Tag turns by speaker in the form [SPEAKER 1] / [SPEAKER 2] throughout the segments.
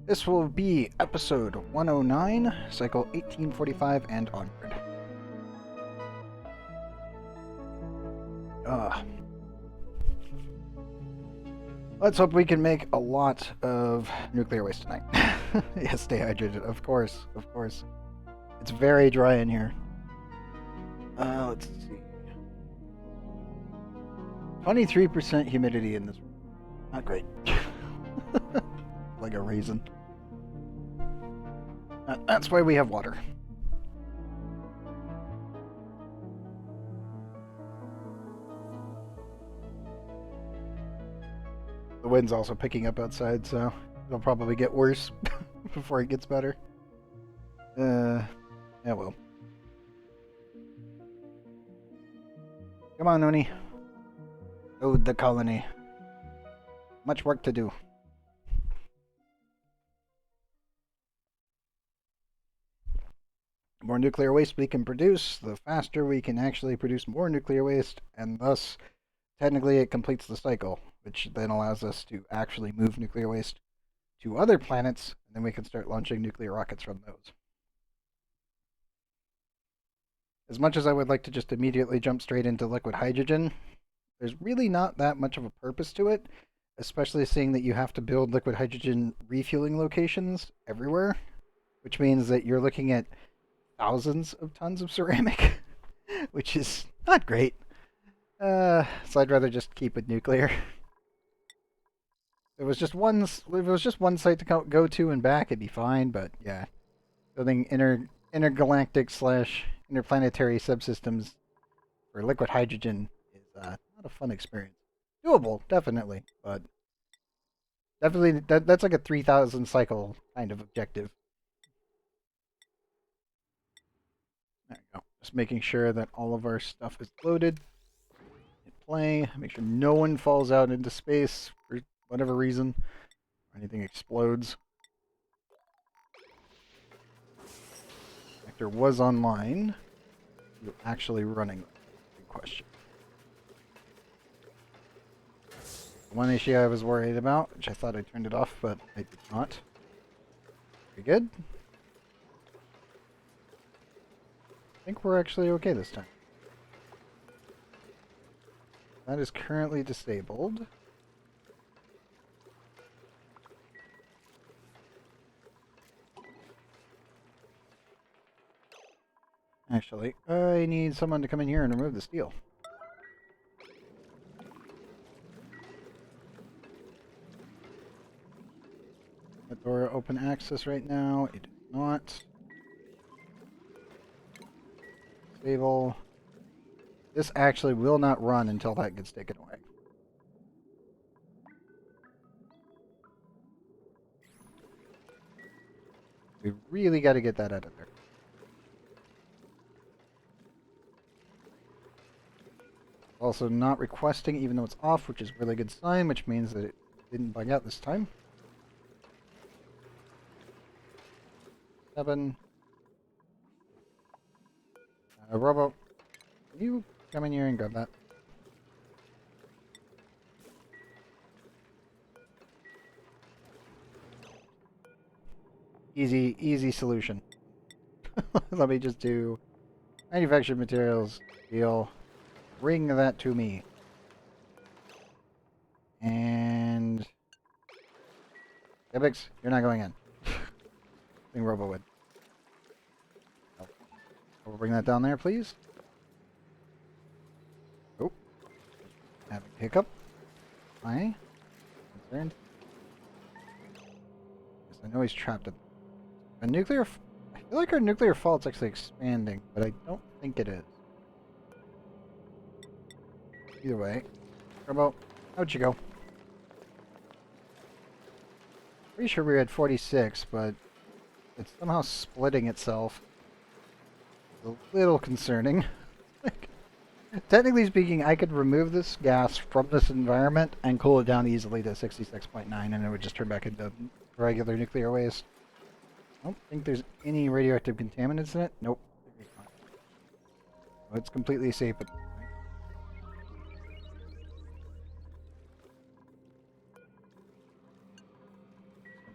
[SPEAKER 1] This will be episode 109, cycle 1845 and onward. Let's hope we can make a lot of nuclear waste tonight. Yeah, stay hydrated, of course, of course. It's very dry in here. Let's see. 23% humidity in this room. Not great. Like a raisin. That's why we have water. The wind's also picking up outside, so it'll probably get worse before it gets better. Yeah, well. Come on, ONI. Load the colony. Much work to do. The more nuclear waste we can produce, the faster we can actually produce more nuclear waste, and thus, technically, it completes the cycle, which then allows us to actually move nuclear waste to other planets, and then we can start launching nuclear rockets from those. As much as I would like to just immediately jump straight into liquid hydrogen, there's really not that much of a purpose to it, especially seeing that you have to build liquid hydrogen refueling locations everywhere, which means that you're looking at thousands of tons of ceramic, which is not great. So I'd rather just keep with nuclear. If it was just one site to go to and back, it'd be fine. But yeah, building intergalactic / interplanetary subsystems for liquid hydrogen is not a fun experience. Doable, definitely, but definitely that's like a 3,000 cycle kind of objective. There we go. Just making sure that all of our stuff is loaded. Hit play. Make sure no one falls out into space for whatever reason. Or anything explodes. Reactor was online. You're actually running. Good question. One issue I was worried about, which I thought I turned it off, but I did not. Very good. I think we're actually okay this time. That is currently disabled. Actually, I need someone to come in here and remove the steel. That door open access right now. It is not. Disable. This actually will not run until that gets taken away. We really got to get that out of there. Also not requesting even though it's off, which is a really good sign, which means that it didn't bug out this time. 7. Robo, can you come in here and grab that? Easy solution. Let me just do manufactured materials, deal, bring that to me. And Ebix, you're not going in. I think Robo would. Oh. We'll bring that down there, please. Oh. Having a hiccup. Hi. Concerned. Yes, I know he's trapped in a nuclear. I feel like our nuclear fault's actually expanding, but I don't think it is. Either way. Robo, how'd you go? Pretty sure we had 46, but it's somehow splitting itself. It's a little concerning. Technically speaking, I could remove this gas from this environment and cool it down easily to 66.9, and it would just turn back into regular nuclear waste. I don't think there's any radioactive contaminants in it. Nope. Oh, it's completely safe at this point.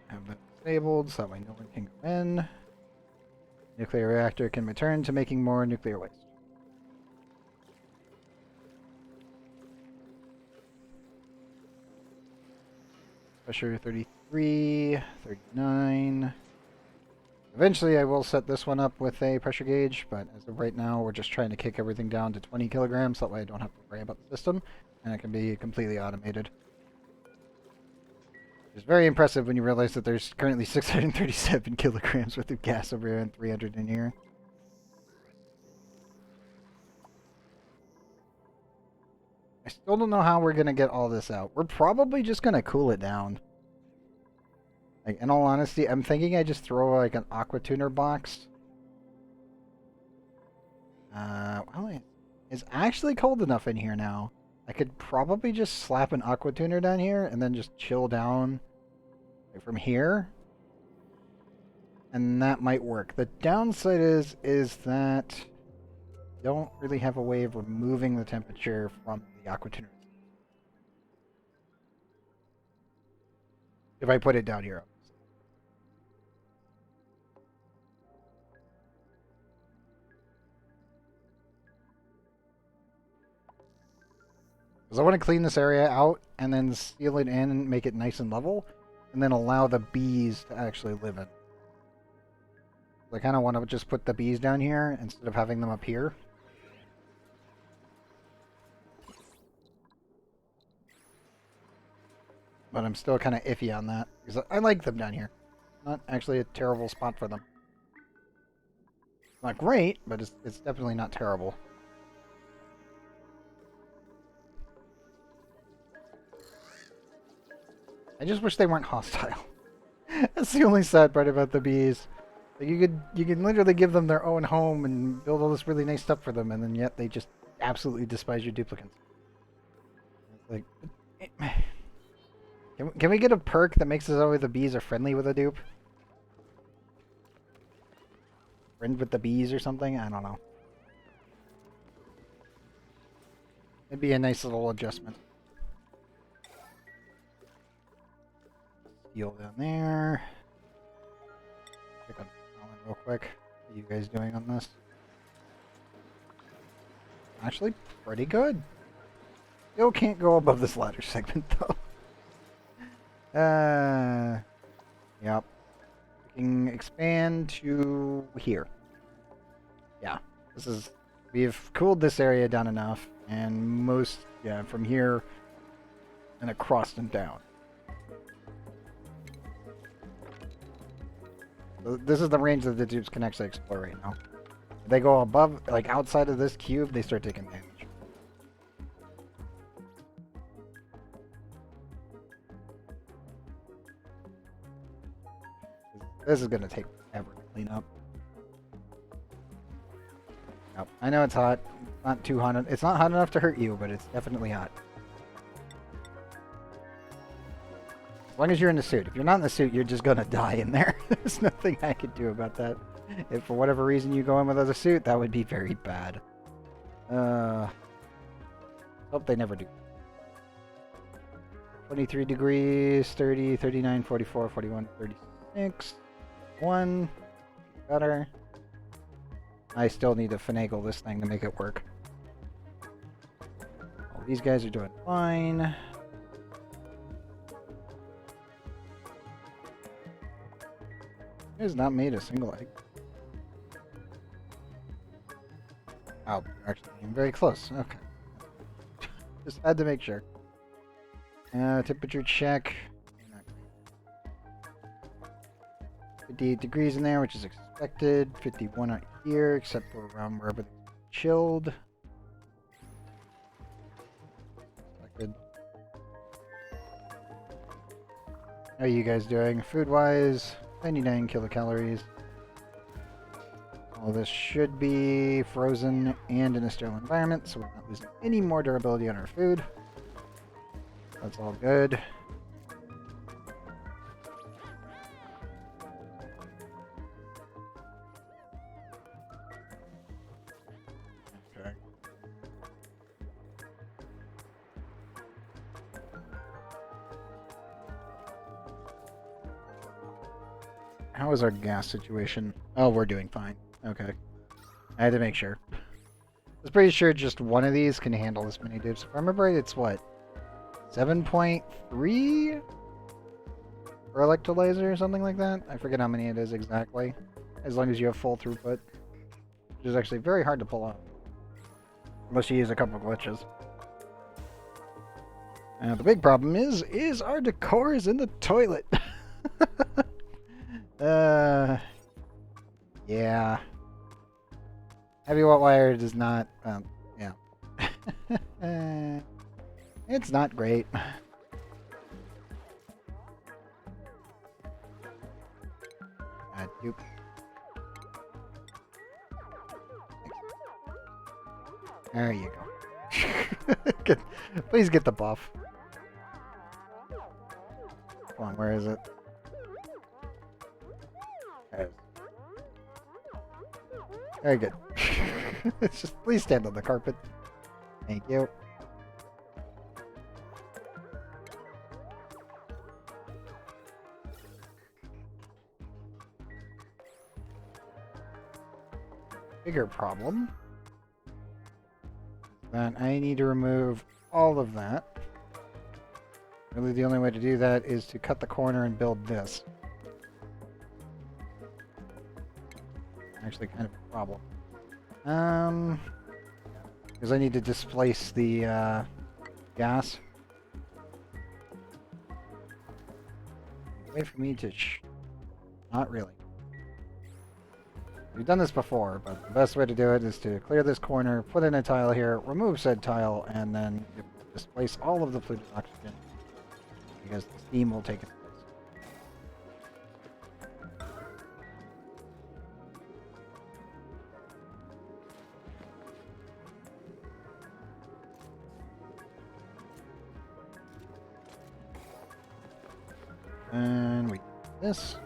[SPEAKER 1] Have that disabled, so that way no one can go in. Nuclear reactor can return to making more nuclear waste. Pressure 33, 39. Eventually I will set this one up with a pressure gauge, but as of right now we're just trying to kick everything down to 20 kilograms, so that way I don't have to worry about the system, and it can be completely automated. It's very impressive when you realize that there's currently 637 kilograms worth of gas over here and 300 in here. I still don't know how we're going to get all this out. We're probably just going to cool it down. Like, in all honesty, I'm thinking I just throw like an aqua tuner box. Well, it's actually cold enough in here now. I could probably just slap an aqua tuner down here and then just chill down like, from here. And that might work. The downside is that I don't really have a way of removing the temperature from the aqua tuner. If I put it down here. Because I want to clean this area out and then seal it in and make it nice and level. And then allow the bees to actually live in. I kind of want to just put the bees down here instead of having them up here. But I'm still kind of iffy on that. Because I like them down here. Not actually a terrible spot for them. Not great, but it's definitely not terrible. I just wish they weren't hostile. That's the only sad part about the bees. Like you can literally give them their own home and build all this really nice stuff for them, and then yet they just absolutely despise your duplicants. It's like, can we get a perk that makes it so the bees are friendly with a dupe? Friend with the bees or something? I don't know. It'd be a nice little adjustment. Steel down there. Check on Alan real quick. What are you guys doing on this? Actually, pretty good. Still can't go above this ladder segment though. Yep. We can expand to here. Yeah, this is. We've cooled this area down enough, and most, yeah, from here and across and down. So this is the range that the dupes can actually explore right now. If they go above, like outside of this cube, they start taking damage. This is going to take forever to clean up. Yep. I know it's hot. It's not too hot. It's not hot enough to hurt you, but it's definitely hot. As long as you're in the suit. If you're not in the suit, you're just going to die in there. There's nothing I could do about that. If for whatever reason you go in without a suit, that would be very bad. Hope they never do. 23 degrees, 30, 39, 44, 41, 36. 1. Better. I still need to finagle this thing to make it work. All these guys are doing fine. It has not made a single egg. Oh, we're actually getting very close. Okay. Just had to make sure. Temperature check. 58 degrees in there, which is expected. 51 out here, except for around where everything's chilled. Expected. How are you guys doing? Food-wise, 99 kilocalories. All this should be frozen and in a sterile environment, so we're not losing any more durability on our food. That's all good. Okay. how is our gas situation? Oh, we're doing fine. Okay. I had to make sure. I was pretty sure just one of these can handle this many dips. If I remember right, it's what? 7.3 for electrolyzer or something like that? I forget how many it is exactly. As long as you have full throughput. Which is actually very hard to pull off. Unless you use a couple of glitches. The big problem is our decor is in the toilet. Yeah. Heavy wet wire does not, yeah. It's not great. Dupe. There you go. Please get the buff. Come on, where is it? There it is. Very good. It's just please stand on the carpet. Thank you. Bigger problem that I need to remove all of that. Really, the only way to do that is to cut the corner and build this. Actually, kind of a problem. Because I need to displace the gas. Wait for me to not really. We've done this before, but the best way to do it is to clear this corner, put in a tile here, remove said tile, and then displace all of the polluted oxygen. Because the steam will take its place. And we do this.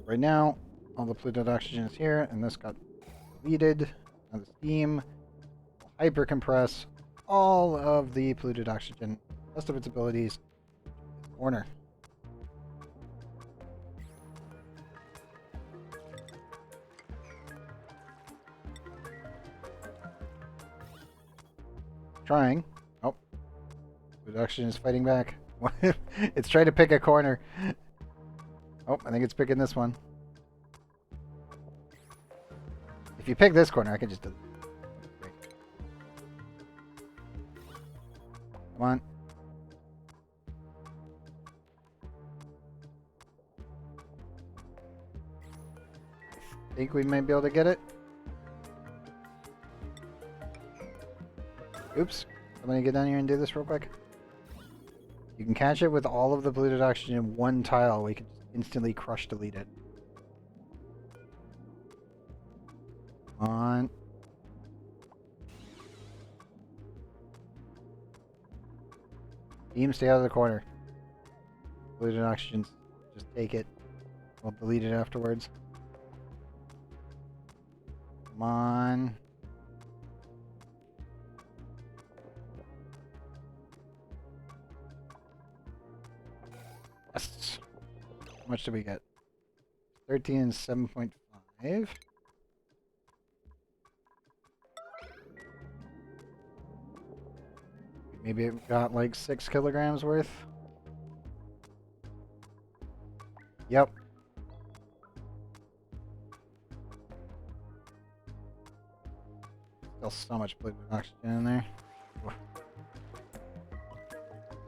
[SPEAKER 1] Right now, all the polluted oxygen is here, and this got deleted. Now the steam will hyper compress all of the polluted oxygen, best of its abilities, corner. Trying. Oh, polluted oxygen is fighting back. It's trying to pick a corner. Oh, I think it's picking this one. If you pick this corner, I can just do it. Great. Come on. I think we might be able to get it. Oops. Somebody get down here and do this real quick. You can catch it with all of the polluted oxygen in one tile. We can just instantly crush delete it. Come on. Beam, stay out of the corner. Polluted oxygen, just take it. We'll delete it afterwards. Come on. Yes. How much did we get? 13 and 7.5. Maybe it got like 6 kilograms worth. Yep. Still so much polluted oxygen in there.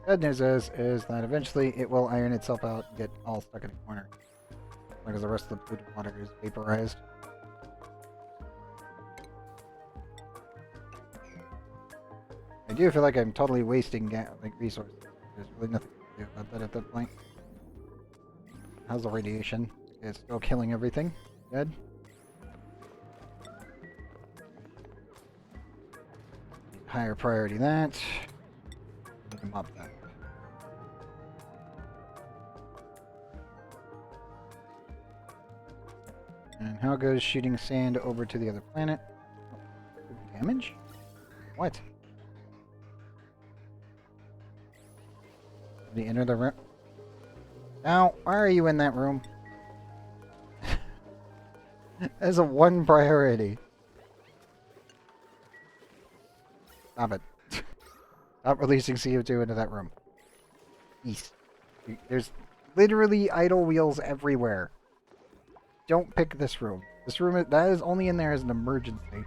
[SPEAKER 1] Good news is that eventually it will iron itself out and get all stuck in a corner. Because the rest of the polluted water is vaporized. I do feel like I'm totally wasting resources. There's really nothing to do about that at that point. How's the radiation? It's still killing everything. Good. Higher priority that. We can mop that. And how goes shooting sand over to the other planet? Oh, damage? What? Did he enter the room? Now, why are you in that room? As a one priority. Stop it. Stop releasing CO2 into that room. East. There's literally idle wheels everywhere. Don't pick this room. This room, that is only in there as an emergency.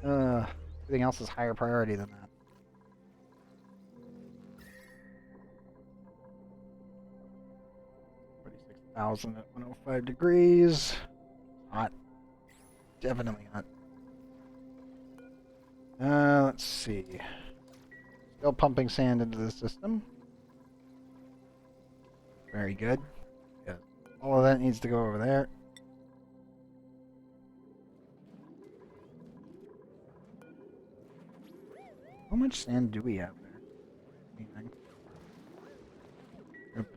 [SPEAKER 1] Everything else is higher priority than that. $46,000 at 105 degrees. Hot. Definitely hot. Let's see. Still pumping sand into the system. Very good. Yeah. All of that needs to go over there. How much sand do we have there? Anything?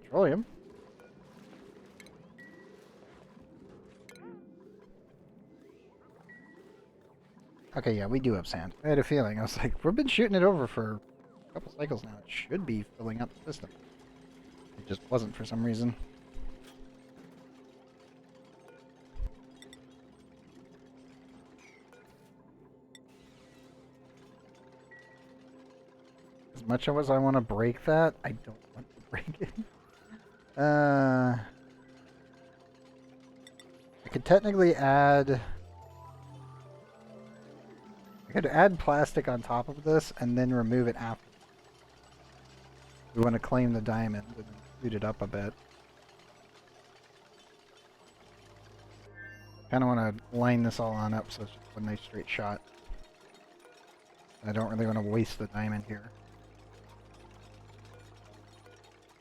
[SPEAKER 1] Petroleum. Okay, yeah, we do have sand. I had a feeling. I was like, we've been shooting it over for a couple cycles now. It should be filling up the system. It just wasn't for some reason. As much as I want to break that, I don't want to break it. I could technically add... I could add plastic on top of this and then remove it after. We want to claim the diamond and shoot it up a bit. Kind of want to line this all on up so it's just a nice straight shot. I don't really want to waste the diamond here.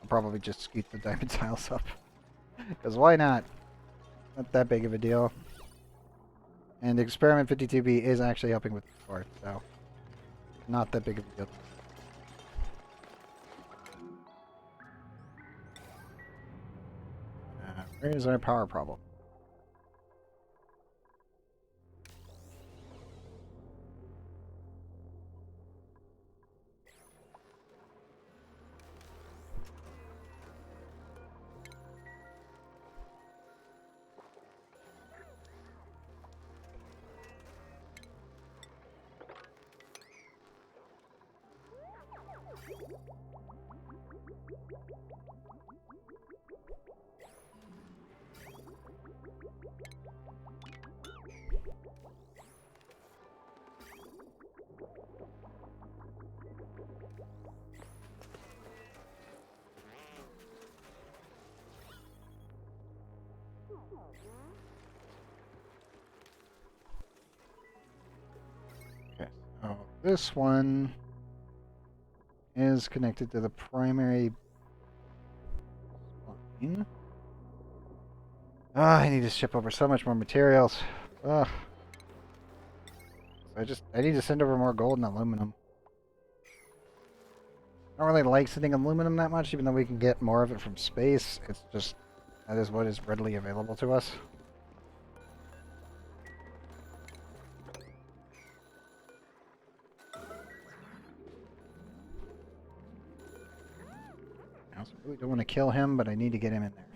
[SPEAKER 1] I'll probably just scoot the diamond tiles up. Because why not? Not that big of a deal. And Experiment 52B is actually helping with the score, so not that big of a deal. Where is our power problem? Okay, so this one is connected to the primary line. I need to ship over so much more materials. Ugh. I need to send over more gold and aluminum. I don't really like sending aluminum that much, even though we can get more of it from space. It's just, that is what is readily available to us. I also really don't want to kill him, but I need to get him in there.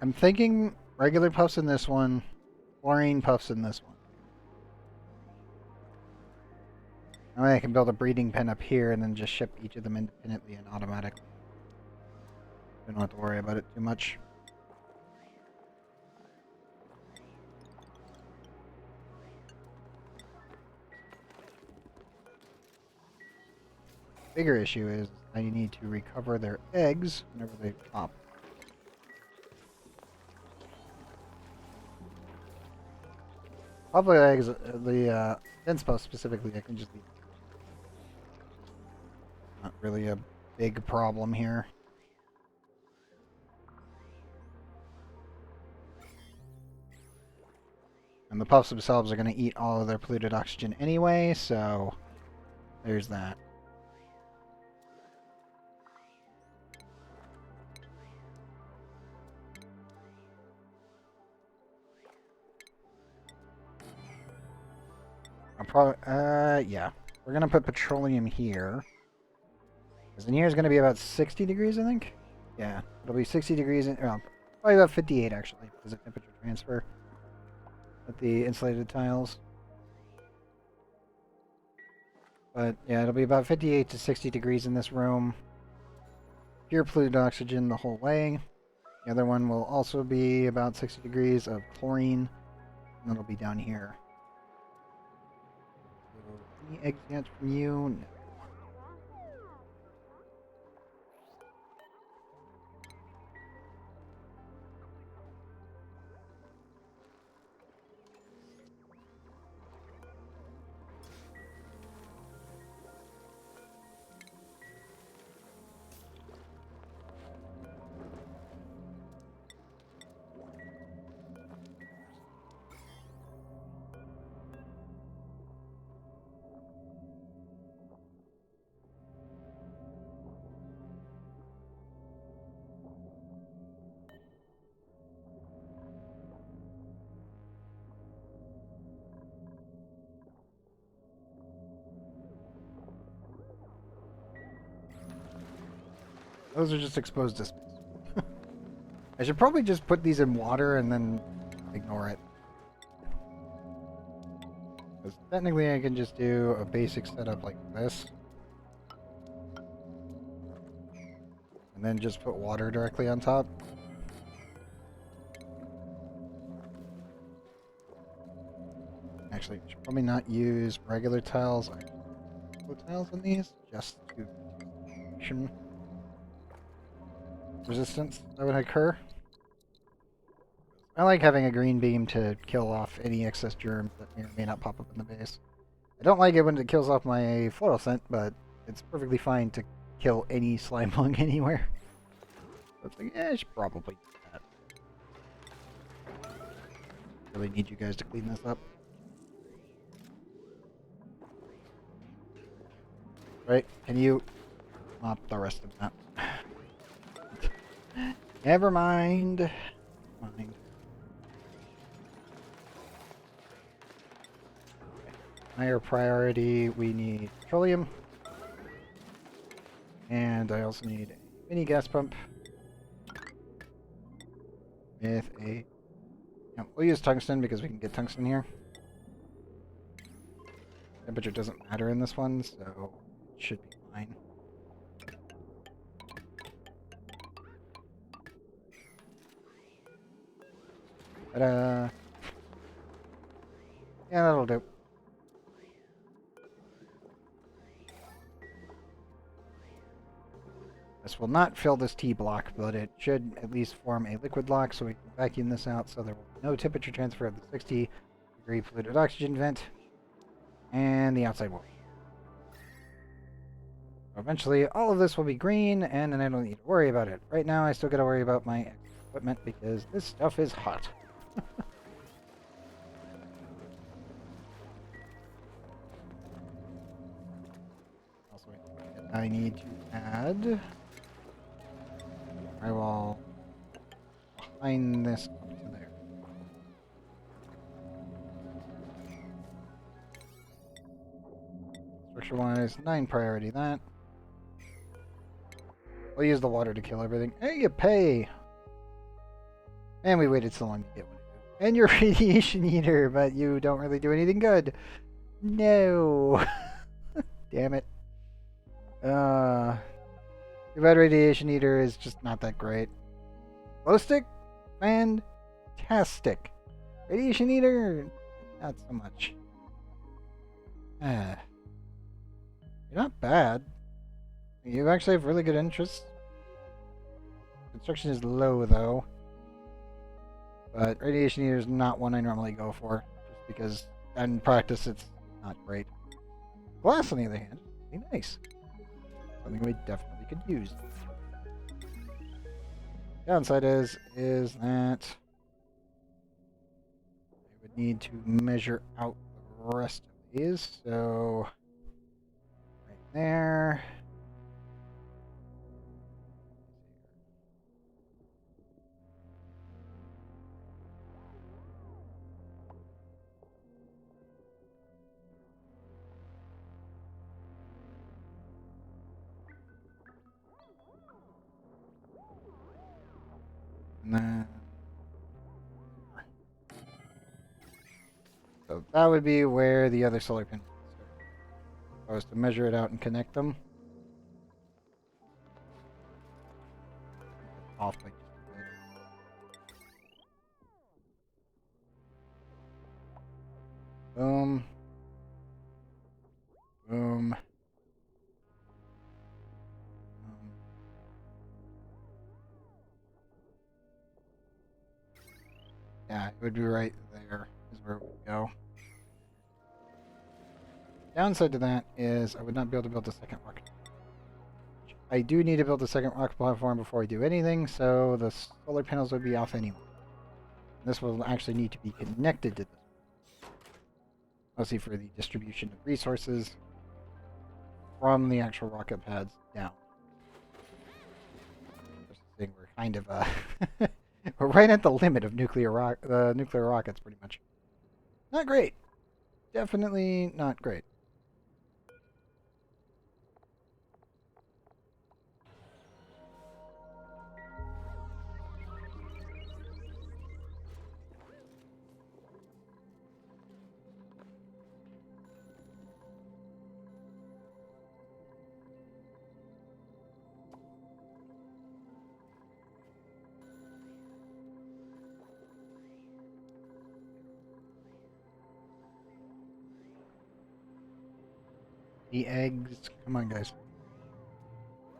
[SPEAKER 1] I'm thinking regular puffs in this one, chlorine puffs in this one. That way I can build a breeding pen up here and then just ship each of them independently and automatically. We don't have to worry about it too much. Bigger issue is I need to recover their eggs whenever they pop. Probably eggs, the inspo specifically, I can just leave. Not really a big problem here. And the puffs themselves are going to eat all of their polluted oxygen anyway, so there's that. I'll probably, yeah. We're gonna put petroleum here. Because in here is gonna be about 60 degrees, I think. Yeah, it'll be 60 degrees, well, probably about 58 actually, because of temperature transfer with the insulated tiles. But yeah, it'll be about 58 to 60 degrees in this room. Pure polluted oxygen the whole way. The other one will also be about 60 degrees of chlorine, and it'll be down here. So, any eggs yet from you? No. Those are just exposed to space. I should probably just put these in water and then ignore it. Because technically I can just do a basic setup like this. And then just put water directly on top. Actually, I should probably not use regular tiles. I put tiles on these just to resistance that would occur. I like having a green beam to kill off any excess germs that may or may not pop up in the base. I don't like it when it kills off my fluorescent, but it's perfectly fine to kill any slime lung anywhere. So it's like, I should probably do that. Really need you guys to clean this up. Right? Can you mop the rest of that? Never mind. Mind. Higher priority, we need petroleum. And I also need a mini gas pump. With a... No, we'll use tungsten because we can get tungsten here. Temperature doesn't matter in this one, so it should be fine. Ta-da! Yeah, that'll do. This will not fill this T block, but it should at least form a liquid block so we can vacuum this out so there will be no temperature transfer of the 60-degree polluted oxygen vent. And the outside wall. Eventually, all of this will be green, and then I don't need to worry about it. Right now, I still gotta worry about my equipment because this stuff is hot. Also, I need to add drywall behind this up to there. Structure-wise, 9 priority that. We'll use the water to kill everything. Hey, you pay! And we waited so long to get one. And your radiation eater, but you don't really do anything good. No! Damn it. Your bad radiation eater is just not that great. Glow stick? Fantastic. Radiation eater? Not so much. You're not bad. You actually have really good interests. Construction is low, though. But radiation eater is not one I normally go for. Just because, in practice, it's not great. Glass, on the other hand, is nice. Something we definitely could use. Downside is that I would need to measure out the rest of these. So, right there. So that would be where the other solar panels would start. If I was to measure it out and connect them. Off by just a bit. Boom. Boom. Yeah, it would be right there is where it would go. Downside to that is I would not be able to build a second rocket. I do need to build a second rocket platform before I do anything, so the solar panels would be off anyway. This will actually need to be connected to this, mostly for the distribution of resources from the actual rocket pads down. Just saying we're kind of we're right at the limit of nuclear rockets, pretty much. Not great. Definitely not great. The eggs. Come on, guys.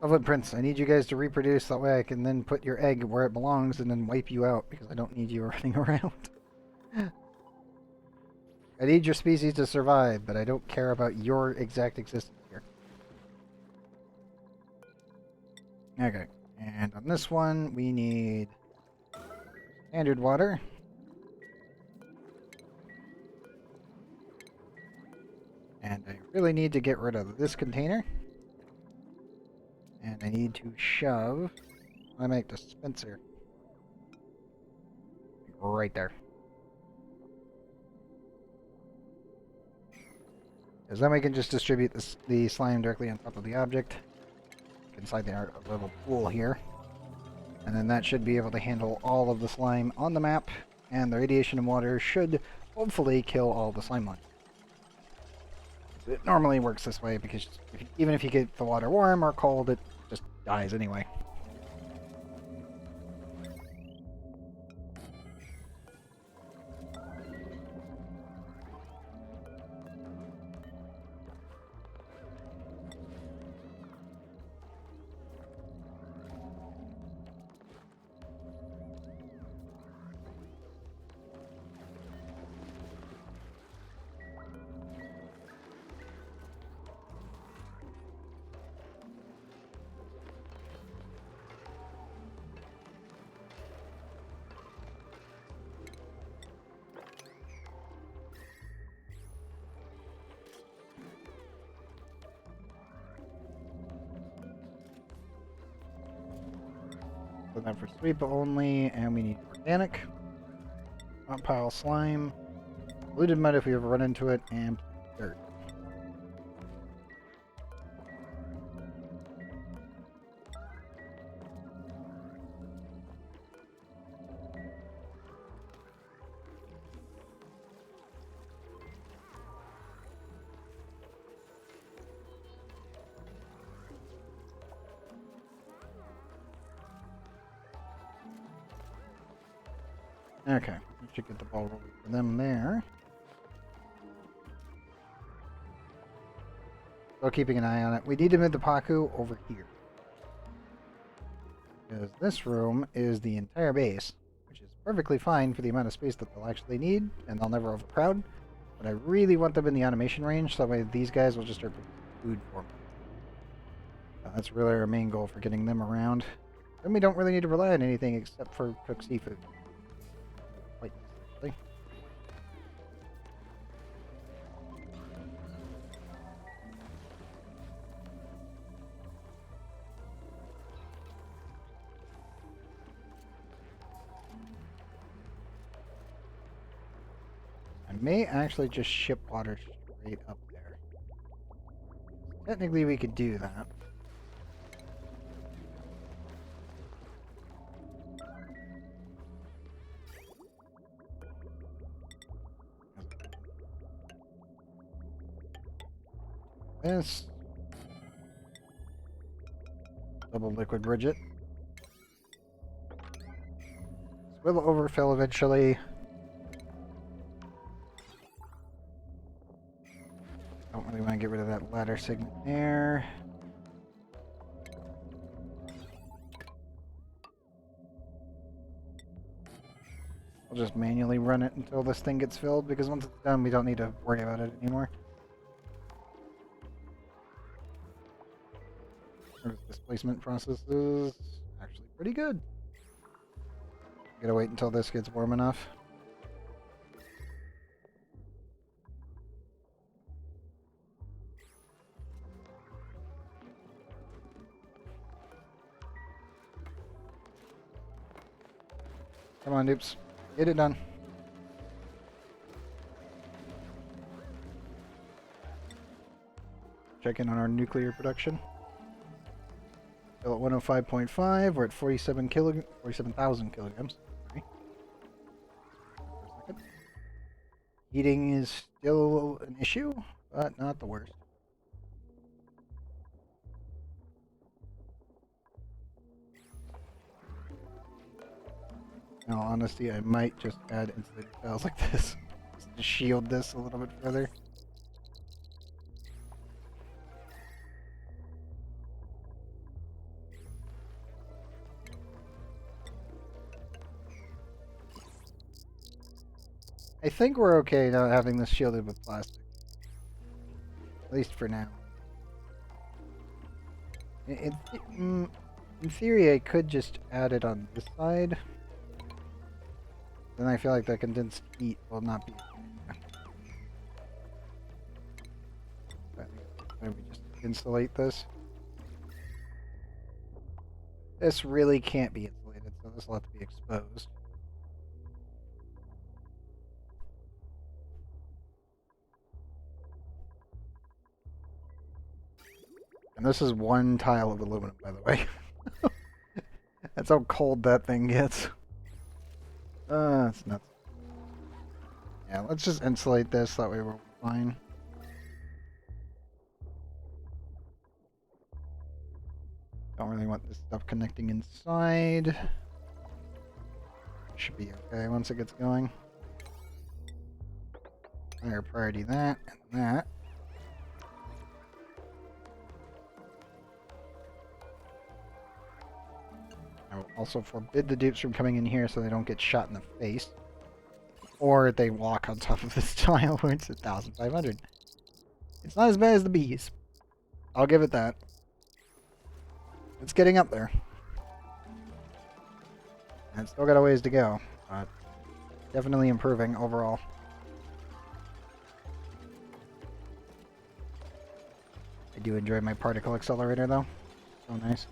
[SPEAKER 1] Lovewood Prince, I need you guys to reproduce. That way I can then put your egg where it belongs and then wipe you out because I don't need you running around. I need your species to survive, but I don't care about your exact existence here. Okay. And on this one, we need standard water. And I really need to get rid of this container. And I need to shove my make dispenser right there. Because then we can just distribute the slime directly on top of the object inside the little pool here. And then that should be able to handle all of the slime on the map, and the radiation and water should hopefully kill all the slime lines. It normally works this way because even if you get the water warm or cold, it just dies anyway. So then for sweep only, and we need organic, not pile slime, polluted mud if we ever run into it, and dirt. Okay, we should get the ball rolling for them there. Still keeping an eye on it. We need to move the Paku over here. Because this room is the entire base, which is perfectly fine for the amount of space that they'll actually need, and they'll never overcrowd. But I really want them in the automation range, so that way these guys will just start producing food for me. That's really our main goal for getting them around. Then we don't really need to rely on anything except for cooked seafood. Quite necessarily. I may actually just ship water straight up there. Technically we could do that. this. Double liquid bridge it. This will overfill eventually. Don't really want to get rid of that ladder segment there. We'll just manually run it until this thing gets filled, because once it's done, we don't need to worry about it anymore. Service displacement process is actually pretty good. Gotta wait until this gets warm enough. Come on, dupes. Get it done. Check in on our nuclear production. Still at 105.5. We're at 47,000 kilograms. Sorry. For a second. Heating is still an issue, but not the worst. In all honesty, I might just add insulated tiles like this just to shield this a little bit further. I think we're okay not having this shielded with plastic. At least for now. In theory, I could just add it on this side. Then I feel like that condensed heat will not be. Maybe just insulate this. This really can't be insulated, so this will have to be exposed. And this is one tile of aluminum, by the way. That's how cold that thing gets. It's nuts. Yeah, let's just insulate this, that way we're fine. Don't really want this stuff connecting inside. Should be okay once it gets going. Higher priority that and that. I will also forbid the dupes from coming in here so they don't get shot in the face. Or they walk on top of this tile where it's 1,500. It's not as bad as the bees. I'll give it that. It's getting up there. And it's still got a ways to go, but definitely improving overall. I do enjoy my particle accelerator though. So nice.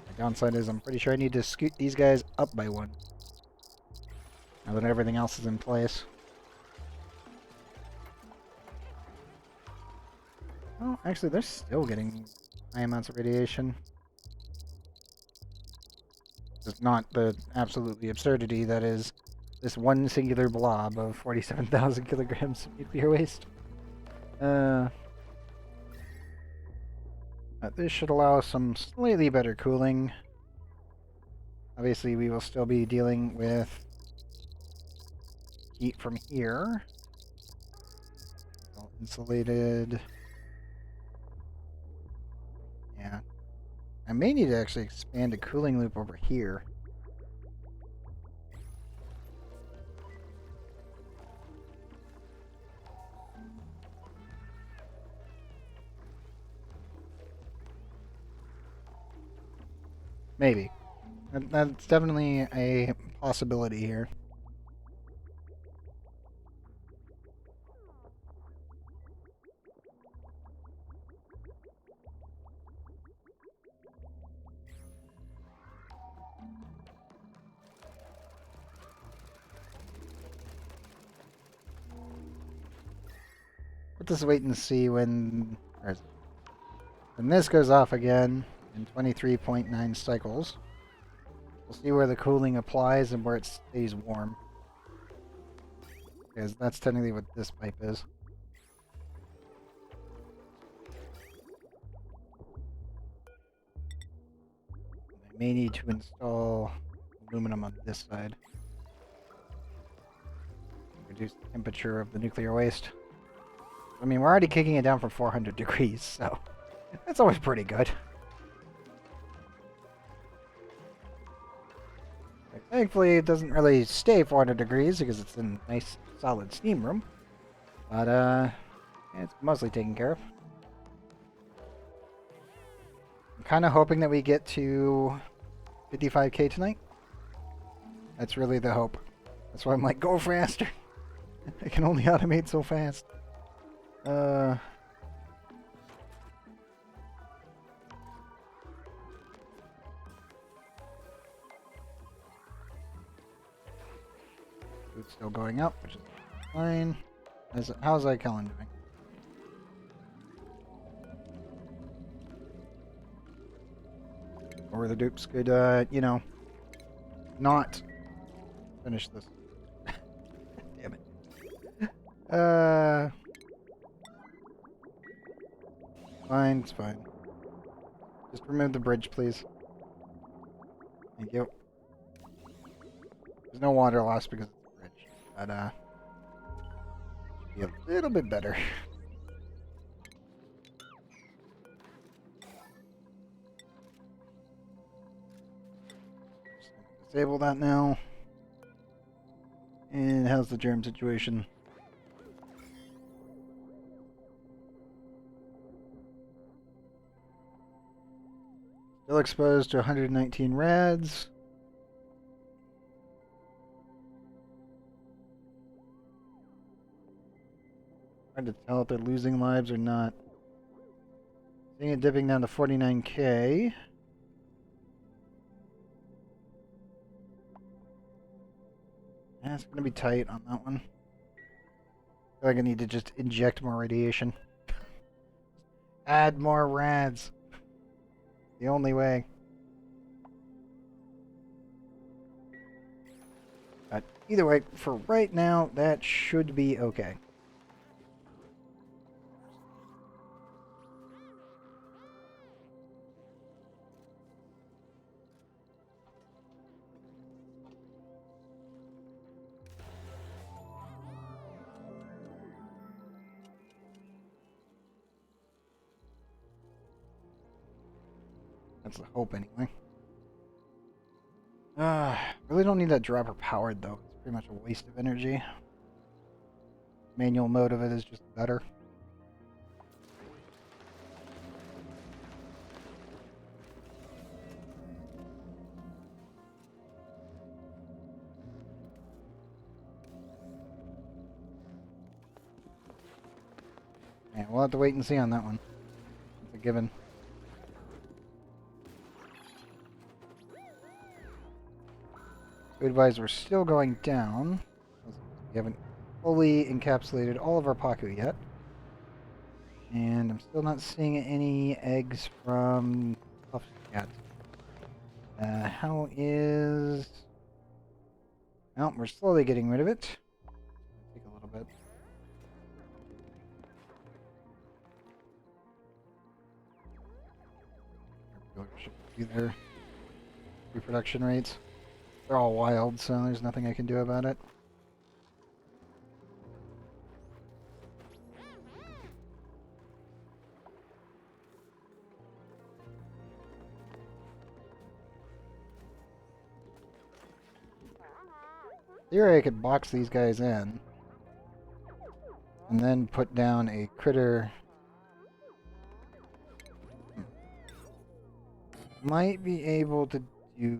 [SPEAKER 1] The downside is I'm pretty sure I need to scoot these guys up by one. Now that everything else is in place. Oh, actually they're still getting high amounts of radiation. It's not the absolutely absurdity that is this one singular blob of 47,000 kilograms of nuclear waste. This should allow some slightly better cooling. Obviously, we will still be dealing with heat from here. All insulated. Yeah. I may need to actually expand a cooling loop over here. Maybe. That's definitely a possibility here. Let's just wait and see when this goes off again in 23.9 cycles. We'll see where the cooling applies and where it stays warm. Because that's technically what this pipe is. may need to install aluminum on this side. Reduce the temperature of the nuclear waste. I mean, we're already kicking it down from 400 degrees, so that's always pretty good. Thankfully, it doesn't really stay 400 degrees because it's in a nice, solid steam room. But, it's mostly taken care of. I'm kind of hoping that we get to 55k tonight. That's really the hope. That's why I'm like, go faster. I can only automate so fast. Food's still going up, which is fine. How's Kellen doing? Or the dupes could, you know, not finish this. Damn it. Fine, it's fine. Just remove the bridge, please. Thank you. There's no water loss because it's a bridge. But, should be a little bit better. Disable that now. And how's the germ situation? Still exposed to 119 rads. Hard to tell if they're losing lives or not. Seeing it dipping down to 49k. Yeah, it's gonna be tight on that one. I feel like I need to just inject more radiation. Add more rads. The only way. But either way, for right now, that should be okay. That's the hope, anyway. Really don't need that dropper powered, though. It's pretty much a waste of energy. Manual mode of it is just better. Yeah, we'll have to wait and see on that one. It's a given. Food-wise, we're still going down. We haven't fully encapsulated all of our Paku yet. And I'm still not seeing any eggs from Puffs yet. How is... Well, we're slowly getting rid of it. Take a little bit. Should be their reproduction rates. They're all wild, so there's nothing I can do about it. Theory I could box these guys in and then put down a critter. Might be able to do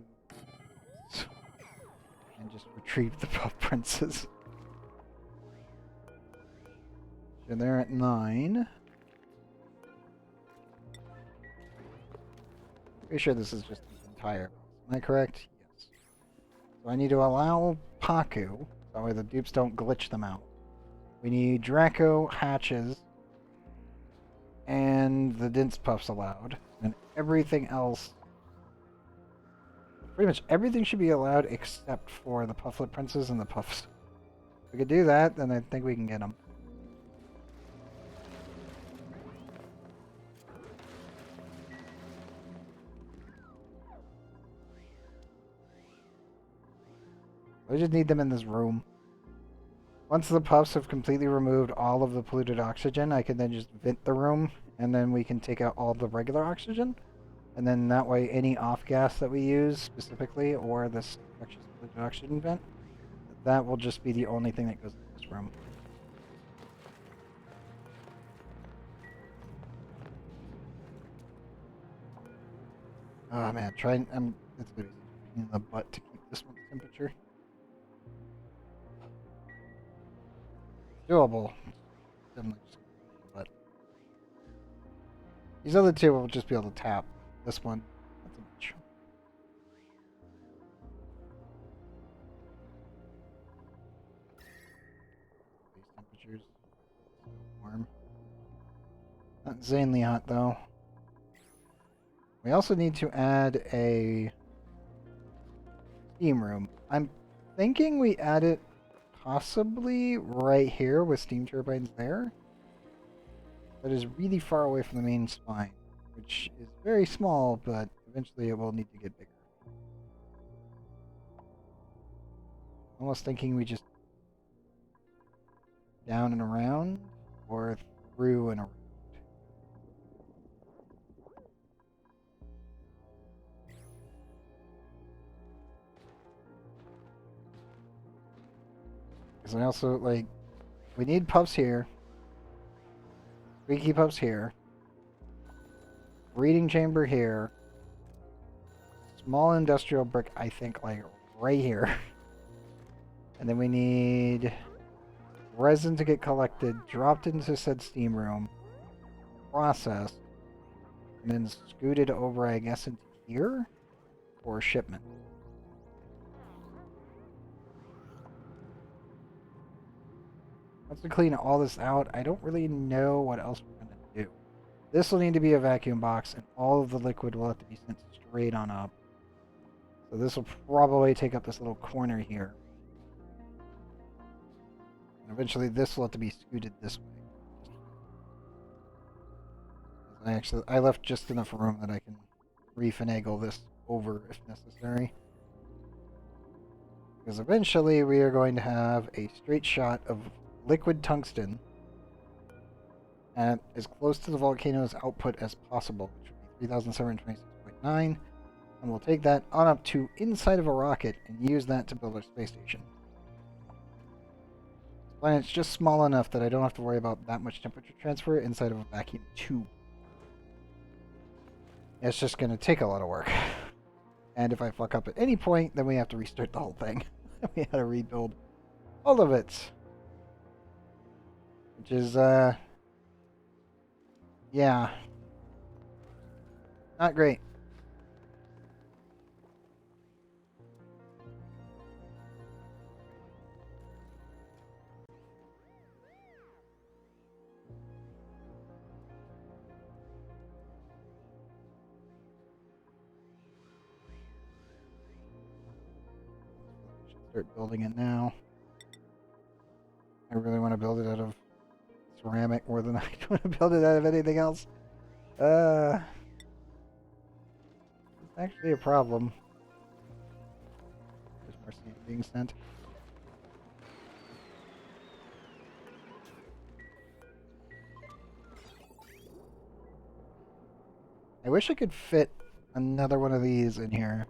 [SPEAKER 1] and just retrieve the puff princes. So they're at 9. Pretty sure this is just the entire. Am I correct? Yes. So I need to allow Paku, that way the dupes don't glitch them out. We need Draco hatches and the Dince Puffs allowed. And everything else, pretty much everything should be allowed except for the Pufflet Princes and the Puffs. If we could do that, then I think we can get them. I just need them in this room. Once the puffs have completely removed all of the polluted oxygen, I can then just vent the room, and then we can take out all the regular oxygen. And then that way, any off gas that we use specifically, or this infectious polluted oxygen vent, that will just be the only thing that goes in this room. Oh man, it's gonna be in the butt to keep this one's temperature. Doable. Definitely just but these other two will just be able to tap. This one, not so much. These temperatures still warm. Not insanely hot though. We also need to add a steam room. I'm thinking we add it possibly right here with steam turbines there. That is really far away from the main spine, which is very small, but eventually it will need to get bigger. Almost thinking we just down and around, or through and around. Because I also, like, we need puffs here. Squeaky puffs here. Breeding chamber here. Small industrial brick, I think, like, right here. And then we need resin to get collected, dropped into said steam room, processed, and then scooted over, I guess, into here for shipment. Once we clean all this out, I don't really know what else we're going to do. This will need to be a vacuum box, and all of the liquid will have to be sent straight on up. So this will probably take up this little corner here. And eventually this will have to be scooted this way. I left just enough room that I can refinagle this over if necessary. Because eventually we are going to have a straight shot of liquid tungsten at as close to the volcano's output as possible, which would be 3,726.9, and we'll take that on up to inside of a rocket and use that to build our space station. This planet's just small enough that I don't have to worry about that much temperature transfer inside of a vacuum tube. It's just going to take a lot of work. And if I fuck up at any point, then we have to restart the whole thing. We had to rebuild all of it. Which is, yeah. Not great. Should start building it now. I really want to build it out of ceramic more than I want to build it out of anything else. It's actually a problem. There's more sand being sent. I wish I could fit another one of these in here.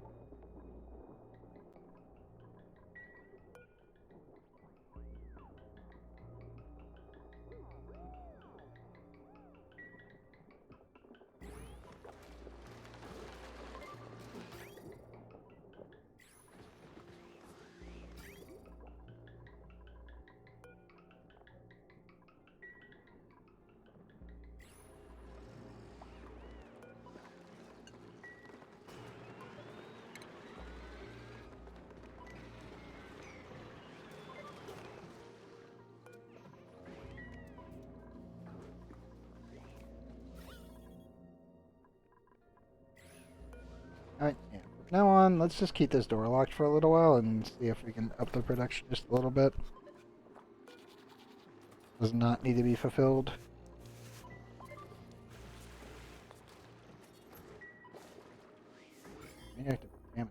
[SPEAKER 1] Alright, yeah. From now on, let's just keep this door locked for a little while and see if we can up the production just a little bit. Does not need to be fulfilled. Maybe I have to, damn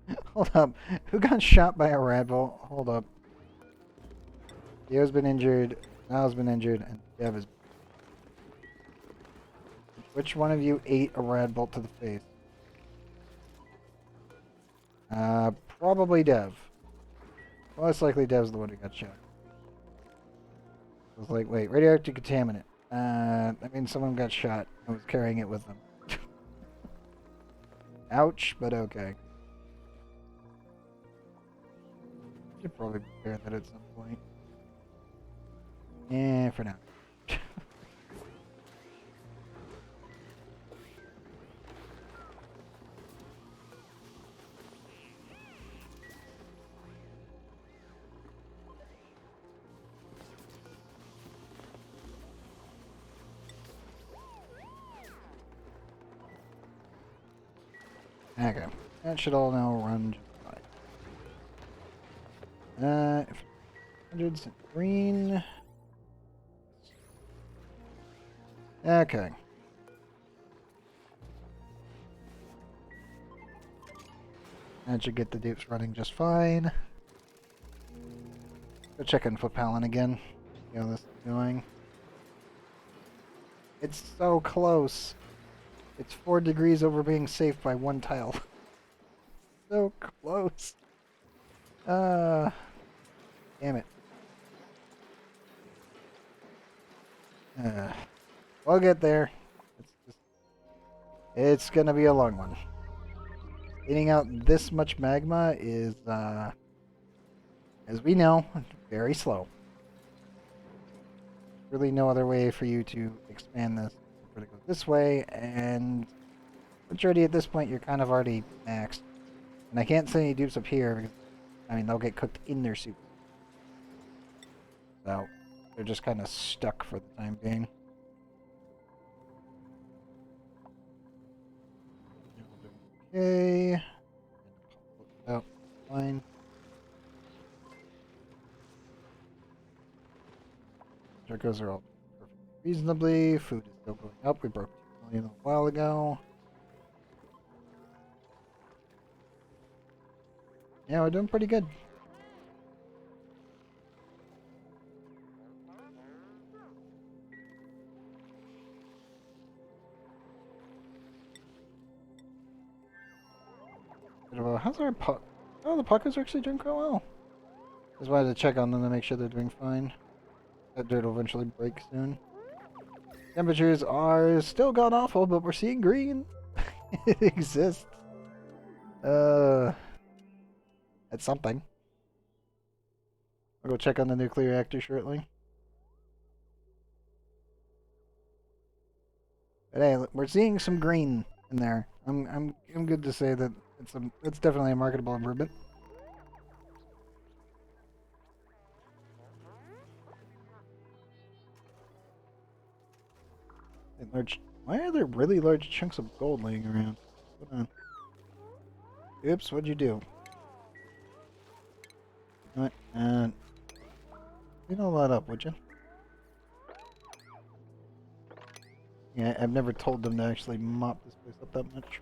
[SPEAKER 1] it. Hold up. Who got shot by a radbolt? Hold up. Theo's been injured. Niall's been injured, and Dev is. Which one of you ate a radbolt to the face? Probably Dev. Most likely Dev's the one who got shot. I was like, wait, radioactive contaminant. That means someone got shot and was carrying it with them. Ouch, but okay. Should probably repair that at some point. Yeah, for now. Okay, that should all now run just fine. If hundreds in green. Okay. That should get the dupes running just fine. Go check on Footpalin again. See how this is doing. It's so close. It's 4 degrees over being safe by 1 tile. So close. Damn it. We'll get there. It's gonna be a long one. Getting out this much magma is, as we know, very slow. Really no other way for you to expand this. We're gonna go this way, and majority at this point you're kind of already maxed. And I can't send any dupes up here because, I mean, they'll get cooked in their soup. So, they're just kind of stuck for the time being. Okay. Oh, fine. Jerkos are all perfect reasonably. Food is still going up. We broke 2 million a while ago. Yeah, we're doing pretty good. How's our puck? Oh, the puckers are actually doing quite well. Just wanted to check on them to make sure they're doing fine. That dirt will eventually break soon. Temperatures are still god awful, but we're seeing green. It exists. That's something. I'll go check on the nuclear reactor shortly. But hey, we're seeing some green in there. I'm good to say that it's definitely a marketable improvement. Why are there really large chunks of gold laying around? Hold on. Oops, what'd you do? What? Clean all that up, would you? Yeah, I've never told them to actually mop this place up that much.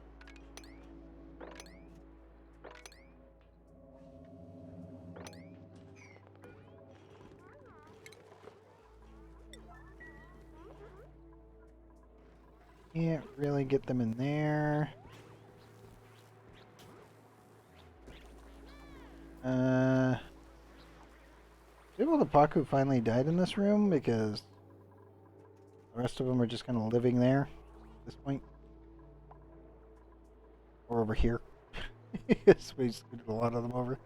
[SPEAKER 1] Can't really get them in there. People the Paku finally died in this room because the rest of them are just kind of living there at this point. Or over here. Yes, we scooted a lot of them over.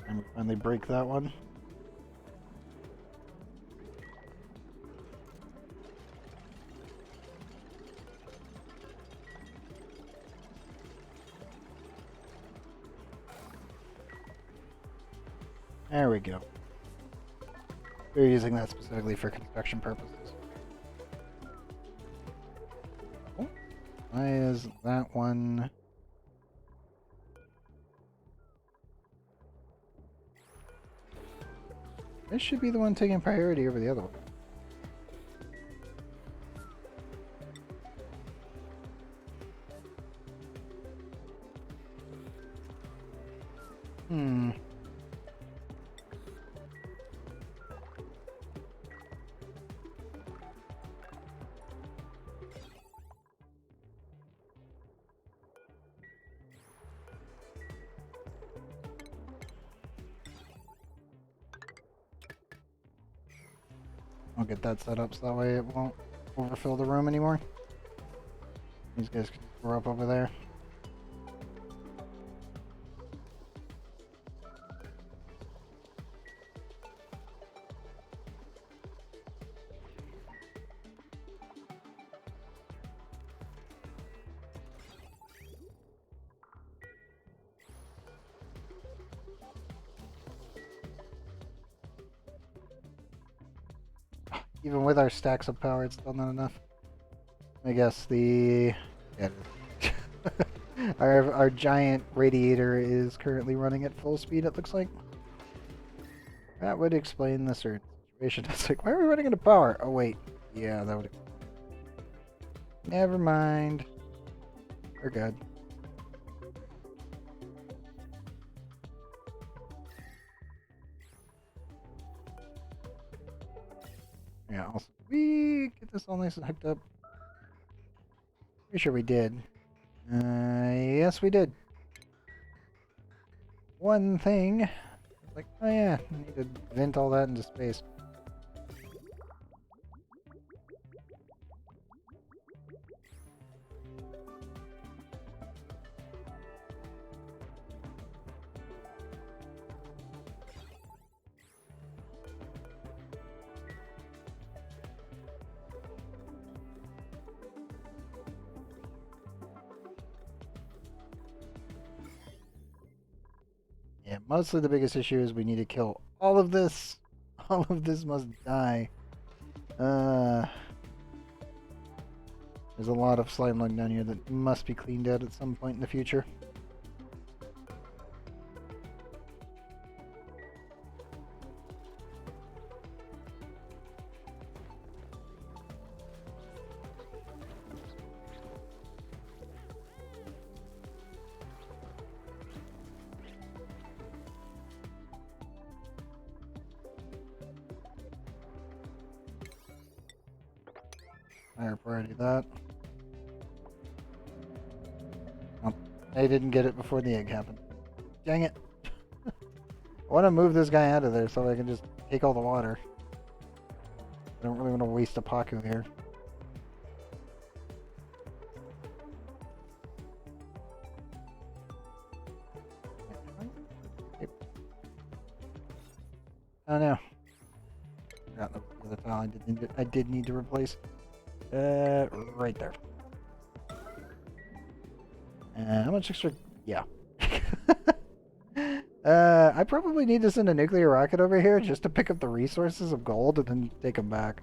[SPEAKER 1] And we finally break that one. There we go. We're using that specifically for construction purposes. Oh, why is that one... This should be the one taking priority over the other one. Hmm. I'll get that set up so that way it won't overfill the room anymore. These guys can grow up over there. Even with our stacks of power, it's still not enough. I guess the... Yeah, our giant radiator is currently running at full speed, it looks like. That would explain the certain situation. It's like, why are we running out of power? Oh, wait. Yeah, that would... Never mind. We're good. Yeah, also, we get this all nice and hooked up. Pretty sure we did. Yes, we did. One thing. Like, oh yeah, I need to vent all that into space. Yeah, mostly the biggest issue is we need to kill all of this. All of this must die. There's a lot of slime lung down here that must be cleaned out at some point in the future. Higher priority that. Oh, I didn't get it before the egg happened. Dang it. I want to move this guy out of there so I can just take all the water. I don't really want to waste a Paku here. Oh no. Forgot the other tile I did need to replace. Right there. How much extra? Yeah. I probably need to send a nuclear rocket over here just to pick up the resources of gold and then take them back.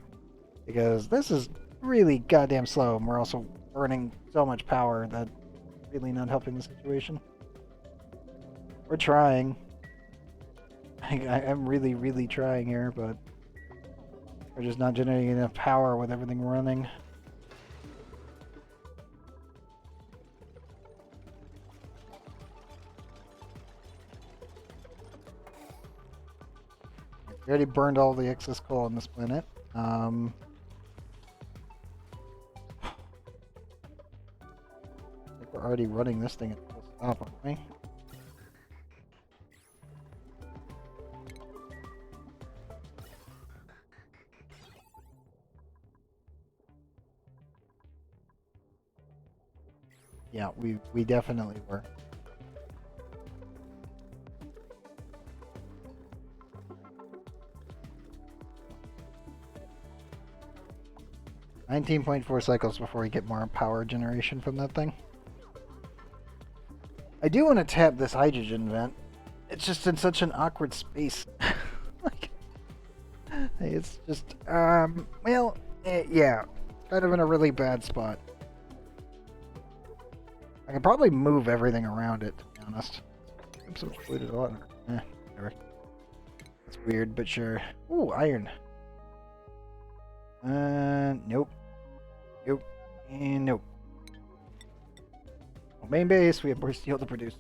[SPEAKER 1] Because this is really goddamn slow, and we're also burning so much power that really not helping the situation. We're trying. I'm really, really trying here, but we're just not generating enough power with everything running. We already burned all the excess coal on this planet. I think we're already running this thing at full stop, aren't we? Yeah, we definitely were. .4 cycles before we get more power generation from that thing. I do want to tap this hydrogen vent. It's just in such an awkward space. Like, it's just, well, yeah, kind of in a really bad spot. I can probably move everything around it, to be honest. I'm so excluded a lot. Whatever. That's weird, but sure. Ooh, iron. Nope. Nope. And nope. Well, main base, we have more steel to produce.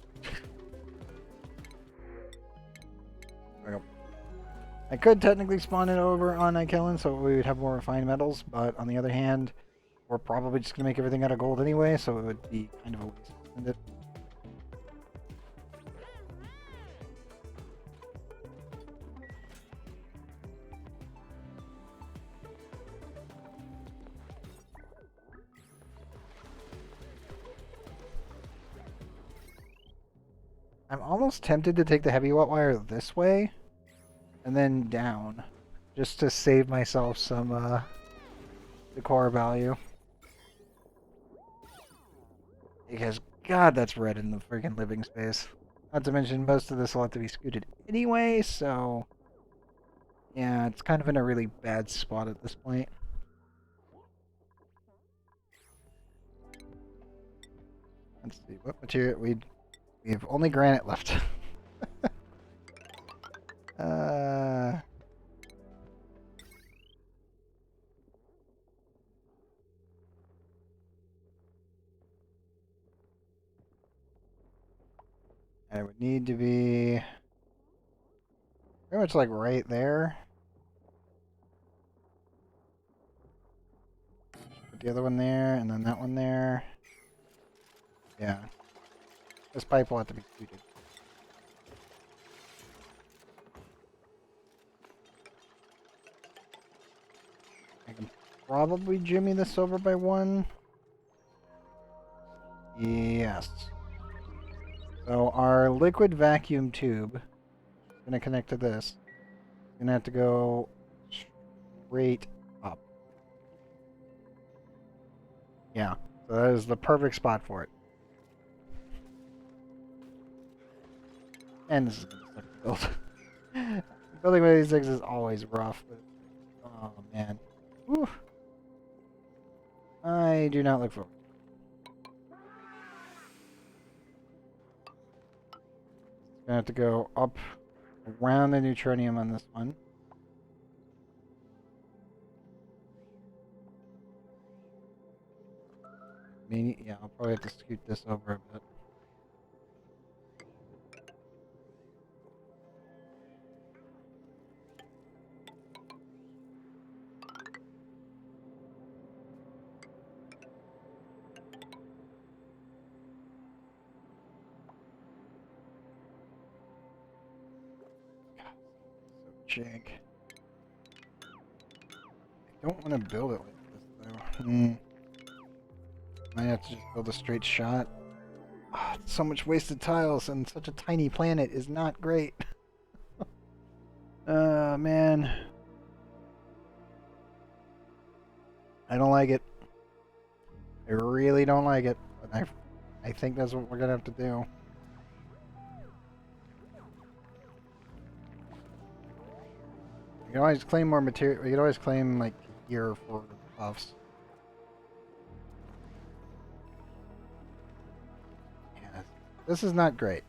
[SPEAKER 1] I could technically spawn it over on Ikellen, so we would have more refined metals, but on the other hand, we're probably just going to make everything out of gold anyway, so it would be kind of a waste to send it. I'm almost tempted to take the heavy watt wire this way, and then down, just to save myself some, decor value. Because, God, that's red in the freaking living space. Not to mention, most of this will have to be scooted anyway, so... Yeah, it's kind of in a really bad spot at this point. Let's see, what material... We have only granite left. uh... It would need to be... pretty much like right there. Put the other one there, and then that one there. Yeah. This pipe will have to be scooted. I can probably jimmy this over by one. Yes. So our liquid vacuum tube is going to connect to this. It's going to have to go straight up. Yeah. So that is the perfect spot for it. And this is going to suck to build. Building one of these things is always rough. But, oh, man. Whew. I do not look forward. Gonna have to go up around the neutronium on this one. Yeah, I'll probably have to scoot this over a bit. So jank. I don't want to build it like this though. Might have to just build a straight shot. Oh, so much wasted tiles and such a tiny planet is not great. Man. I don't like it. I really don't like it. But I think that's what we're gonna have to do. You can always claim more material. We can always claim like gear for buffs. Yeah, this is not great.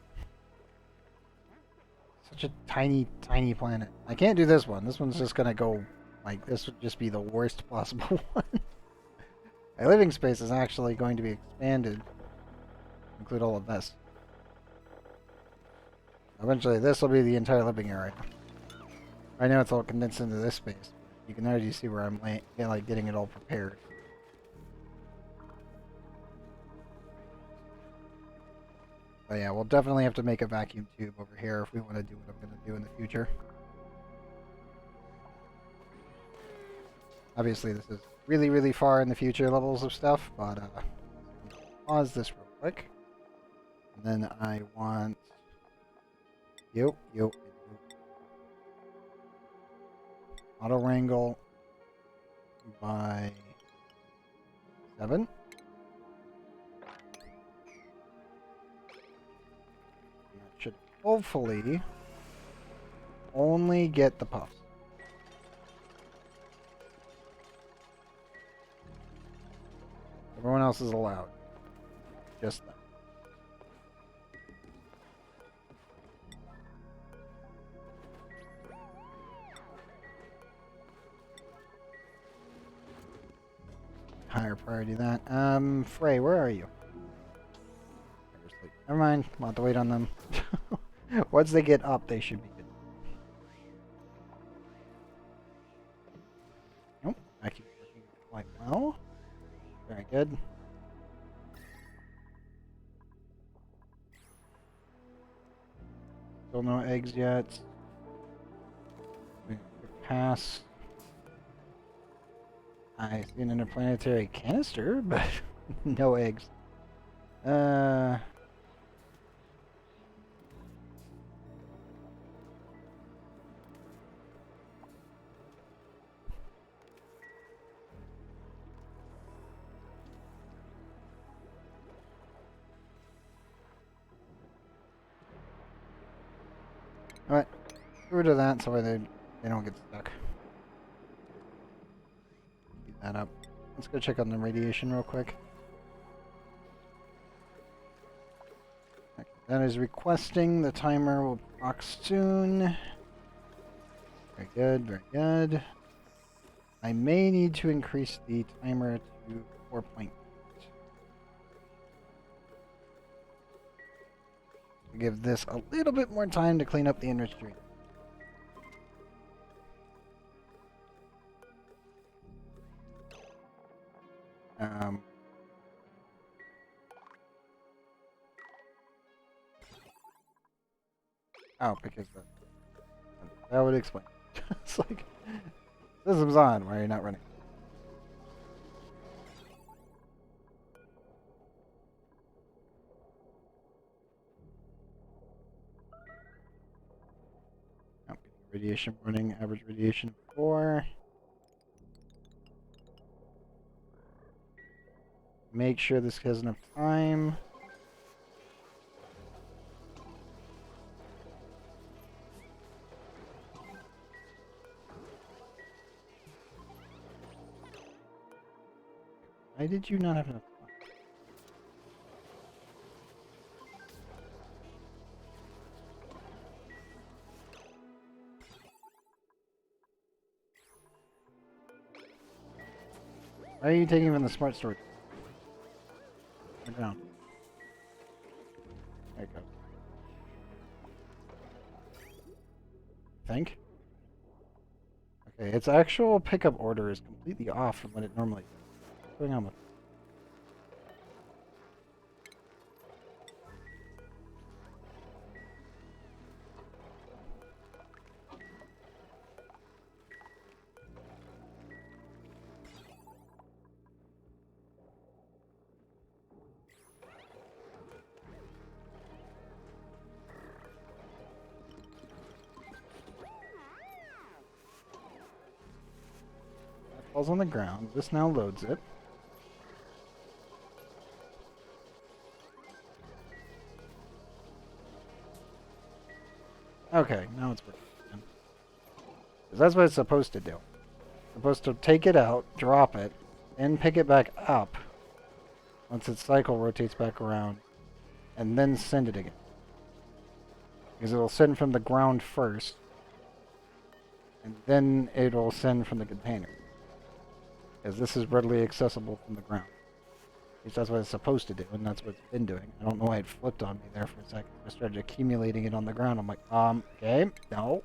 [SPEAKER 1] Such a tiny, tiny planet. I can't do this one. This one's just gonna go like this would just be the worst possible one. My living space is actually going to be expanded. Include all of this. Eventually, this will be the entire living area. Right now, it's all condensed into this space. You can already see where I'm like getting it all prepared. But yeah, we'll definitely have to make a vacuum tube over here if we want to do what I'm going to do in the future. Obviously, this is really, really far in the future levels of stuff, but pause this real quick. And then I want... Yo. Auto wrangle by 7. That should hopefully only get the puffs. Everyone else is allowed. Just that. Higher priority that. Frey, where are you? Never mind. We'll have to wait on them. Once they get up, they should be good. Nope. I keep working quite well. Very good. Still no eggs yet. Pass. I see an interplanetary canister, but no eggs. Alright, get rid of that so they don't get stuck. Speed that up. Let's go check on the radiation real quick. Okay, that is requesting. The timer will proc soon. Very good, very good. I may need to increase the timer to 4.8. Give this a little bit more time to clean up the enriched uranium. Oh, because that would explain. It's like, system's on. Why are you not running? Radiation warning, average radiation 4. Make sure this has enough time. Why did you not have enough time? Why are you taking from the smart storage? Down. There you go. Think? Okay, its actual pickup order is completely off from what it normally is. What's going on with it? Falls on the ground. This now loads it. Okay, now it's working. Because that's what it's supposed to do. It's supposed to take it out, drop it, then pick it back up once its cycle rotates back around, and then send it again. Because it'll send from the ground first, and then it'll send from the container. Because this is readily accessible from the ground. At least that's what it's supposed to do, and that's what it's been doing. I don't know why it flipped on me there for a second. I started accumulating it on the ground. I'm like, okay, no.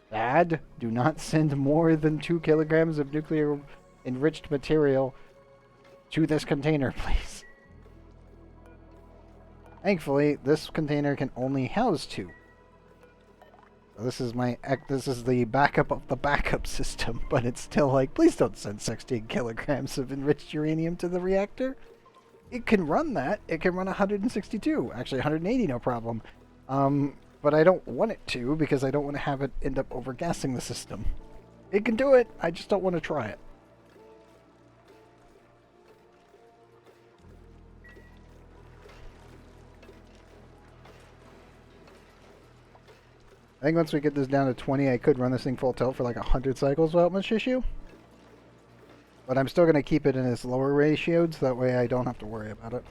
[SPEAKER 1] Dad, do not send more than 2 kilograms of nuclear enriched material to this container, please. Thankfully, this container can only house 2. So this is the backup of the backup system, but it's still like, please don't send 16 kilograms of enriched uranium to the reactor. It can run that. It can run 162, actually 180, no problem. But I don't want it to, because I don't want to have it end up overgassing the system. It can do it, I just don't want to try it. I think once we get this down to 20, I could run this thing full tilt for like 100 cycles without much issue. But I'm still going to keep it in its lower ratioed, so that way I don't have to worry about it.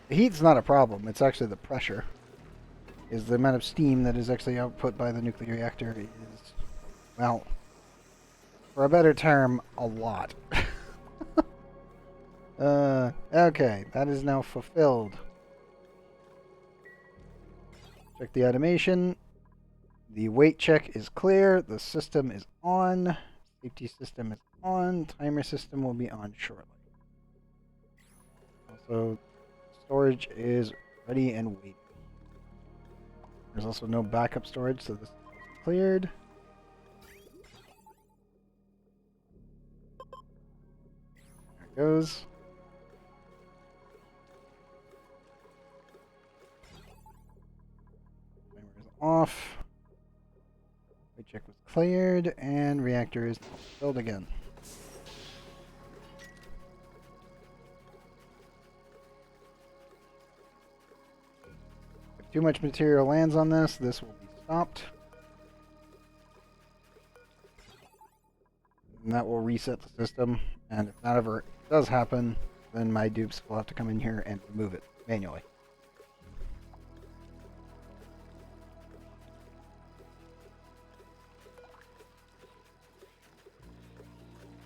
[SPEAKER 1] The heat's not a problem, it's actually the pressure. Is the amount of steam that is actually output by the nuclear reactor is, well, for a better term, a lot. Okay, that is now fulfilled. Check the animation. The weight check is clear. The system is on. Safety system is on. Timer system will be on shortly. Also, storage is ready and waiting. There's also no backup storage, so this is cleared. There it goes. Timer is off. Weight check was cleared, and reactor is filled again. If too much material lands on this, this will be stopped. And that will reset the system, and if that ever does happen, then my dupes will have to come in here and remove it manually.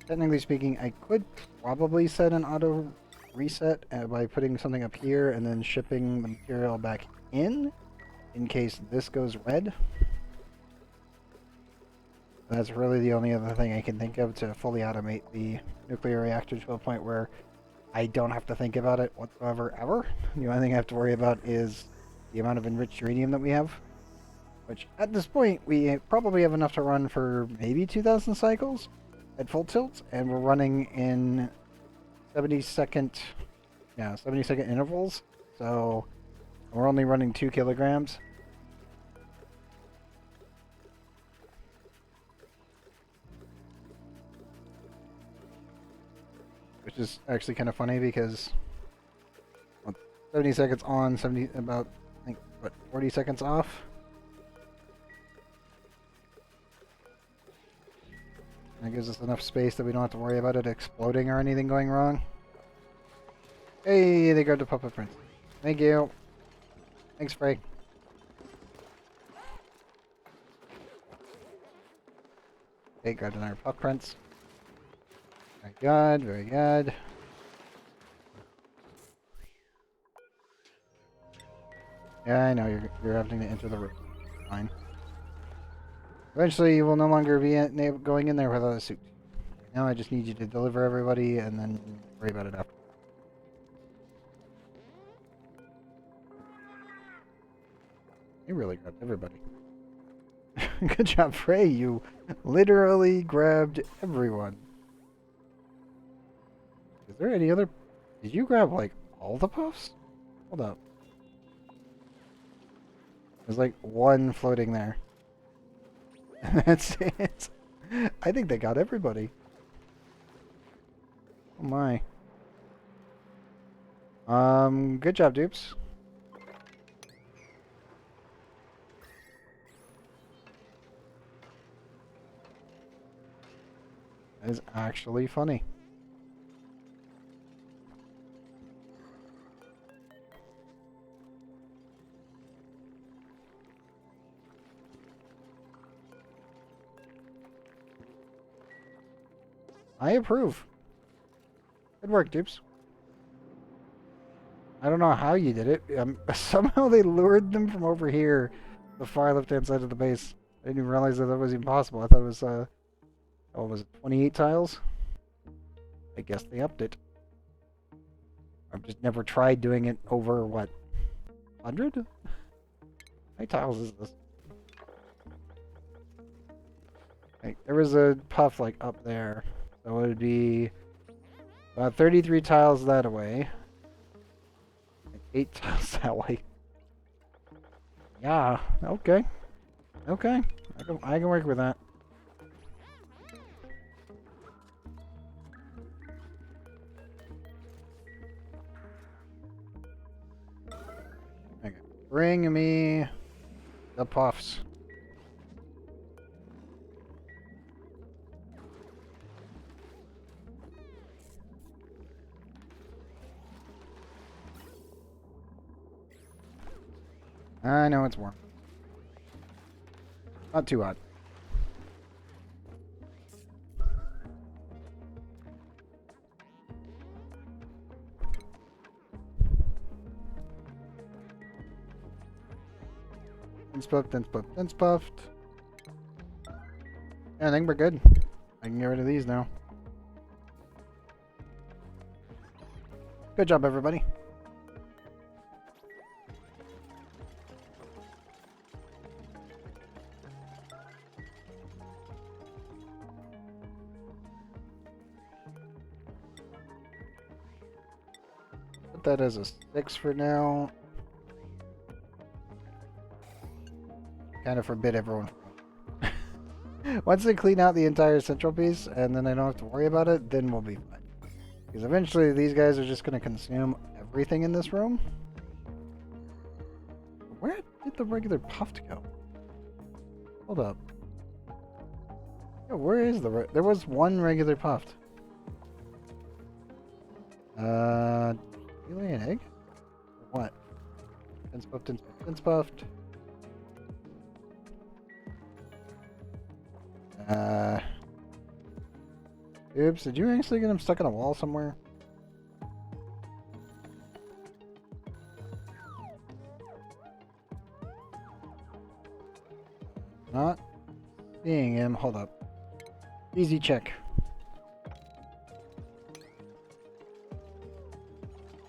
[SPEAKER 1] Technically speaking, I could probably set an auto reset by putting something up here and then shipping the material back in case this goes red. That's really the only other thing I can think of to fully automate the nuclear reactor to a point where I don't have to think about it whatsoever, ever. The only thing I have to worry about is the amount of enriched uranium that we have. Which, at this point, we probably have enough to run for maybe 2,000 cycles at full tilt, and we're running in 70-second intervals. So, we're only running 2 kilograms. Which is actually kind of funny because 70 seconds on, about, I think, what, 40 seconds off? That gives us enough space that we don't have to worry about it exploding or anything going wrong. Hey, they grabbed a puppet prince. Thank you. Thanks, Frey. Okay, grabbed another pup prince. Very good, very good. Yeah, I know, you're having to enter the room. Fine. Eventually, you will no longer be going in there without a suit. Now I just need you to deliver everybody and then worry about it after. You really grabbed everybody. Good job, Frey. You literally grabbed everyone. Is there any other... Did you grab, like, all the puffs? Hold up. There's, like, one floating there. That's it. I think they got everybody. Oh my. Good job, dupes. That is actually funny. I approve. Good work, dupes. I don't know how you did it. Somehow they lured them from over here, the far left-hand side of the base. I didn't even realize that was even possible. I thought it was, what was it, 28 tiles? I guess they upped it. I've just never tried doing it over, what, 100? How many tiles is this? Okay, there was a puff, like, up there. So it would be about 33 tiles that way. 8 tiles that way. Yeah, okay. Okay. I can work with that. Okay. Bring me the puffs. I know it's warm. Not too hot. Dense puffed, dense puffed, dense puffed. Yeah, I think we're good. I can get rid of these now. Good job, everybody. Put that as a 6 for now. Kind of forbid everyone. Once they clean out the entire central piece, and then I don't have to worry about it, then we'll be fine. Because eventually these guys are just going to consume everything in this room. Where did the regular puffed go? Hold up. Yeah, where is the... There was one regular puffed. Did you lay an egg? Or what? Dense puffed, dense puffed, dense puffed. Oops, did you actually get him stuck on a wall somewhere? Not seeing him. Hold up. Easy check.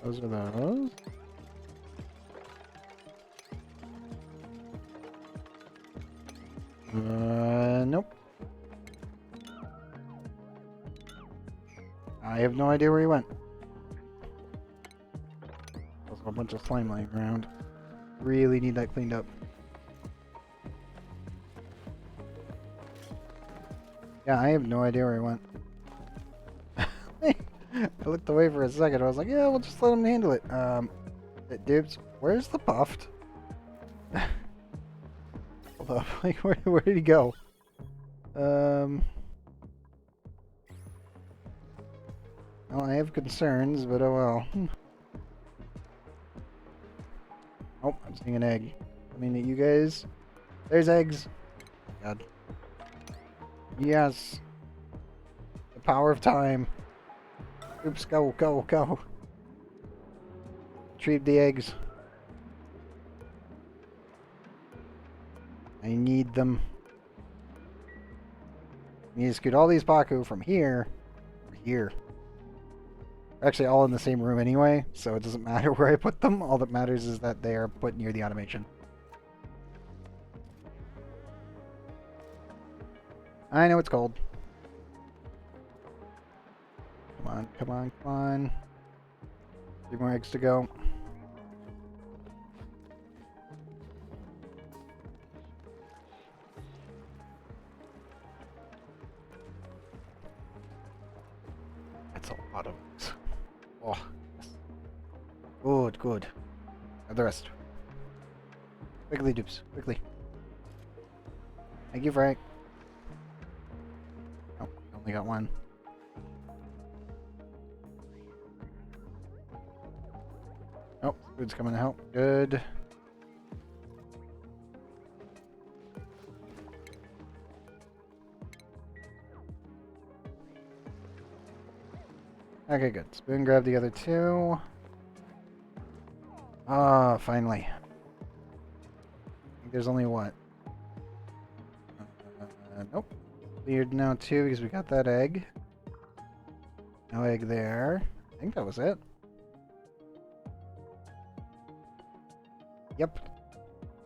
[SPEAKER 1] Those are those. Nope. I have no idea where he went. There's a whole bunch of slime lying around. Really need that cleaned up. Yeah, I have no idea where he went. I looked away for a second. I was like, yeah, we'll just let him handle it. Dudes, where's the puffed? Hold up. Like, where did he go? Well, I have concerns, but oh well. Oh, I'm seeing an egg. I mean, you guys. There's eggs. God. Yes. The power of time. Oops, go, go, go. Retrieve the eggs. I need them. I need to scoot all these Baku from here to here. They're actually all in the same room anyway, so it doesn't matter where I put them. All that matters is that they are put near the automation. I know it's cold. Come on, come on, come on. 3 more eggs to go. That's a lot of eggs. Oh, yes. Good, good. Have the rest. Quickly, dupes. Quickly. Thank you, Frank. Oh, only got one. Oh, food's coming to help. Good. Okay, good. Spoon grab the other 2. Ah, finally. I think there's only what? Nope. Cleared now 2 because we got that egg. No egg there. I think that was it. Yep.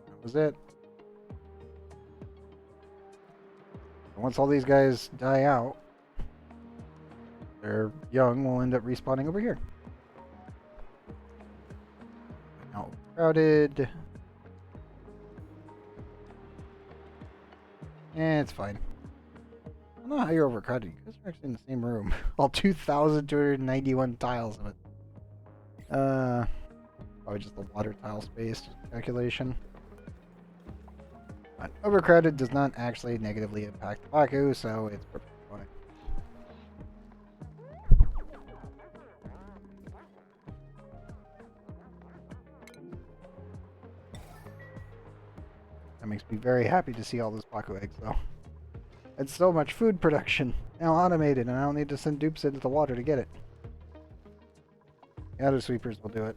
[SPEAKER 1] That was it. Once all these guys die out, they're young, we'll end up respawning over here. Now crowded. Eh, it's fine. I don't know how you're overcrowded. You guys are actually in the same room. All 2,291 tiles of it. Probably just the water tile space calculation. But overcrowded does not actually negatively impact the Baku, so it's perfectly fine. That makes me very happy to see all those Baku eggs, though. It's so much food production, now automated, and I don't need to send dupes into the water to get it. The other sweepers will do it.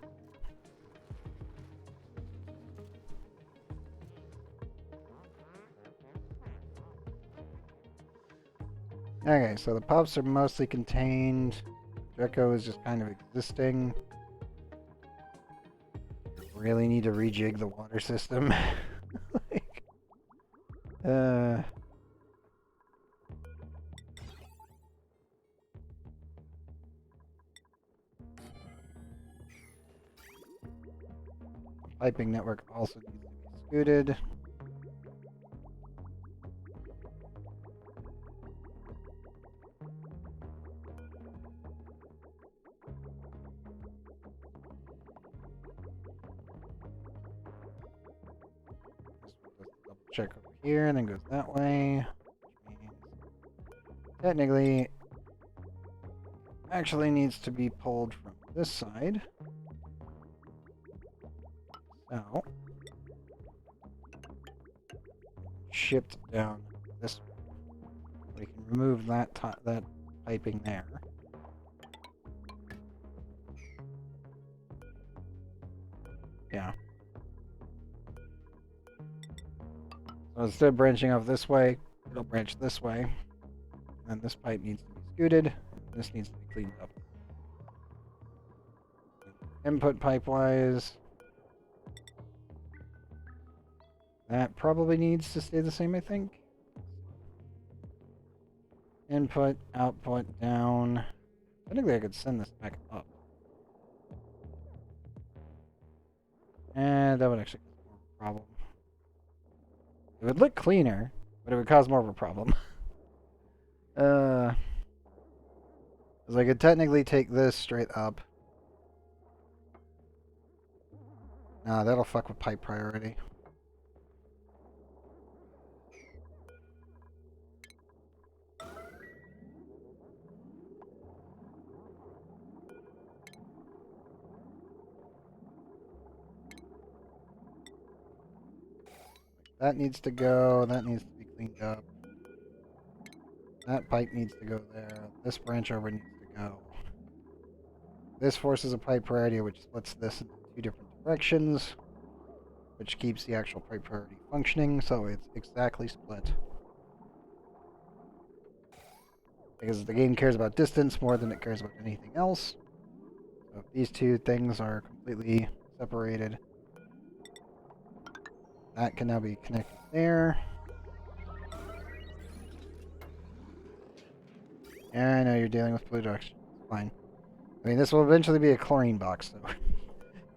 [SPEAKER 1] Okay, so the pups are mostly contained. Draco is just kind of existing. Really need to rejig the water system. Like, piping network also needs to be scooted. Double check over here and then goes that way. Which means technically actually needs to be pulled from this side. So shipped down this way. We can remove that piping there. Yeah. So instead of branching off this way, it'll branch this way. And this pipe needs to be scooted. This needs to be cleaned up. Input pipe-wise, that probably needs to stay the same, I think. Input, output, down. Technically, I could send this back up. And that would actually cause more of a problem. It would look cleaner, but it would cause more of a problem. Because I could technically take this straight up. Nah, that'll fuck with pipe priority. That needs to go. That needs to be cleaned up. That pipe needs to go there. This branch over needs to go. This forces a pipe priority, which splits this into two different directions, which keeps the actual pipe priority functioning, so it's exactly split. Because the game cares about distance more than it cares about anything else. So if these two things are completely separated, that can now be connected there. Yeah, I know you're dealing with blue ducks. Fine. I mean, this will eventually be a chlorine box, so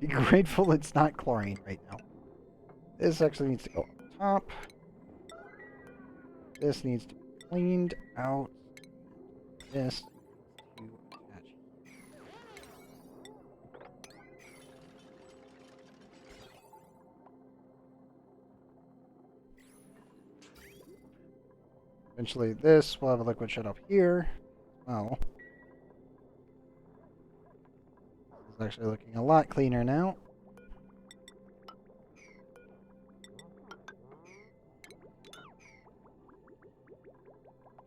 [SPEAKER 1] be grateful it's not chlorine right now. This actually needs to go on top. This needs to be cleaned out. This to attach. Eventually this will have a liquid shut up here. Well, this is actually looking a lot cleaner now.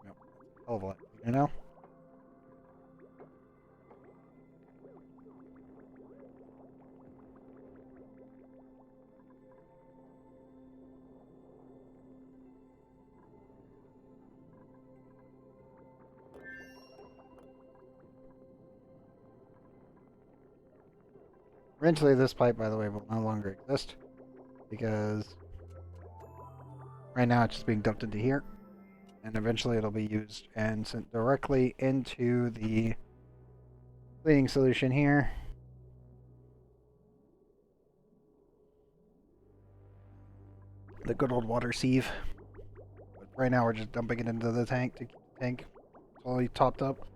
[SPEAKER 1] Nope, a hell of a lot cleaner now. Eventually this pipe, by the way, will no longer exist because right now it's just being dumped into here, and eventually it'll be used and sent directly into the cleaning solution here. The good old water sieve. But right now we're just dumping it into the tank to keep the tank totally topped up.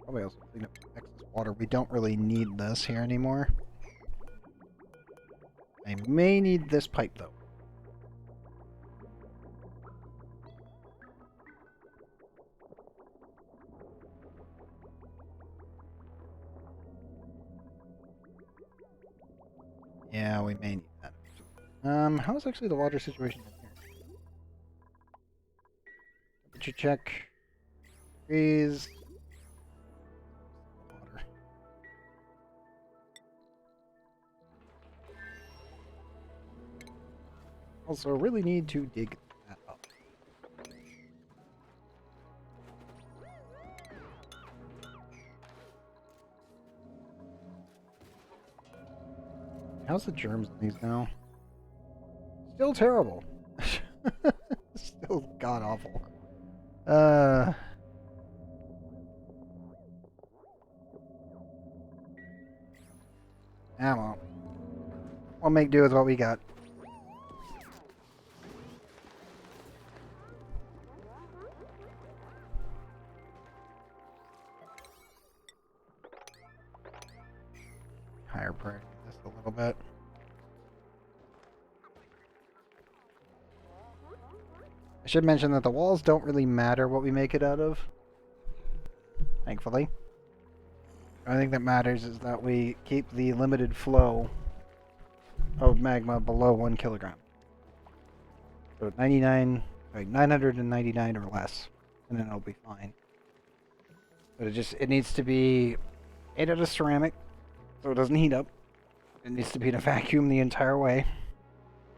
[SPEAKER 1] Probably also clean up excess water. We don't really need this here anymore. I may need this pipe, though. Yeah, we may need that. How's actually the water situation in here? Temperature check. Freeze. Water. Also, really need to dig that up. How's the germs in these now? Still terrible. Still god awful. Well. We'll make do with what we got. Higher priority this a little bit. I should mention that the walls don't really matter what we make it out of. Thankfully. The only thing that matters is that we keep the limited flow of magma below 1 kilogram. So 999 or less, and then it'll be fine. But it needs to be made out of ceramic, so it doesn't heat up. It needs to be in a vacuum the entire way,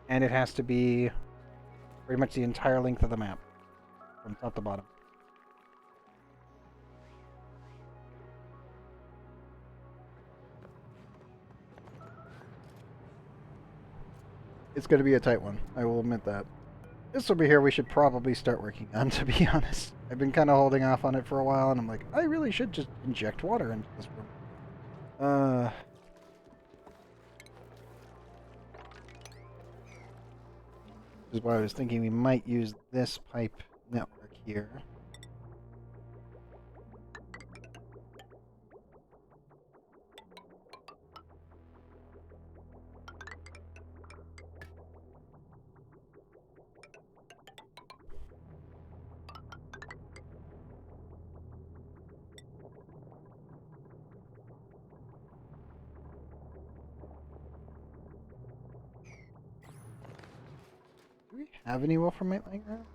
[SPEAKER 1] and it has to be pretty much the entire length of the map, from top to bottom. It's going to be a tight one, I will admit that. This will be here we should probably start working on, to be honest. I've been kind of holding off on it for a while, and I'm like, I really should just inject water into this room. This is why I was thinking we might use this pipe network here. Do we have any wolframite lying around?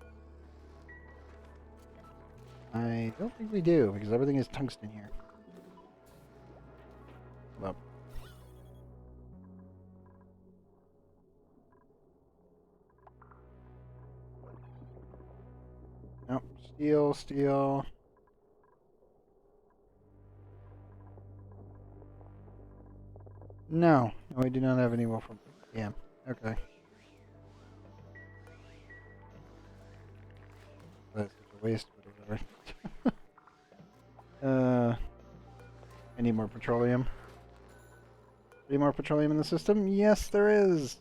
[SPEAKER 1] I don't think we do, because everything is tungsten here. Hold up. Nope. Steel. No, we do not have any wolframite. Yeah, okay. That's such a waste, but whatever. I need more petroleum. Any more petroleum in the system? Yes, there is!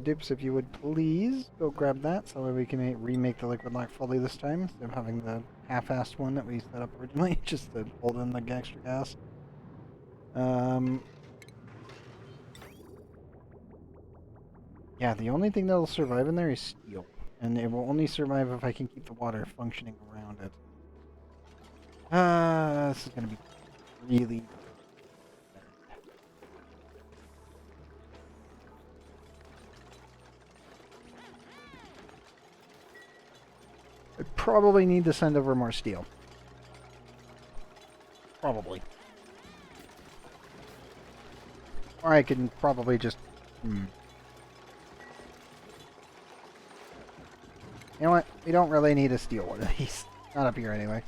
[SPEAKER 1] Dupes, if you would please go grab that so that we can remake the liquid lock fully this time instead of having the half-assed one that we set up originally, just to hold in the extra gas. Yeah, the only thing that'll survive in there is steel. And it will only survive if I can keep the water functioning around it. This is gonna be really... I probably need to send over more steel. Probably. Or I can probably just... You know what? We don't really need a steel one of these. Not up here anyway.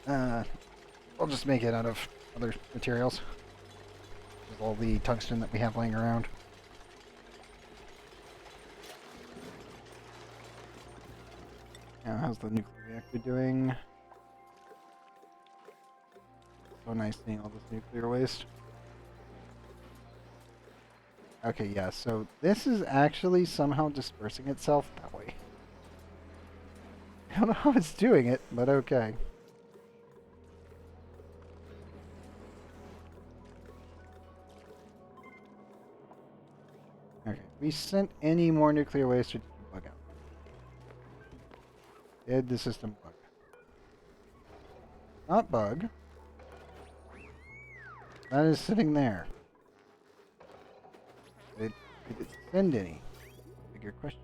[SPEAKER 1] We'll just make it out of other materials. With all the tungsten that we have laying around. Now, how's the nuclear reactor doing? So nice seeing all this nuclear waste. Okay, yeah, so this is actually somehow dispersing itself that way. I don't know how it's doing it, but okay. Okay. We sent any more nuclear waste or did you bug out? Did the system bug? Not bug. That is sitting there. Did it send any? Bigger question.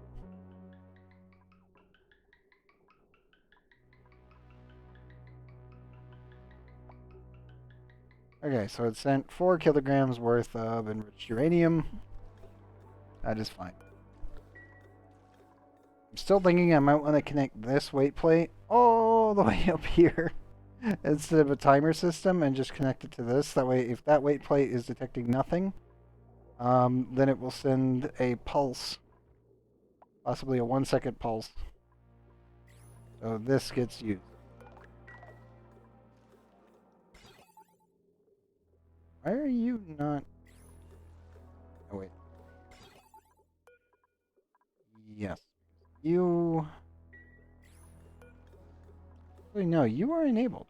[SPEAKER 1] Okay, so it sent 4 kilograms worth of enriched uranium. That is fine. I'm still thinking I might want to connect this weight plate all the way up here instead of a timer system and just connect it to this. That way, if that weight plate is detecting nothing, then it will send a pulse, possibly a 1-second pulse. So this gets used. Why are you not... Oh, wait. Yes. You... Actually, no, you are enabled.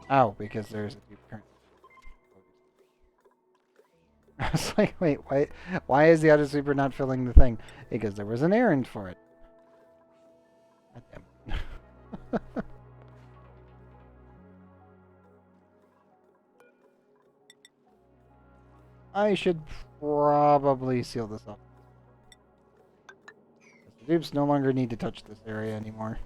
[SPEAKER 1] Oh, because there's a deep current. I was like, wait, why is the auto sweeper not filling the thing? Because there was an errand for it. God damn it. I should probably seal this off. The dupes no longer need to touch this area anymore.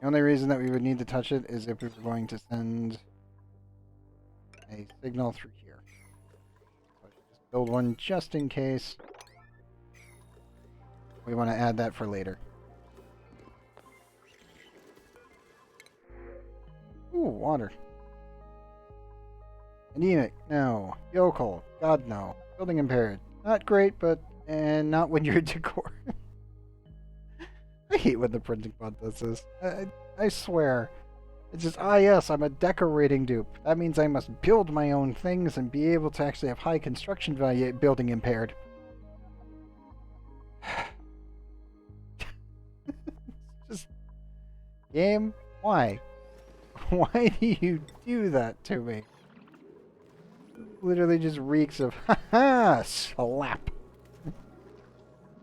[SPEAKER 1] The only reason that we would need to touch it is if we were going to send a signal through here. So I should just build one just in case. We want to add that for later. Ooh, water. Anemic, no. Yokel, God no. Building impaired, not great, but and not when you're a decor. I hate when the printing pod does this. I swear. It's just, yes, I'm a decorating dupe. That means I must build my own things and be able to actually have high construction value. Building impaired. Just, game, why? Why do you do that to me? Literally just reeks of, haha, slap.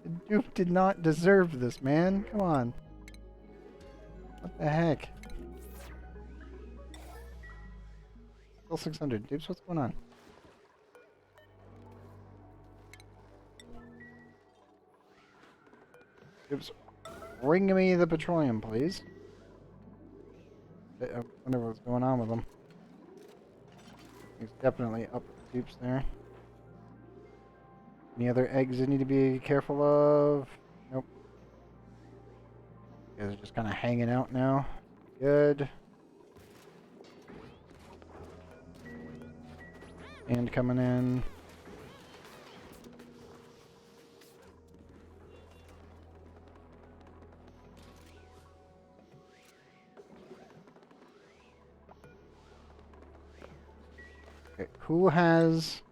[SPEAKER 1] The dupe did not deserve this, man. Come on. What the heck? Still 600. Dupes, what's going on? Dupes, bring me the petroleum, please. I wonder what's going on with them. He's definitely up the dupes there. Any other eggs I need to be careful of? Nope. You guys are just kind of hanging out now. Good. And coming in. Okay, who has...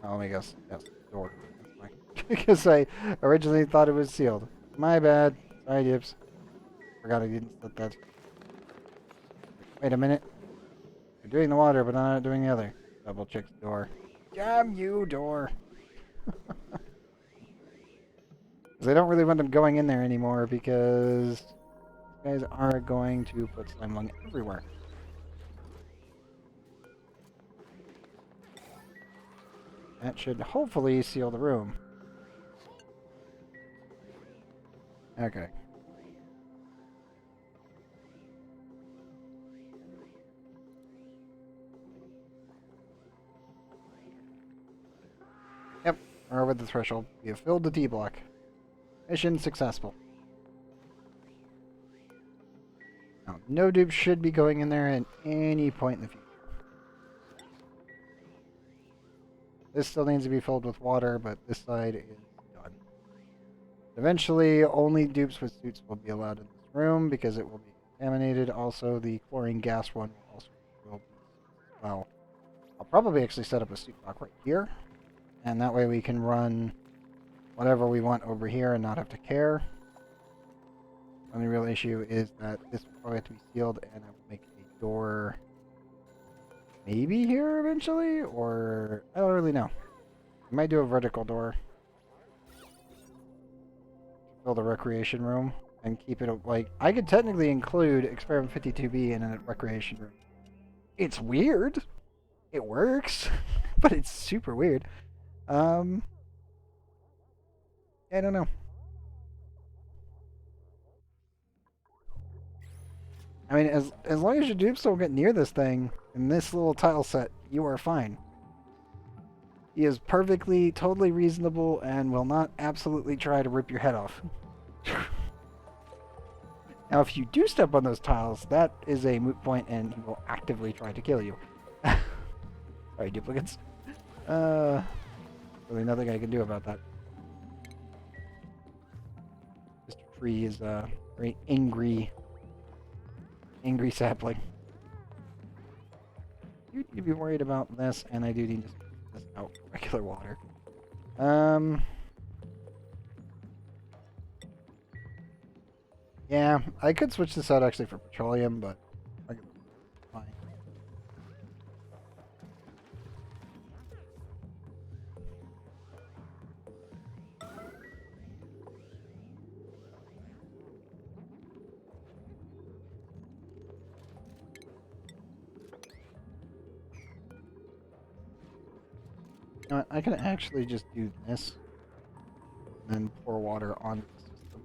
[SPEAKER 1] Oh, let me guess. Yes, door. That's fine. Because I originally thought it was sealed. My bad. Sorry, Dips. Forgot I didn't set that. Wait a minute. You're doing the water, but I'm not doing the other. Double check the door. Damn you, door. Because I don't really want them going in there anymore because these guys are going to put slime lung everywhere. That should hopefully seal the room. Okay. Yep, we're over the threshold. We have filled the T block. Mission successful. Now, no dupes should be going in there at any point in the future. This still needs to be filled with water, but this side is done. Eventually, only dupes with suits will be allowed in this room because it will be contaminated. Also, the chlorine gas one will also be well. I'll probably actually set up a suit block right here, and that way we can run whatever we want over here and not have to care. Only real issue is that this will probably have to be sealed, and I will make a door maybe here eventually, or I don't really know. I might do a vertical door to fill the recreation room and keep it like I could technically include Experiment 52B in a recreation room. It's weird. It works, but it's super weird. I don't know. I mean, as long as your dupes don't get near this thing in this little tile set, you are fine. He is perfectly, totally reasonable, and will not absolutely try to rip your head off. Now, if you do step on those tiles, that is a moot point, and he will actively try to kill you. Sorry, duplicates. Really nothing I can do about that. Mr. Tree is a very angry sapling. You need to be worried about this, and I do need to switch this out for regular water. Yeah, I could switch this out actually for petroleum, but fine. You know what, I can actually just do this and then pour water on the system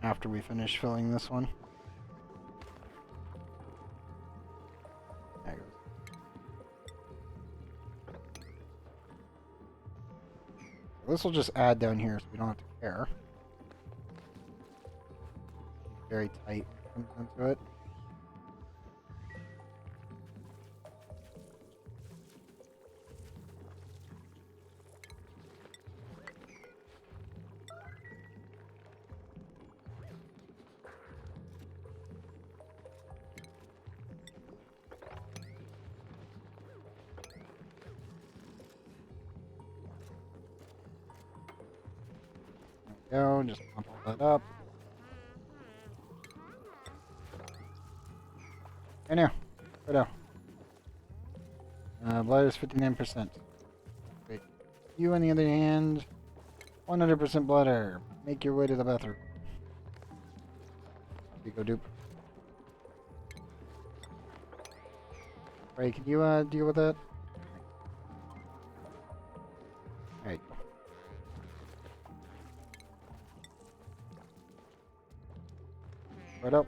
[SPEAKER 1] after we finish filling this one. There it goes. This will just add down here so we don't have to care. Very tight when it comes into it. Go, just pump all that up. Right now. Right now. Bladder is 59%. Great. You, on the other hand, 100% bladder. Make your way to the bathroom. Here you go, dupe. Ray, can you deal with that? There you go. Right up.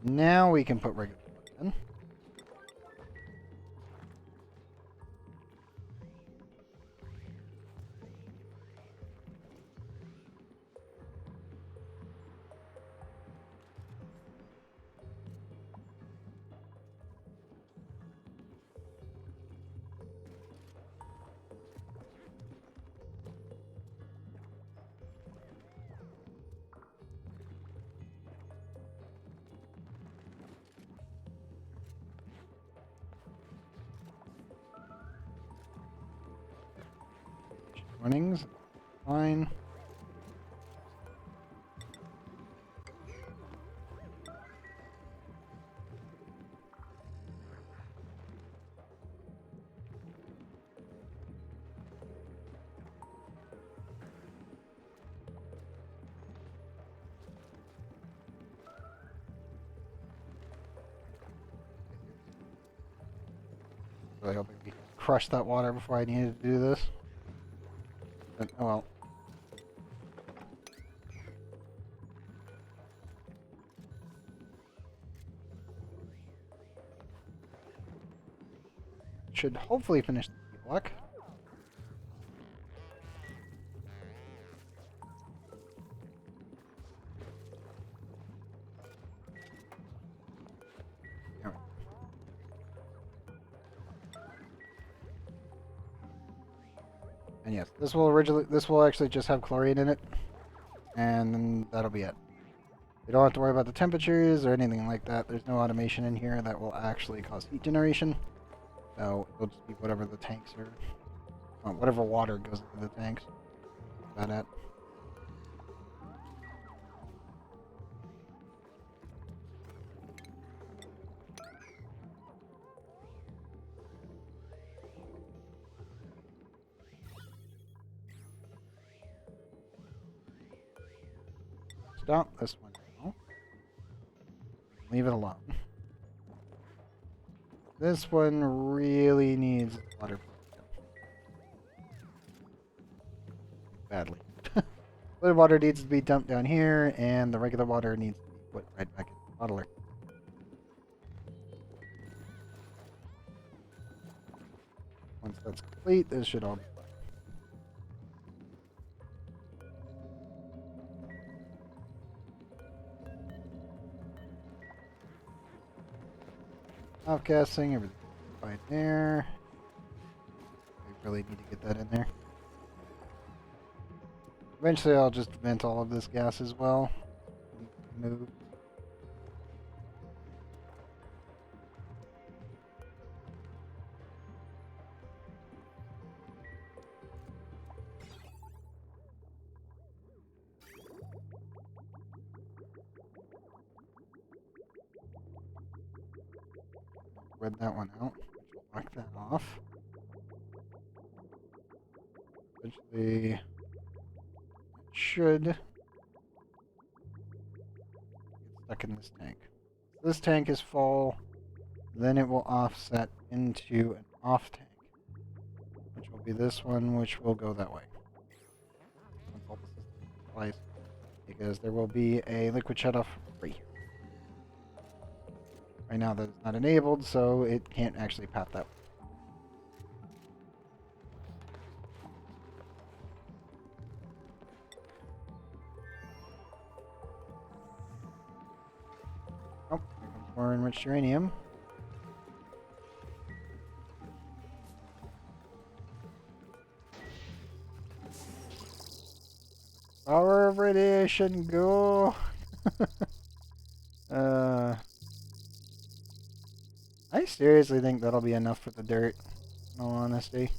[SPEAKER 1] Now we can put regular in. Runnings. Fine. Really hoping we crush that water before I needed to do this. But, oh well. Should hopefully finish the block. And yes, this will actually just have chlorine in it, and that'll be it. You don't have to worry about the temperatures or anything like that. There's no automation in here that will actually cause heat generation. So it'll just be whatever the tanks are, whatever water goes into the tanks. That's about it. Stop this one now. Leave it alone. This one really needs water badly. The water needs to be dumped down here, and the regular water needs to be put right back in the bottler. Once that's complete, this should all be fine. Off gassing, everything's fine there. We really need to get that in there. Eventually I'll just vent all of this gas as well. Move. Read that one out, which will knock that off. Eventually, it should get stuck in this tank. This tank is full, then it will offset into an off tank, which will be this one, which will go that way. Once all the systems are in place, because there will be a liquid shutoff right here. Right now that it's not enabled, so it can't actually path that way. Oh, here comes more enriched uranium. Power of radiation, go! I seriously think that'll be enough for the dirt, in all honesty.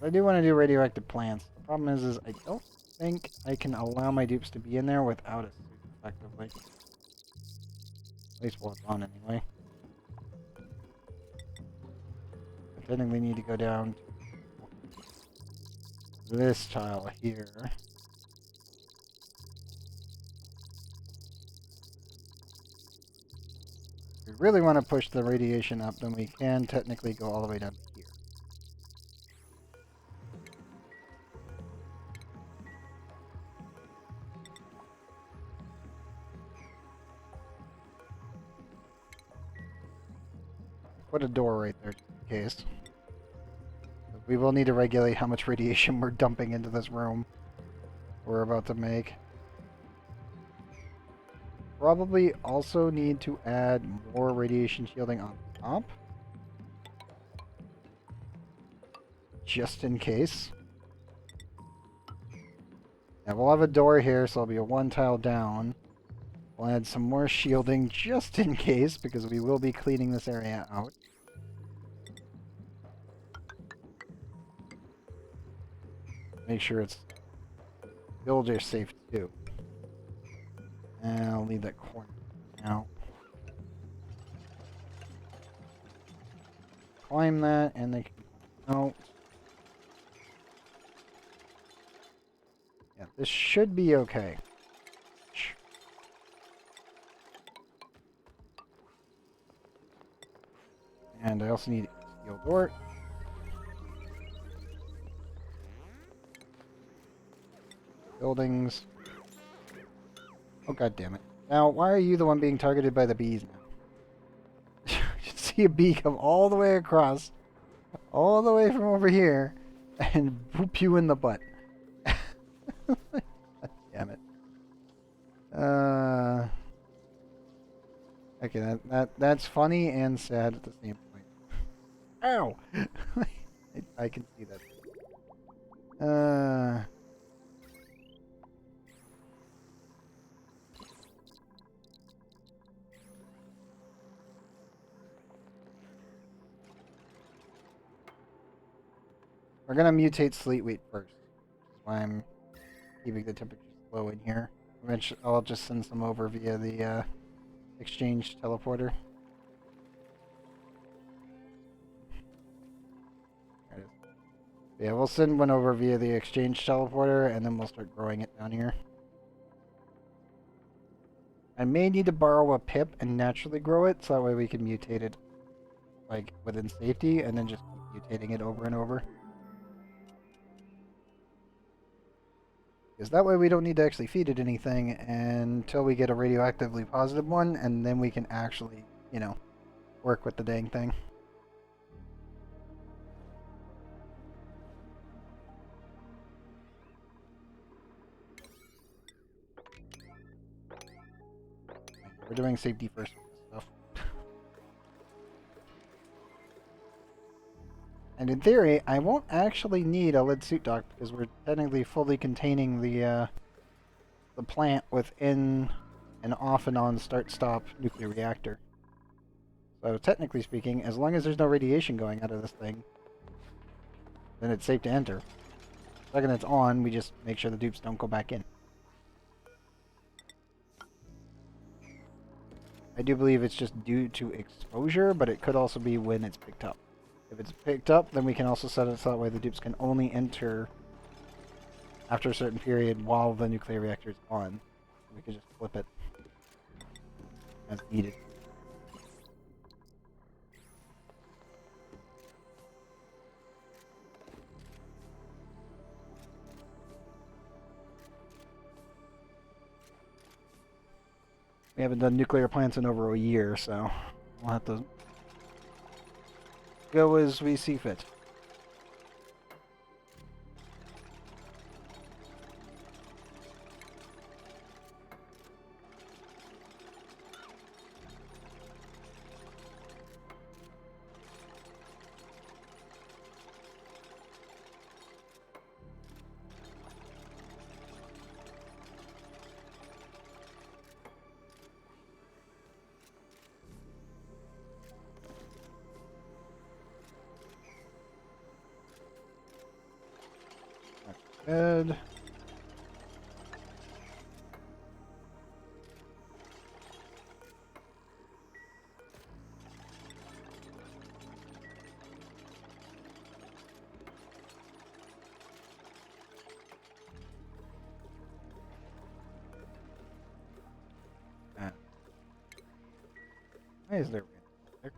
[SPEAKER 1] I do want to do radioactive plants. The problem is I don't think I can allow my dupes to be in there without a suit, effectively. At least while it's on, anyway. I technically need to go down to this tile here. If we really want to push the radiation up, then we can technically go all the way down to here. Put a door right there, just in case. We will need to regulate how much radiation we're dumping into this room we're about to make. Probably also need to add more radiation shielding on top. Just in case. Now we'll have a door here, so it'll be a one tile down. We'll add some more shielding just in case, because we will be cleaning this area out. Make sure it's builder safe too. And I'll leave that corner now. Climb that, and they can out. Yeah, this should be okay. And I also need a steel door. Buildings. Oh, god damn it. Now, why are you the one being targeted by the bees now? You see a bee come all the way across, all the way from over here, and whoop you in the butt. God damn it. Okay, that's funny and sad at the same point. Ow! I can see that. We're gonna mutate sleet wheat first, which is why I'm keeping the temperatures low in here. Eventually, I'll just send some over via the exchange teleporter. There it is. Yeah, we'll send one over via the exchange teleporter, and then we'll start growing it down here. I may need to borrow a pip and naturally grow it, so that way we can mutate it, like, within safety, and then just keep mutating it over and over. Because that way we don't need to actually feed it anything until we get a radioactively positive one, and then we can actually, you know, work with the dang thing. We're doing safety first with this stuff. And in theory, I won't actually need a lead suit dock because we're technically fully containing the plant within an off and on start-stop nuclear reactor. So technically speaking, as long as there's no radiation going out of this thing, then it's safe to enter. The second it's on, we just make sure the dupes don't go back in. I do believe it's just due to exposure, but it could also be when it's picked up. If it's picked up, then we can also set it so that way the dupes can only enter after a certain period while the nuclear reactor is on. We could just flip it as needed. We haven't done nuclear plants in over a year, so we'll have to go as we see fit. Good. Why is there wind?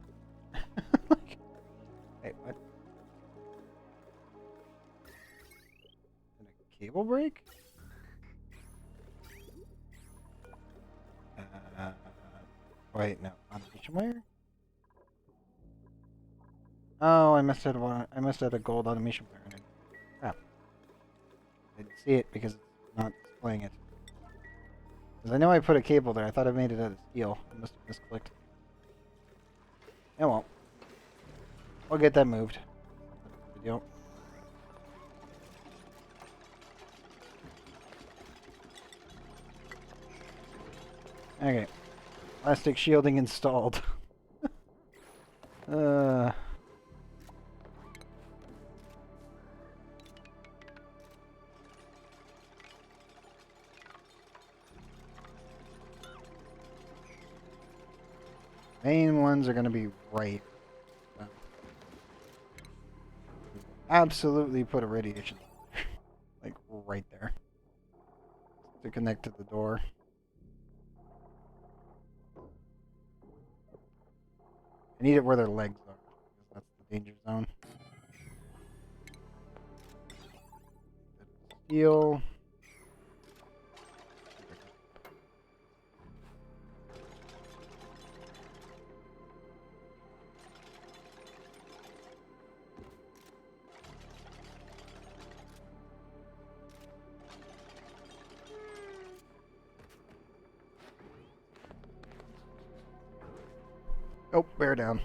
[SPEAKER 1] Wait, what? Did a cable break? Wait, no. Automation wire? Oh, I must have one. I must have a gold automation wire in it. Crap. I didn't see it because it's not displaying it. Because I know I put a cable there. I thought I made it out of steel. I must have misclicked. It won't. We'll get that moved. Video. Okay. Plastic shielding installed. Main ones are going to be right. Absolutely put a radiation like right there to connect to the door. I need it where their legs are because that's the danger zone. Steel. Oh, bear down.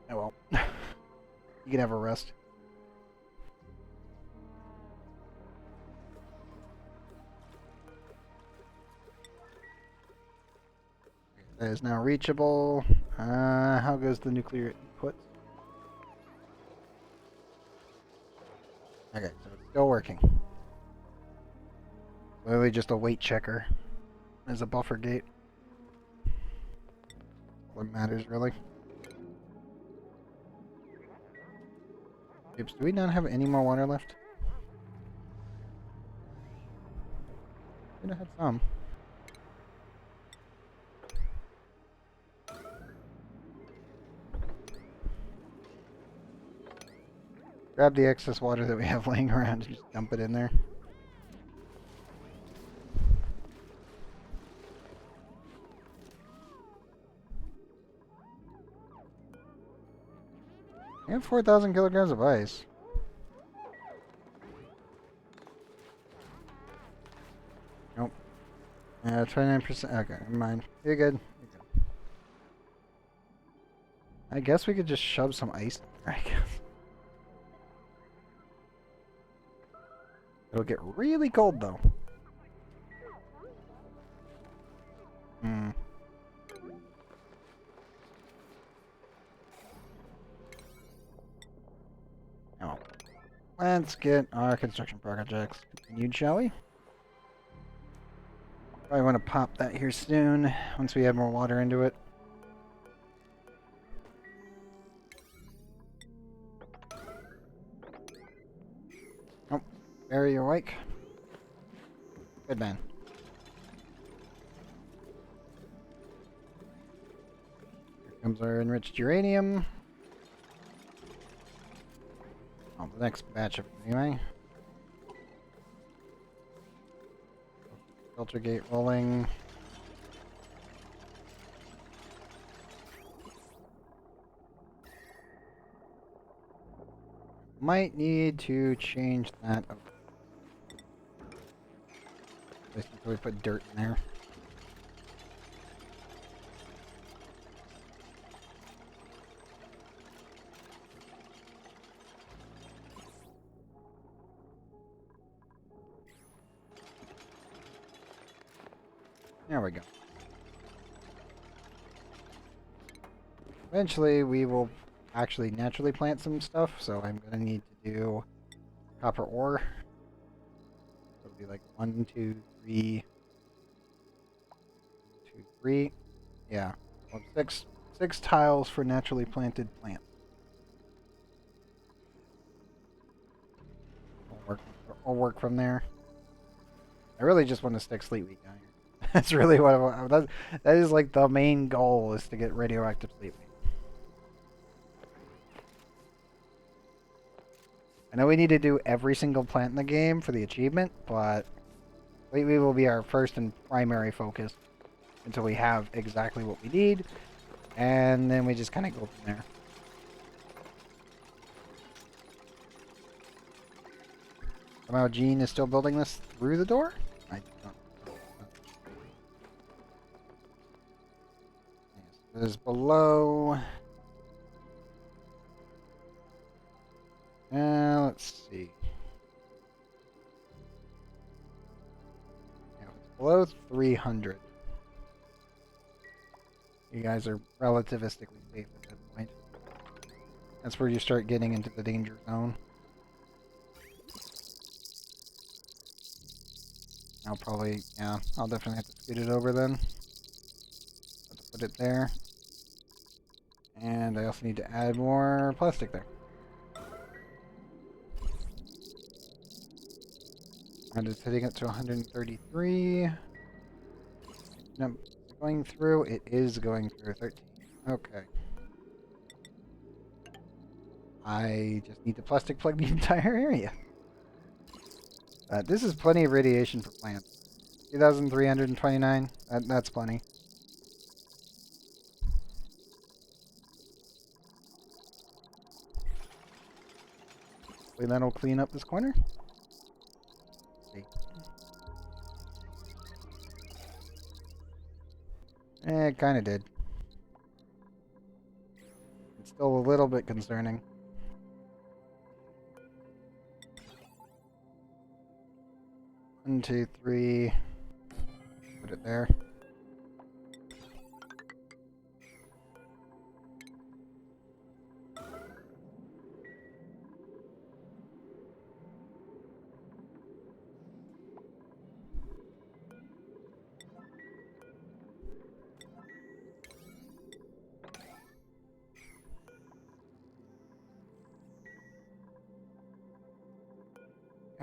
[SPEAKER 1] Oh well. You can have a rest. That is now reachable. How goes the nuclear input? Okay, so it's still working. Literally just a weight checker as a buffer gate. All that matters, really. Oops, do we not have any more water left? I have had some. Grab the excess water that we have laying around and just dump it in there. I have 4,000 kilograms of ice. Nope. 29%. Okay, never mind. You're good. You're good. I guess we could just shove some ice in there, I guess. It'll get really cold, though. Hmm. Oh. Let's get our construction projects continued, shall we? Probably want to pop that here soon, once we add more water into it. Oh, Barry, you're awake. Good man. Here comes our enriched uranium. Oh, the next batch of it anyway. Filter gate rolling. Might need to change that up. At least until we put dirt in there. There we go. Eventually, we will actually naturally plant some stuff, so I'm going to need to do copper ore. It'll be like 1, 2, 3. 2, 3. Yeah. Well, six tiles for naturally planted plants. I'll work from there. I really just want to stick sleet wheat down here. That's really what I want. That is like the main goal, is to get radioactive sleet wheat. I know we need to do every single plant in the game for the achievement, but sleet wheat will be our first and primary focus until we have exactly what we need, and then we just kind of go from there. Somehow Gene is still building this through the door? I don't know. Yes, it is below. Let's see. Yeah, if it's below 300. You guys are relativistically safe at that point. That's where you start getting into the danger zone. I'll definitely have to scoot it over then. Have to put it there. And I also need to add more plastic there. And it's hitting it to 133. Nope. Is it going through? It is going through 13. Okay. I just need to plastic plug the entire area. This is plenty of radiation for plants. 2,329. That's plenty. Hopefully that'll clean up this corner. Let's see. It kind of did. It's still a little bit concerning. 1, 2, 3. Put it there.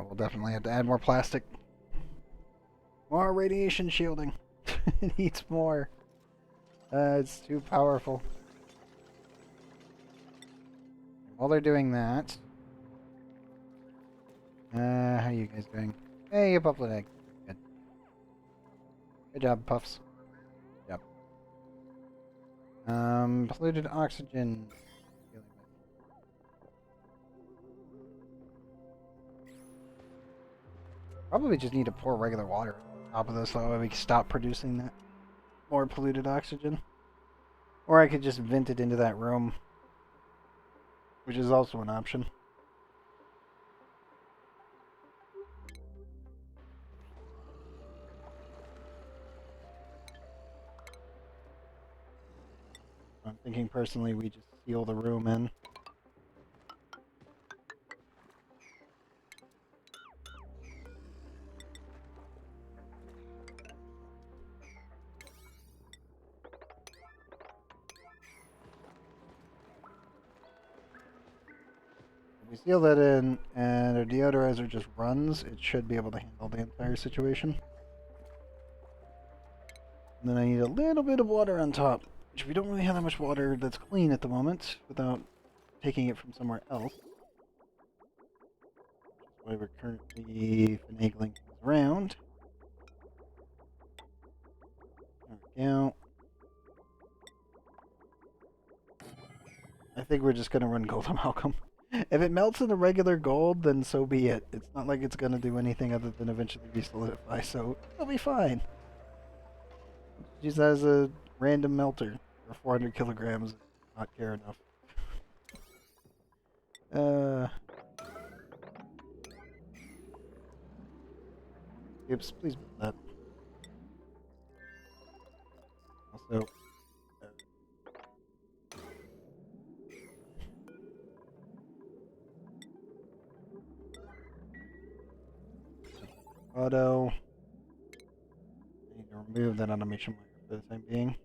[SPEAKER 1] we'll definitely have to add more plastic. More radiation shielding. It needs more. It's too powerful. While they're doing that... how you guys doing? Hey, a buffalo egg. Good. Good job, Puffs. Yep. Polluted oxygen. Probably just need to pour regular water on top of this so that way we can stop producing that more polluted oxygen. Or I could just vent it into that room, which is also an option. I'm thinking personally we just seal the room in. If we seal that in and our deodorizer just runs, it should be able to handle the entire situation. And then I need a little bit of water on top, which we don't really have that much water that's clean at the moment without taking it from somewhere else. That's why we're currently finagling things around. There we go. I think we're just going to run gold amalgam. If it melts into regular gold, then so be it. It's not like it's going to do anything other than eventually re-solidify, so it'll be fine. Use that as a random melter for 400 kilograms. Not care enough. Oops, please build that. Also, auto. I need to remove that automation layer for the time being.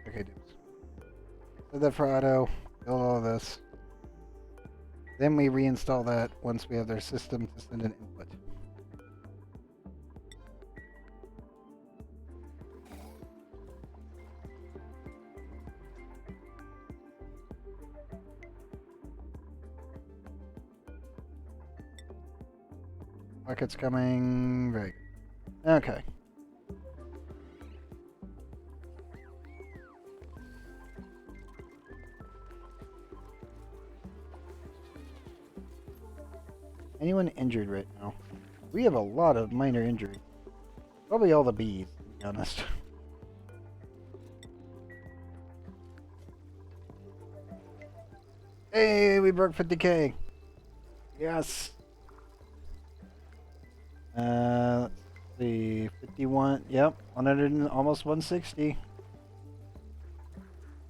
[SPEAKER 1] Okay, dudes. Did that for auto. Build all of this. Then we reinstall that once we have their system to send an input. Bucket's coming. Very good. Okay. Anyone injured right now? We have a lot of minor injuries. Probably all the bees, to be honest. Hey, we broke 50k. Yes. Let's see. 51. Yep. 100 and almost 160.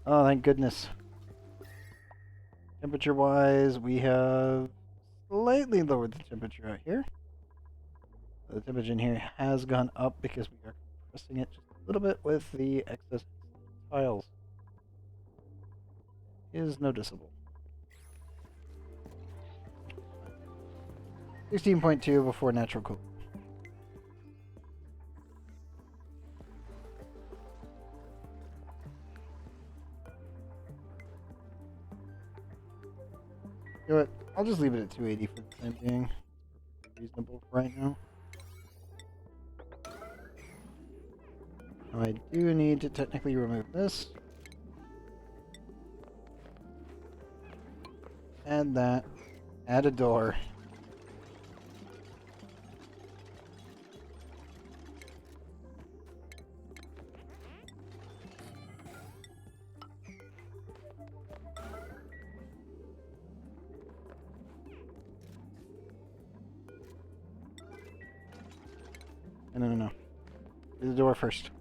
[SPEAKER 1] Oh, thank goodness. Temperature wise, we have slightly lowered the temperature out here. The temperature in here has gone up because we are compressing it just a little bit with the excess tiles. It is noticeable. 16.2 before natural cool. You know what? I'll just leave it at 280 for the time being. It's perfectly reasonable right now. Now I do need to technically remove this. Add that. Add a door. No. Do the door first.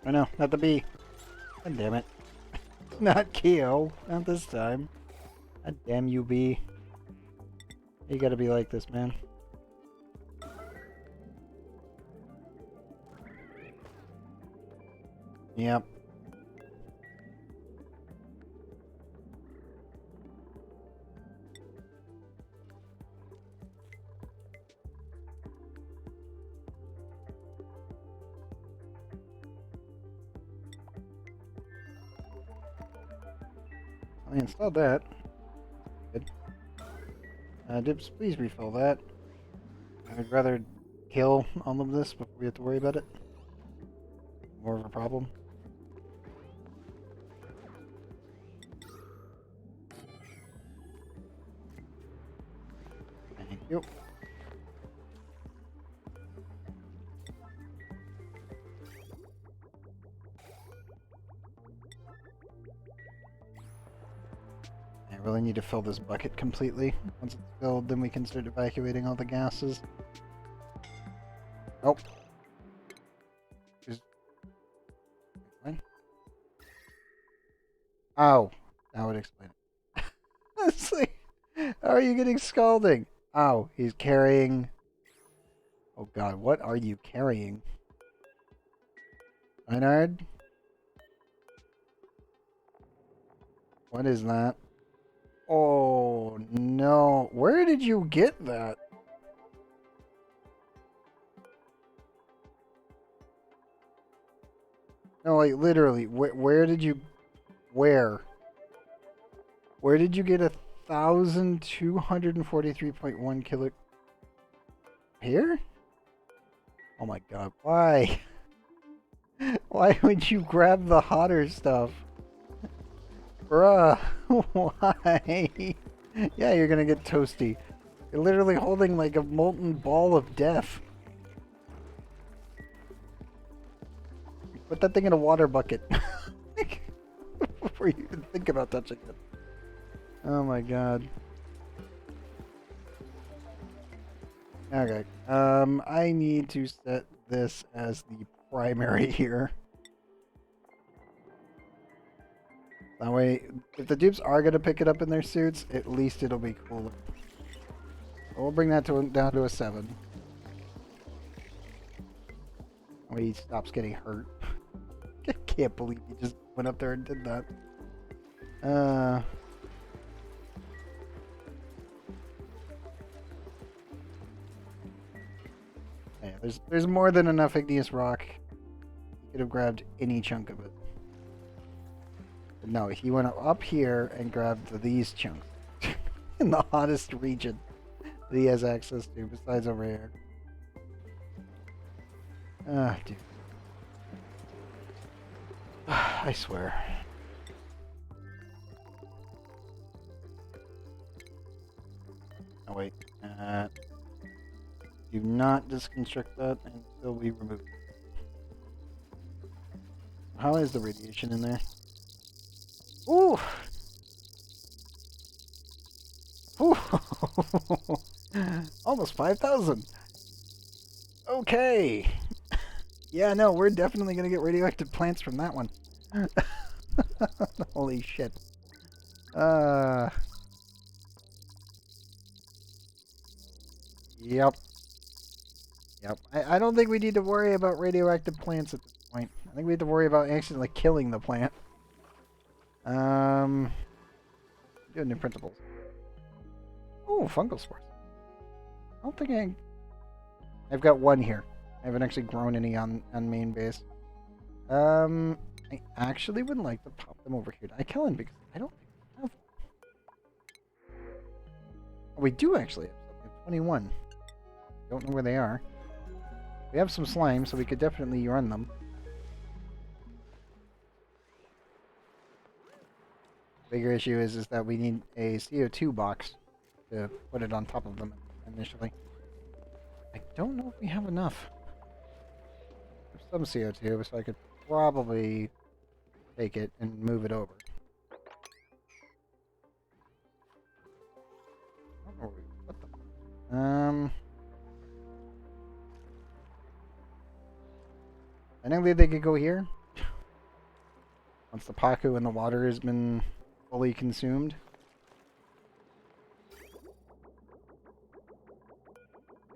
[SPEAKER 1] Oh no, not the bee. God damn it. Not Keo. Not this time. God damn you, bee. You gotta be like this, man. Yep. I installed that. Good. Dips, please refill that. I would rather kill all of this before we have to worry about it. More of a problem. Thank you. I really need to fill this bucket completely. Once it's filled, then we can start evacuating all the gases. Oh. What? Oh. That would explain it. It's like, how are you getting scalding? Oh, he's carrying... Oh god, what are you carrying? Leonard? What is that? Oh no. Where did you get that? No, like literally, where did you... Where? Where did you get 1,243.1 kilo... Here? Oh my god, why? Why would you grab the hotter stuff? Bruh, why? Yeah, you're gonna get toasty. You're literally holding like a molten ball of death. Put that thing in a water bucket. Before you even think about touching it. Oh my god. Okay. I need to set this as the primary here. That way, if the dupes are going to pick it up in their suits, at least it'll be cooler. We'll bring that down to a 7. That way he stops getting hurt. I can't believe he just went up there and did that. Yeah, there's more than enough igneous rock. You could have grabbed any chunk of it. But no, he went up here and grabbed these chunks. In the hottest region that he has access to, besides over here. Ah, dude. I swear. Oh, wait. Do not disconstruct that until we remove it. How is the radiation in there? Ooh! Ooh! Almost 5,000! Okay! Yeah, no, we're definitely gonna get radioactive plants from that one. Holy shit. Yep. Yep. I don't think we need to worry about radioactive plants at this point. I think we have to worry about accidentally killing the plant. Doing new printables. Oh, fungal spores. I don't think I've got one here. I haven't actually grown any on main base. I actually would like to pop them over here to Ikelin because I don't think we have one. Oh, we do actually have something. 21. Don't know where they are. We have some slime, so we could definitely run them. Bigger issue is that we need a CO2 box to put it on top of them initially. I don't know if we have enough. There's some CO2, so I could probably take it and move it over. I don't know where we put them. I don't believe they could go here. once the Paku and the water has been fully consumed.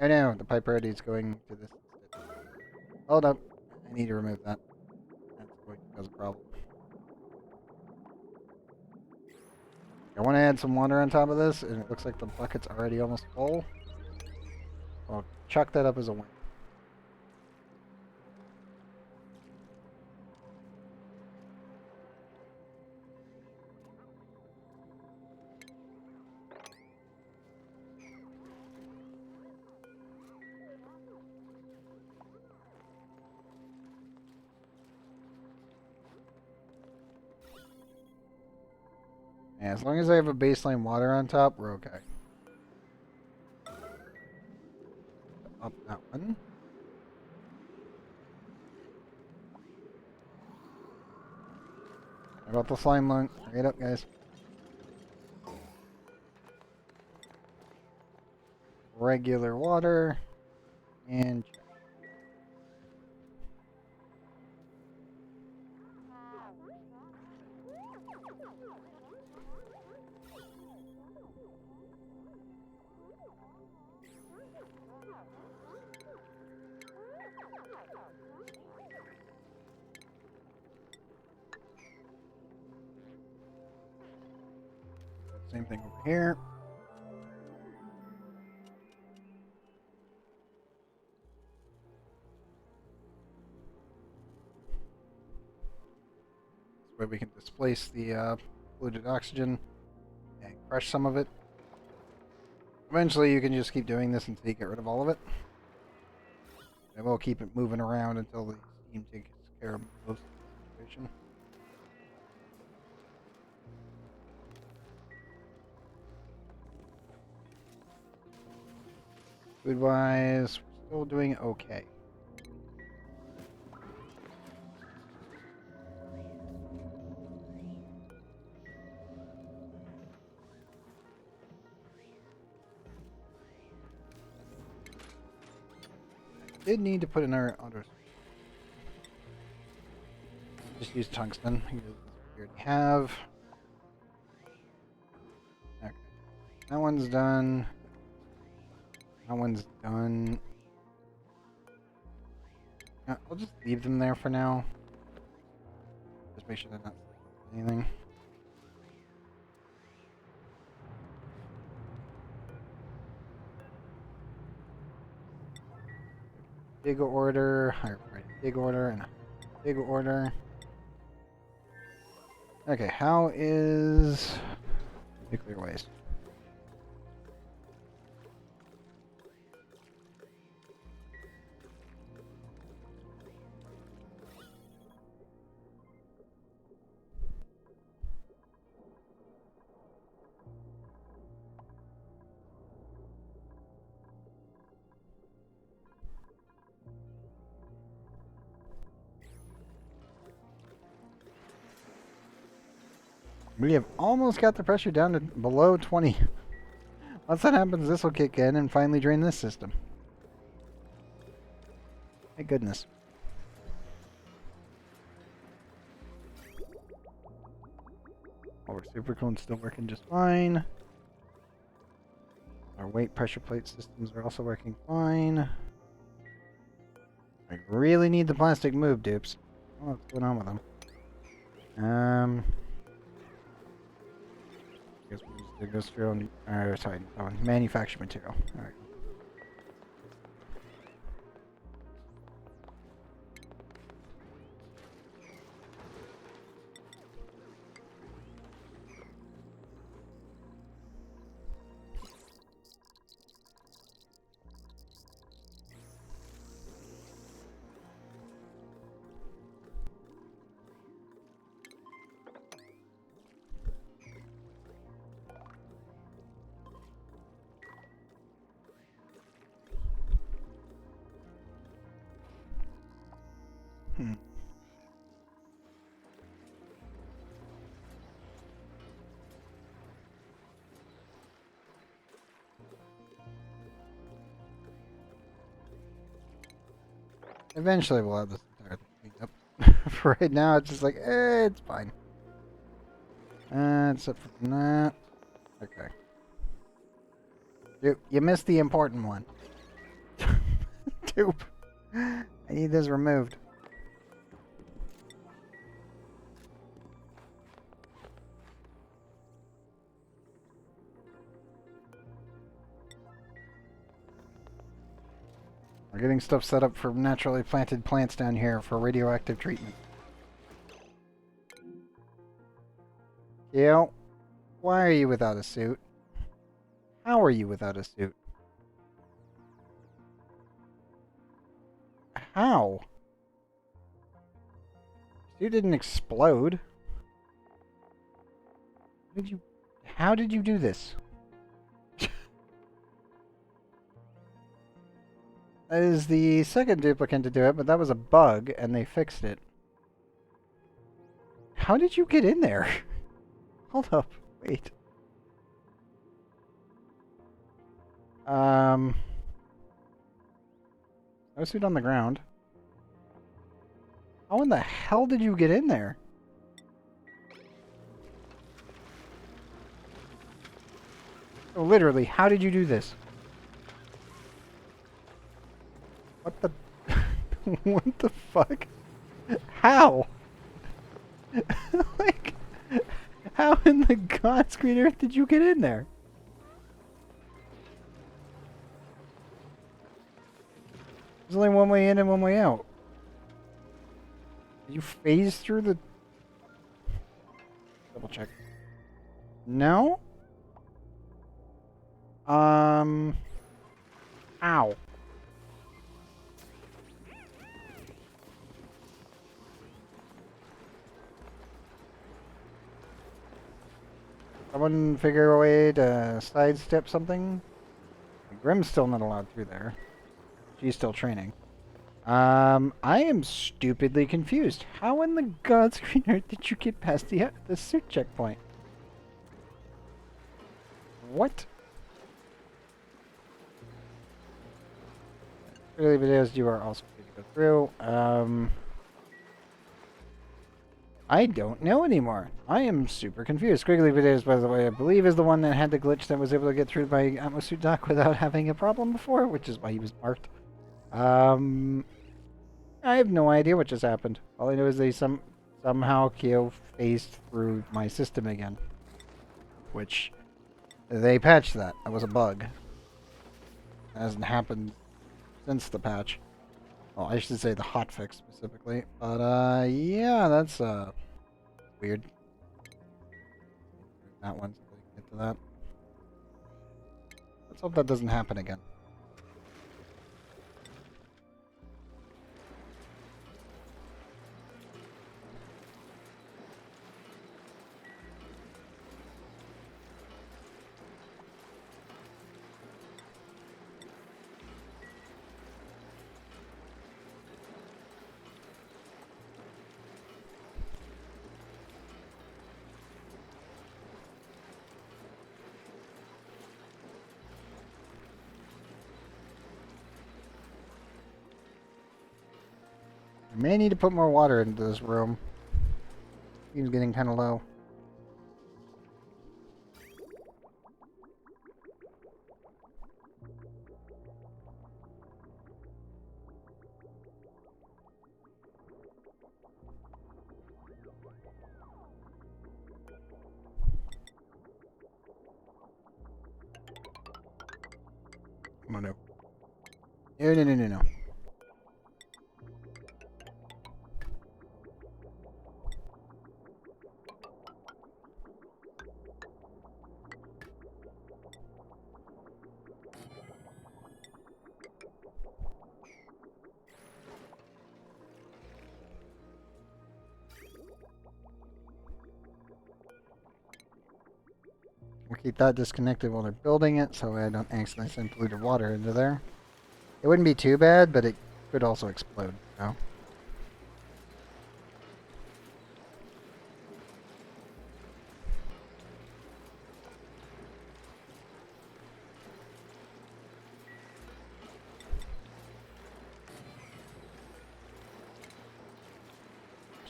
[SPEAKER 1] Oh no, the pipe already is going to this. Hold up. I need to remove that. That's going to cause a problem. I want to add some water on top of this, and it looks like the bucket's already almost full. I'll chuck that up as a win. Yeah, as long as I have a baseline water on top, we're okay. Up that one. How about the slime lung? Hurry it up, guys. Regular water. And check. Same thing over here. This way we can displace the polluted oxygen and crush some of it. Eventually you can just keep doing this until you get rid of all of it. And we'll keep it moving around until the steam takes care of most of the situation. Food-wise, we're still doing okay. I did need to put in our auto. Just use tungsten. We already have. Okay. That one's done. That one's done. I'll just leave them there for now. Just make sure they're not anything. Big order, big order, and a big order. Okay, how is nuclear waste? We have almost got the pressure down to below 20. Once that happens, this will kick in and finally drain this system. Thank goodness. Our supercone's still working just fine. Our weight pressure plate systems are also working fine. I really need the plastic move, dupes. I don't know what's going on with them. I guess we'll use the industrial, sorry, manufactured material. Alright. Eventually we'll have this entire thing cleaned up for right now, it's just like, it's fine. Except for that. Okay. Dude, you missed the important one. Dupe. I need this removed. We're getting stuff set up for naturally planted plants down here for radioactive treatment. Yo, why are you without a suit? How are you without a suit? How? Suit didn't explode. How did you do this? That is the second duplicant to do it, but that was a bug, and they fixed it. How did you get in there? Hold up, wait. No suit on the ground. How in the hell did you get in there? Oh, literally, how did you do this? What the... what the fuck? How? Like, how in the God's green earth did you get in there? There's only one way in and one way out. Did you phase through the... Double check. No? Ow. Someone figure a way to sidestep something? Grim's still not allowed through there. She's still training. I am stupidly confused. How in the God's green earth did you get past the suit checkpoint? What? Early videos you are also free to go through. I don't know anymore. I am super confused. Squiggly videos, by the way, I believe is the one that had the glitch that was able to get through my Atmosuit dock without having a problem before, which is why he was marked. I have no idea what just happened. All I know is they somehow Kyo phased through my system again. Which, they patched that. That was a bug. It hasn't happened since the patch. Well, I should say the hotfix specifically. But, yeah, that's, weird. That one, so we can get to that. Let's hope that doesn't happen again. I may need to put more water into this room. Seems getting kind of low. Oh no. No. We'll keep that disconnected while they're building it so I don't accidentally send polluted water into there. It wouldn't be too bad, but it could also explode, you know?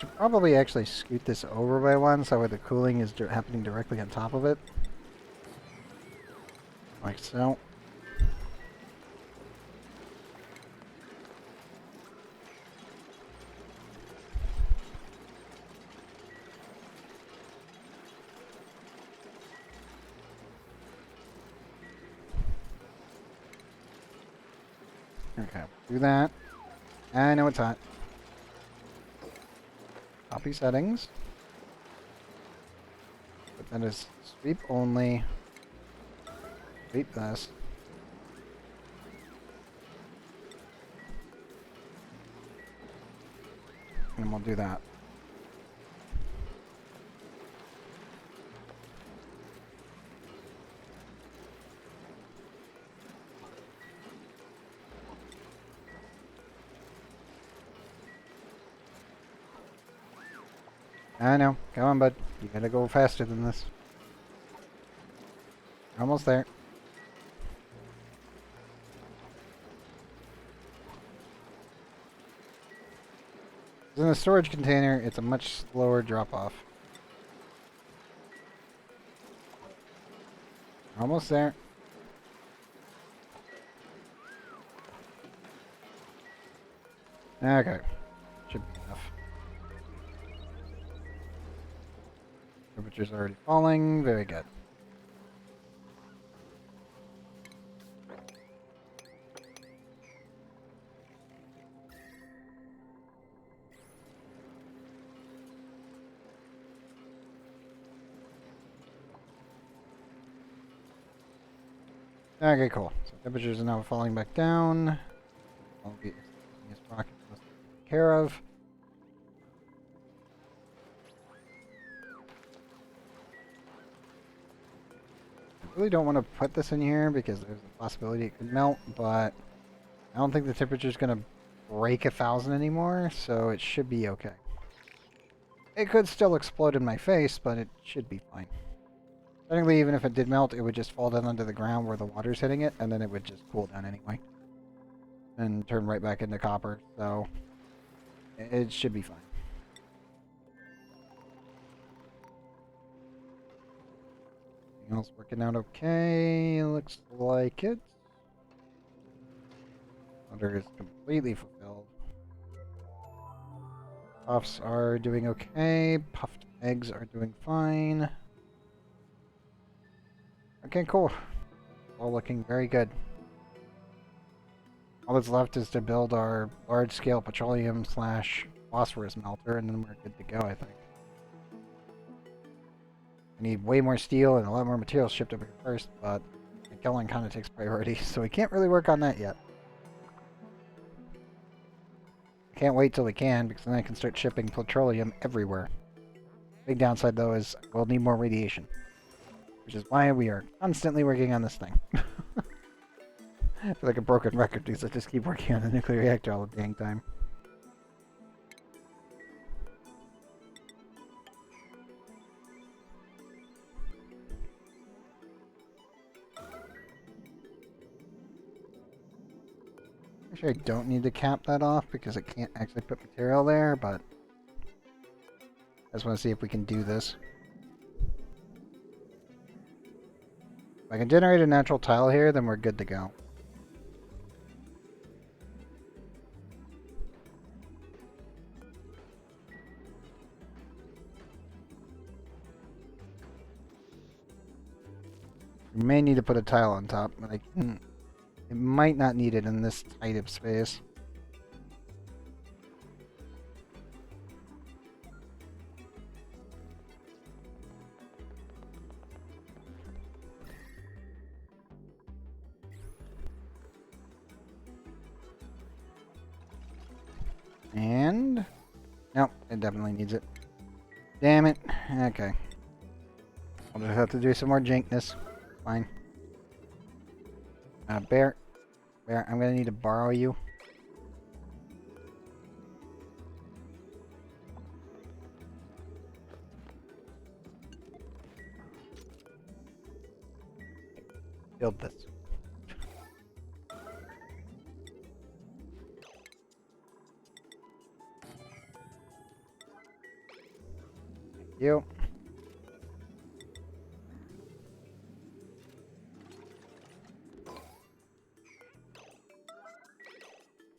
[SPEAKER 1] Should probably actually scoot this over by one so where the cooling is happening directly on top of it. Like so. Okay, do that. I know it's hot. Copy settings. But that is sweep only. Sweep this. And we'll do that. I know. Come on, bud. You gotta go faster than this. Almost there. In a storage container, it's a much slower drop-off. Almost there. Okay. Should be enough. Temperature's already falling. Very good. Okay, cool. So temperatures are now falling back down. I'll be this rocket taken care of. I really don't want to put this in here because there's a possibility it could melt, but I don't think the temperature is going to break 1,000 anymore, so it should be okay. It could still explode in my face, but it should be fine. Technically, even if it did melt, it would just fall down onto the ground where the water's hitting it, and then it would just cool down anyway. And turn right back into copper, so it should be fine. Everything else working out okay. Looks like it. Water is completely fulfilled. Puffs are doing okay. Puffed eggs are doing fine. Okay, cool. All looking very good. All that's left is to build our large-scale petroleum / phosphorus melter, and then we're good to go, I think. I need way more steel and a lot more materials shipped over here first, but Kellen kind of takes priority, so we can't really work on that yet. I can't wait till we can, because then I can start shipping petroleum everywhere. Big downside, though, is we'll need more radiation. Which is why we are constantly working on this thing. I feel like a broken record because I just keep working on the nuclear reactor all the dang time. Actually, I don't need to cap that off because it can't actually put material there, but I just want to see if we can do this. If I can generate a natural tile here, then we're good to go. We may need to put a tile on top, but it might not need it in this tight of space. And nope, it definitely needs it. Damn it. Okay. I'll just have to do some more jankness. Fine. Bear, I'm gonna need to borrow you. Build this. You.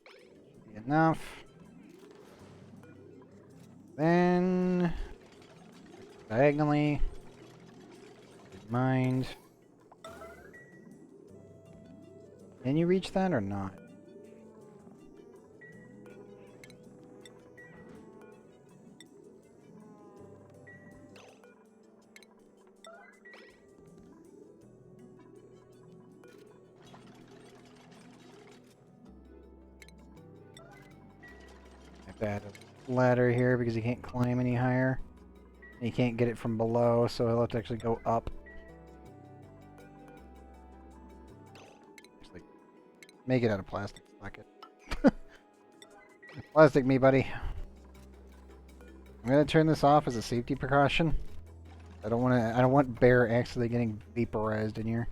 [SPEAKER 1] Should be enough. Then diagonally. Mind. Can you reach that or not? I have to add a ladder here because you can't climb any higher. And you can't get it from below, so I'll have to actually go up. Just like make it out of plastic. Fuck it. Plastic me, buddy. I'm gonna turn this off as a safety precaution. I don't want Bear actually getting vaporized in here.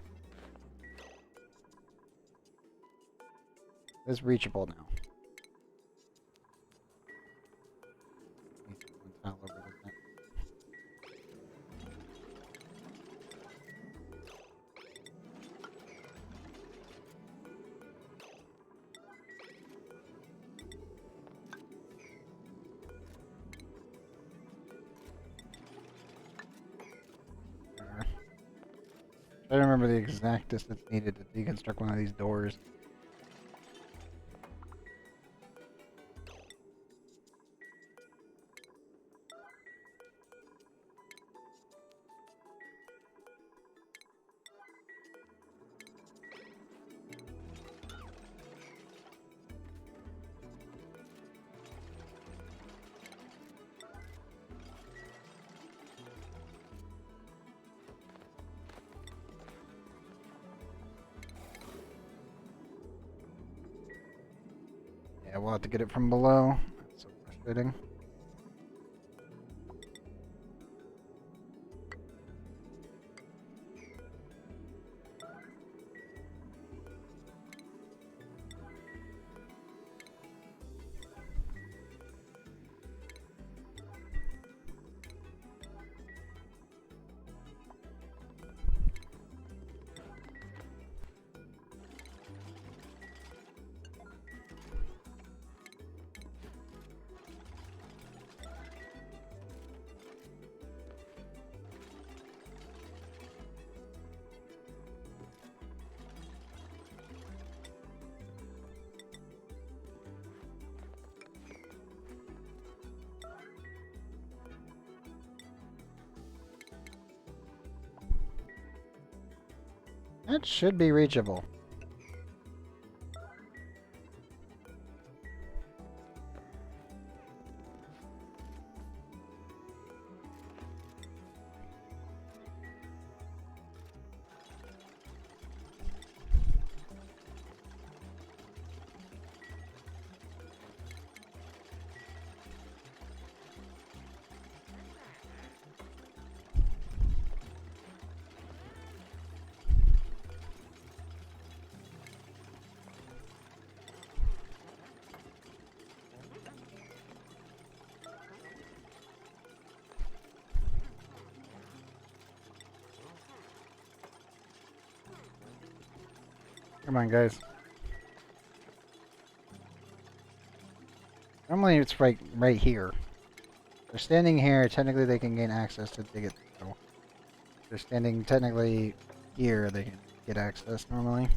[SPEAKER 1] It's reachable now. All over, doesn't it? I don't remember the exact distance needed to deconstruct one of these doors. Yeah, we'll have to get it from below. That's so frustrating. That should be reachable. Come on, guys. Normally it's right here. They're standing here, technically they can gain access to dig it through. They're standing technically here, they can get access normally.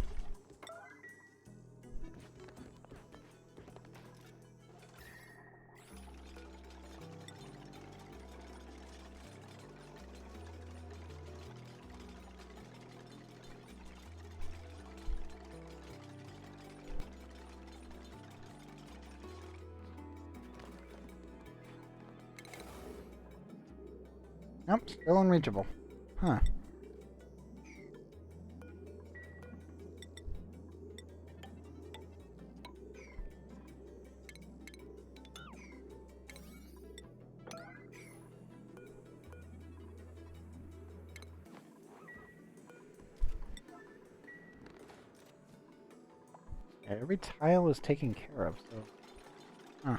[SPEAKER 1] Nope, still unreachable. Huh. Yeah, every tile is taken care of, so... Huh.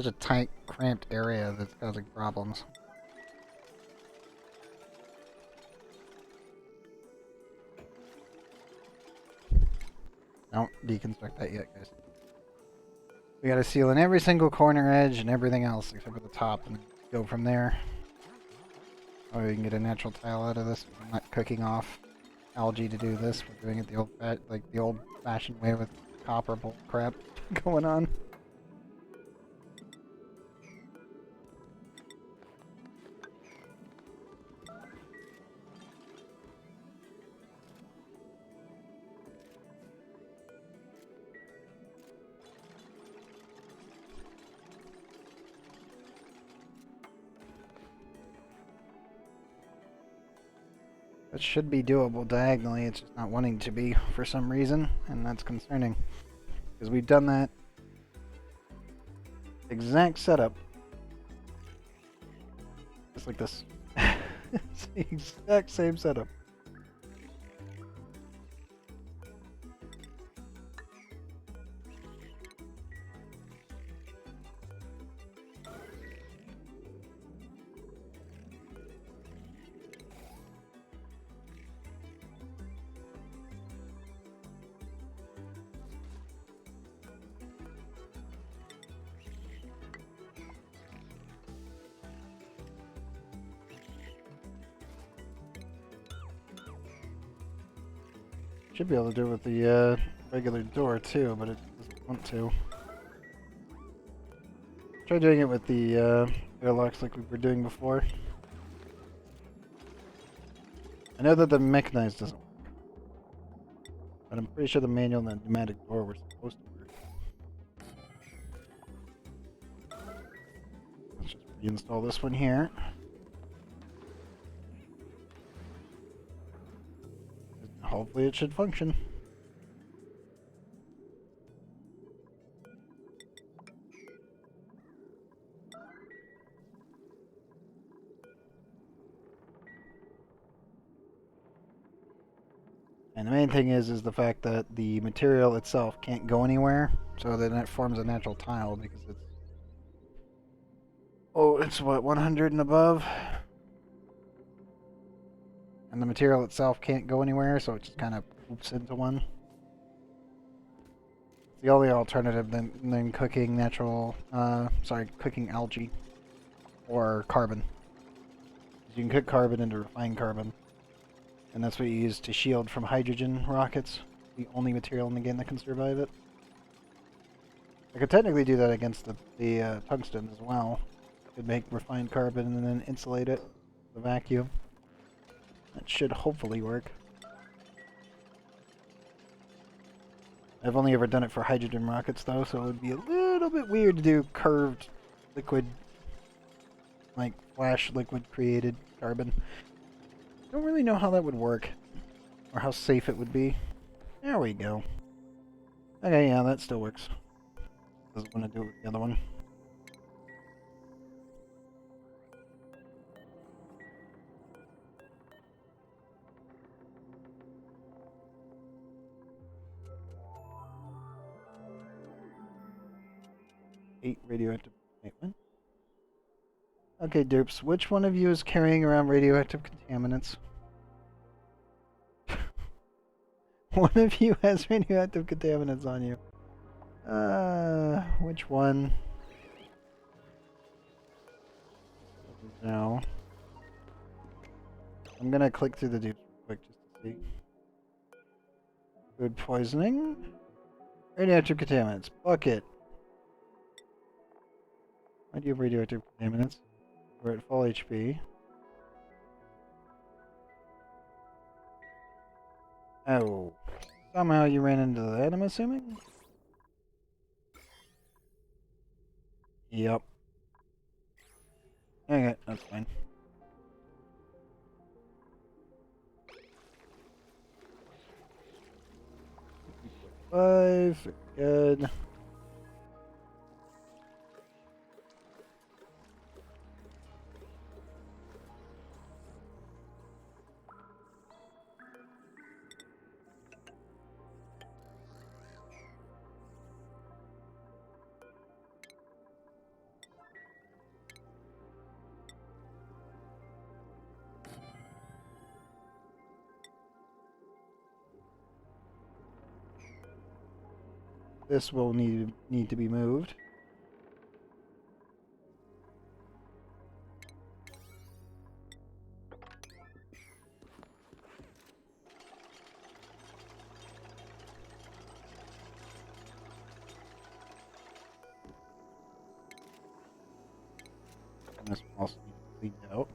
[SPEAKER 1] such a tight, cramped area that's causing problems. Don't deconstruct that yet, guys. We gotta seal in every single corner edge and everything else except for the top, and go from there. Oh, we can get a natural tile out of this. I'm not cooking off algae to do this. We're doing it the old-fashioned way with copper bull crap going on. That should be doable diagonally, it's just not wanting to be for some reason, and that's concerning. Because we've done that exact setup. Just like this. It's the exact same setup. Should be able to do it with the regular door too, but it doesn't want to. Try doing it with the airlocks like we were doing before. I know that the mechanized doesn't work, but I'm pretty sure the manual and the pneumatic door were supposed to work. Let's just reinstall this one here. Hopefully it should function. And the main thing is the fact that the material itself can't go anywhere, so then it forms a natural tile because it's... Oh, it's what, 100 and above? And the material itself can't go anywhere, so it just kind of poops into one. It's the only alternative than cooking cooking algae or carbon. You can cook carbon into refined carbon, and that's what you use to shield from hydrogen rockets. The only material in the game that can survive it. I could technically do that against the tungsten as well. I could make refined carbon and then insulate it with a vacuum. That should hopefully work. I've only ever done it for hydrogen rockets though, so it would be a little bit weird to do curved liquid, like flash liquid created carbon. Don't really know how that would work, or how safe it would be. There we go. Okay, yeah, that still works. Doesn't want to do it with the other one. Radioactive. Wait, what? Okay, derps, which one of you is carrying around radioactive contaminants? One of you has radioactive contaminants on you. Which one? No. I'm gonna click through the dupes real quick just to see. Food poisoning. Radioactive contaminants. Bucket. Why do you have radioactive contaminants? We're at full HP. Oh. Somehow you ran into that, I'm assuming? Yep. Okay, that's fine. Five, good. this will need to be moved. And this will also need to be cleaned out.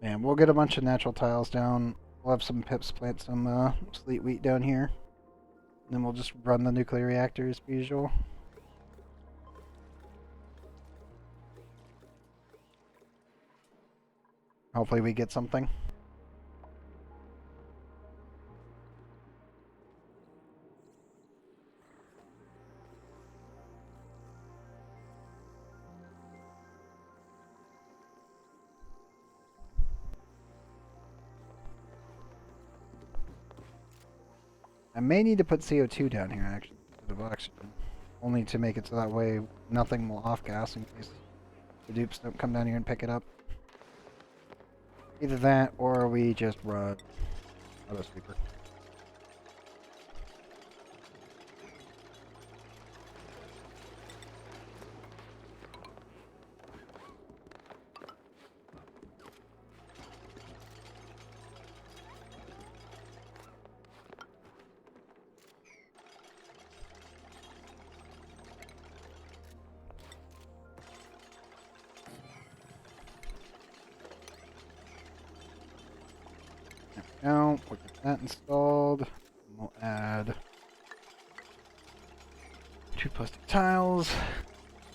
[SPEAKER 1] And we'll get a bunch of natural tiles down. We'll have some pips plant some sleet wheat down here. And then we'll just run the nuclear reactor as usual. Hopefully we get something. I may need to put CO2 down here, actually, instead of oxygen. Only to make it so that way nothing will off-gas in case the dupes don't come down here and pick it up. Either that, or we just run auto sweeper. Now, we'll get that installed. We'll add 2 plastic tiles.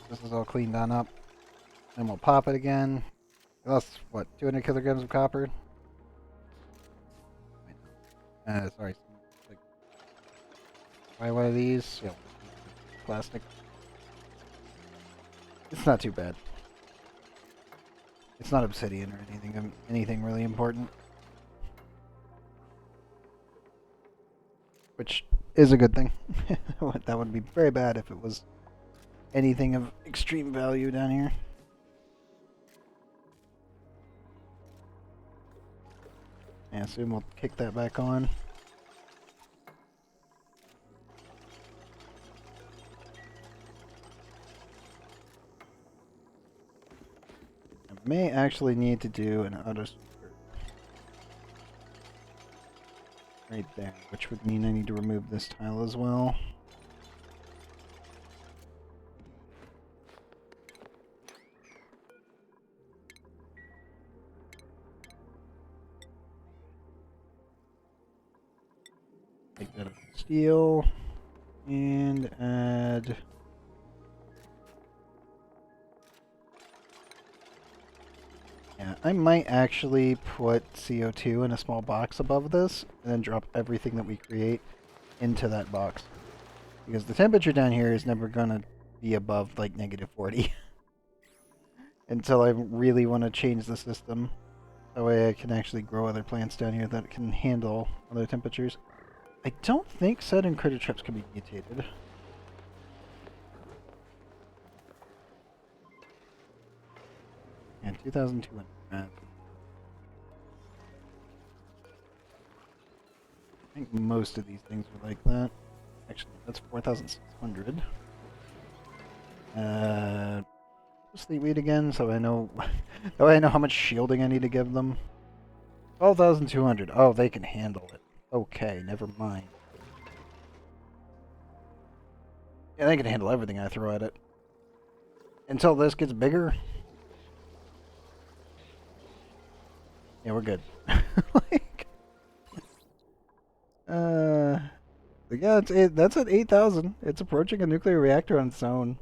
[SPEAKER 1] This is all cleaned on up. Then we'll pop it again. That's what, 200 kilograms of copper? Sorry. Like, buy one of these. Yeah, plastic. It's not too bad. It's not obsidian or anything really important. Which is a good thing. That would be very bad if it was anything of extreme value down here. I assume we'll kick that back on. I may actually need to do an auto sweeper right there, which would mean I need to remove this tile as well. Take that out of steel and add I might actually put CO2 in a small box above this, and then drop everything that we create into that box. Because the temperature down here is never going to be above, like, -40. Until I really want to change the system. That way I can actually grow other plants down here that can handle other temperatures. I don't think said and critter traps can be mutated. And 2,200. I think most of these things are like that. Actually, that's 4,600. Sleep weed again, so I know, so I know how much shielding I need to give them. 12,200. Oh, they can handle it. Okay, never mind. Yeah, they can handle everything I throw at it. Until this gets bigger. Yeah, we're good. Like, yeah, that's at 8,000. It's approaching a nuclear reactor on its own.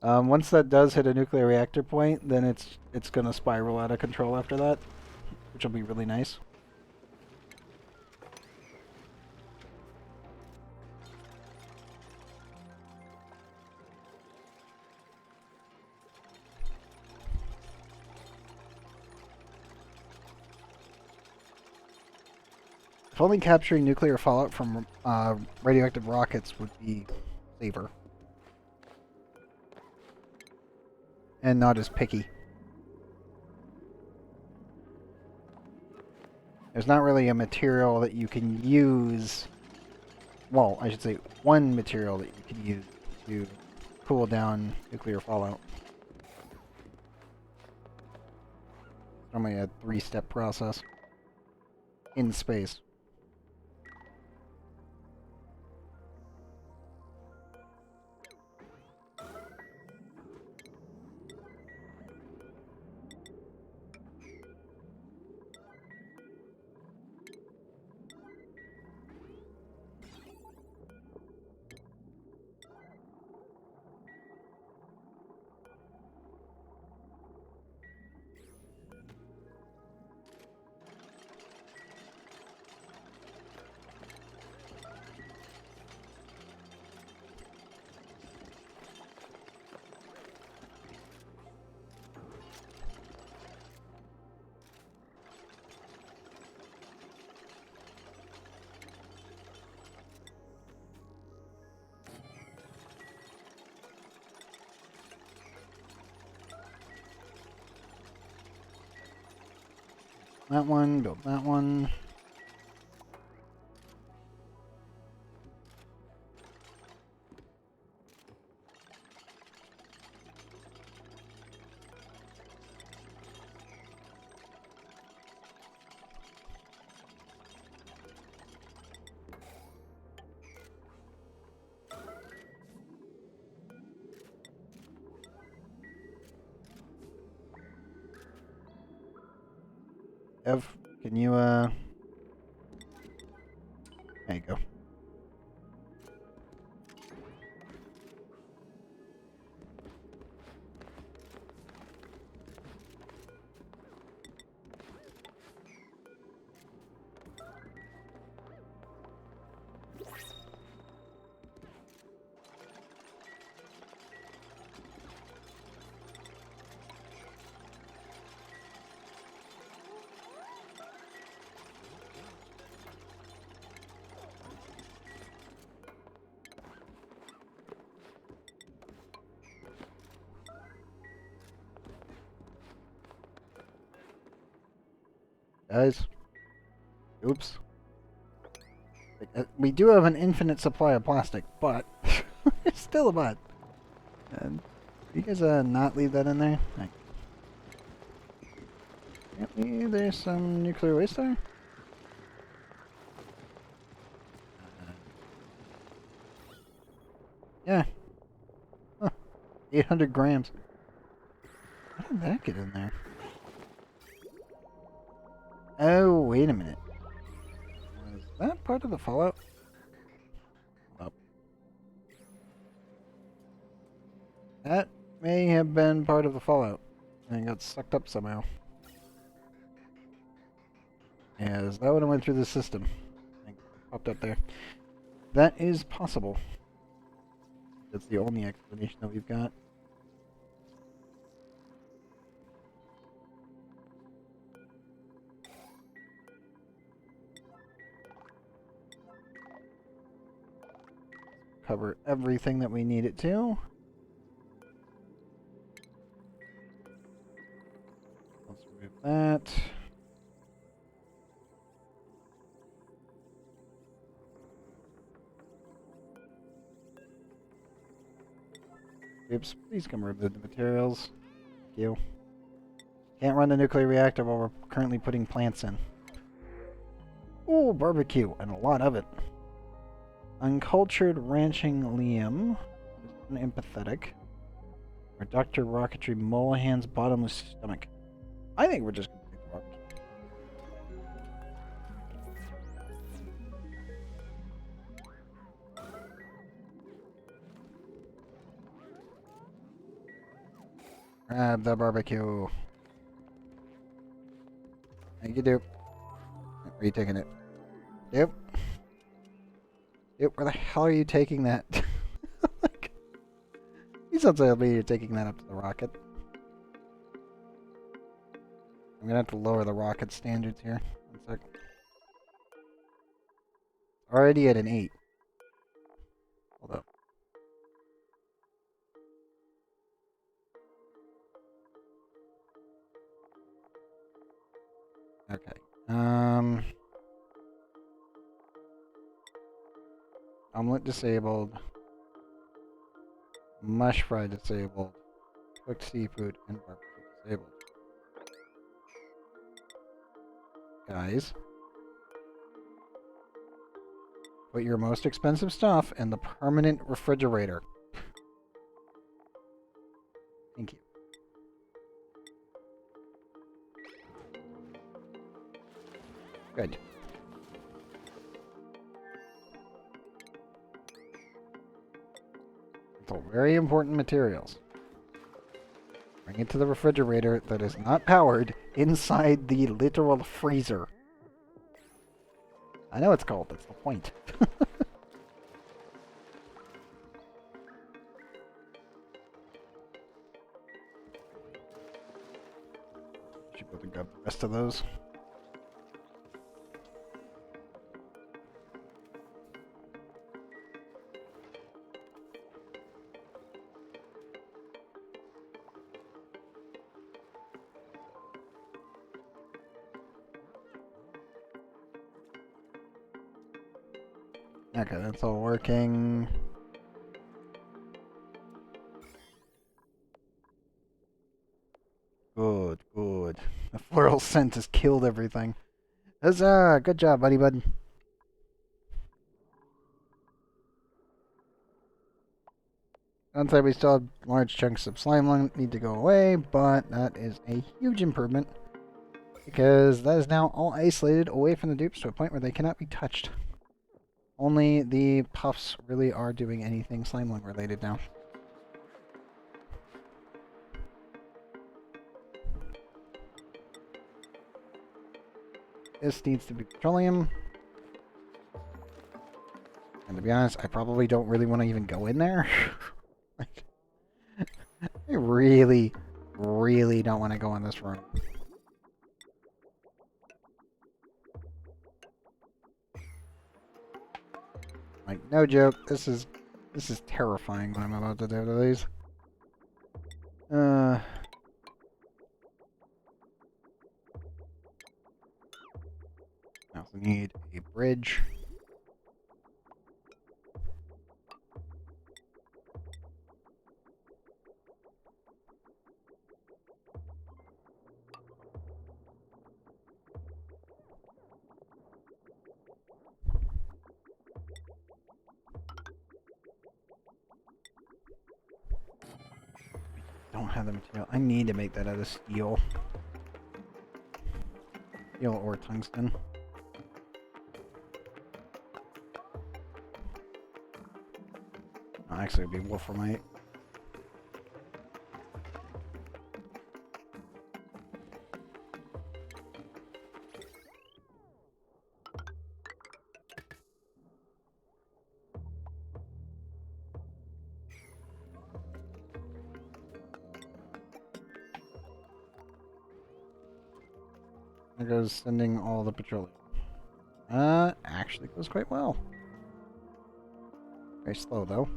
[SPEAKER 1] Once that does hit a nuclear reactor point, then it's gonna spiral out of control after that, which will be really nice. If only capturing nuclear fallout from radioactive rockets would be safer. and not as picky. There's not really a material that you can use. Well, I should say one material that you can use to cool down nuclear fallout. It's normally a 3-step process in space. That one, build that one. Ev, can you, there you go. Guys. Oops. We do have an infinite supply of plastic, but it's still a but. And you guys not leave that in there? Apparently there's some nuclear waste there. Yeah. Huh. 800 grams. How did that get in there? Oh, wait a minute. Was that part of the fallout? Hold up. That may have been part of the fallout. And it got sucked up somehow. Yeah, is that what went through the system? It popped up there. That is possible. That's the only explanation that we've got. Cover everything that we need it to. Let's remove that. Oops, please come remove the materials. Thank you. Can't run the nuclear reactor while we're currently putting plants in. Ooh, barbecue, and a lot of it. Uncultured ranching Liam. Unempathetic. Or Dr. Rocketry Molahan's bottomless stomach. I think we're just gonna take the barbecue. Grab the barbecue. Thank you, Dupe. Where are you taking it? Dupe? Dupe, where the hell are you taking that? Like, you sound like you're taking that up to the rocket. I'm gonna have to lower the rocket standards here. 1 sec. Already at an 8. Hold up. Omelet disabled. Mush fry disabled. Cooked seafood and barbecue disabled. Guys, put your most expensive stuff in the permanent refrigerator. Thank you. Good. It's all very important materials. Bring it to the refrigerator that is not powered inside the literal freezer. I know it's cold, that's the point. Should be able to grab the rest of those. Okay, that's all working. Good, good. The floral scent has killed everything. Huzzah! Good job, buddy bud. Downside, we still have large chunks of slime that need to go away, but that is a huge improvement. Because that is now all isolated away from the dupes to a point where they cannot be touched. Only the puffs really are doing anything slime related now. This needs to be petroleum. And to be honest, I probably don't really want to even go in there. Like, I really, really don't want to go in this room. Like, no joke, this is terrifying what I'm about to do to these. I also need a bridge. Don't have the material. I need to make that out of steel. Steel or tungsten. Oh, actually, it'd be wolframite. There goes sending all the petroleum. Actually goes quite well. Very slow though.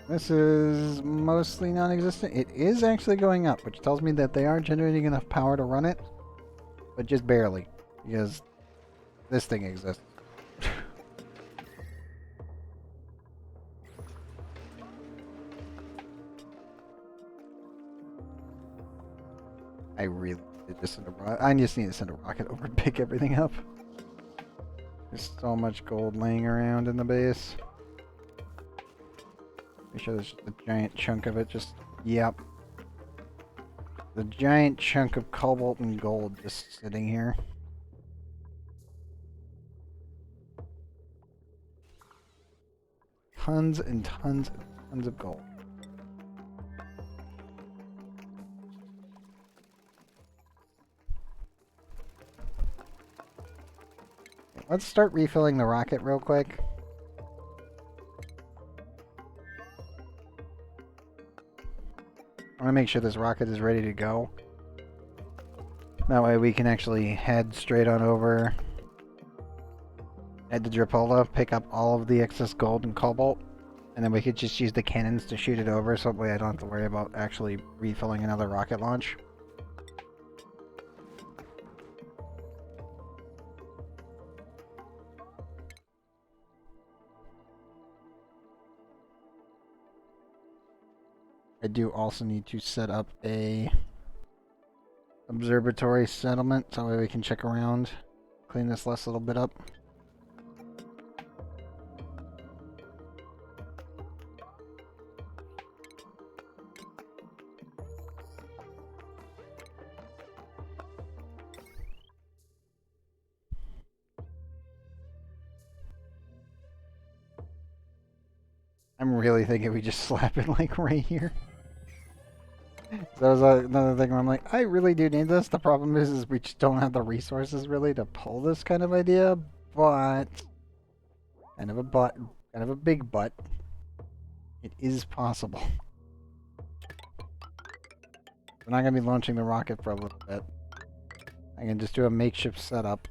[SPEAKER 1] This is mostly non-existent. It is actually going up, which tells me that they are generating enough power to run it, but just barely, because this thing exists. I really did just send a rocket. I just need to send a rocket over and pick everything up. There's so much gold laying around in the base. Make sure there's just a giant chunk of it. Just, yep. The giant chunk of cobalt and gold just sitting here. Tons and tons and tons of gold. Let's start refilling the rocket real quick. I want to make sure this rocket is ready to go. That way we can actually head straight on over. Head to Drapola, pick up all of the excess gold and cobalt. And then we could just use the cannons to shoot it over, so that way I don't have to worry about actually refilling another rocket launch. I do also need to set up a observatory settlement so that way we can check around, clean this last little bit up. I'm really thinking we just slap it like right here. That was another thing where I'm like, I really do need this. The problem is we just don't have the resources really to pull this kind of idea, but kind of a big but. It is possible. We're not gonna be launching the rocket for a little bit. I can just do a makeshift setup.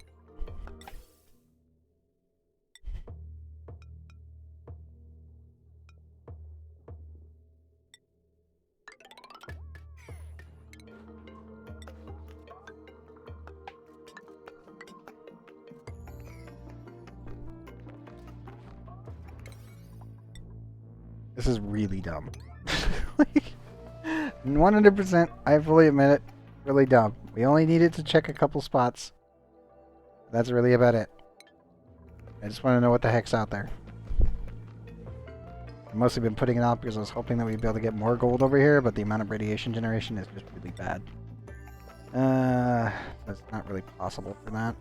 [SPEAKER 1] This is really dumb. Like, 100%, I fully admit it, really dumb. We only needed to check a couple spots. That's really about it. I just want to know what the heck's out there. I've mostly been putting it out because I was hoping that we'd be able to get more gold over here, but the amount of radiation generation is just really bad. That's not really possible for that.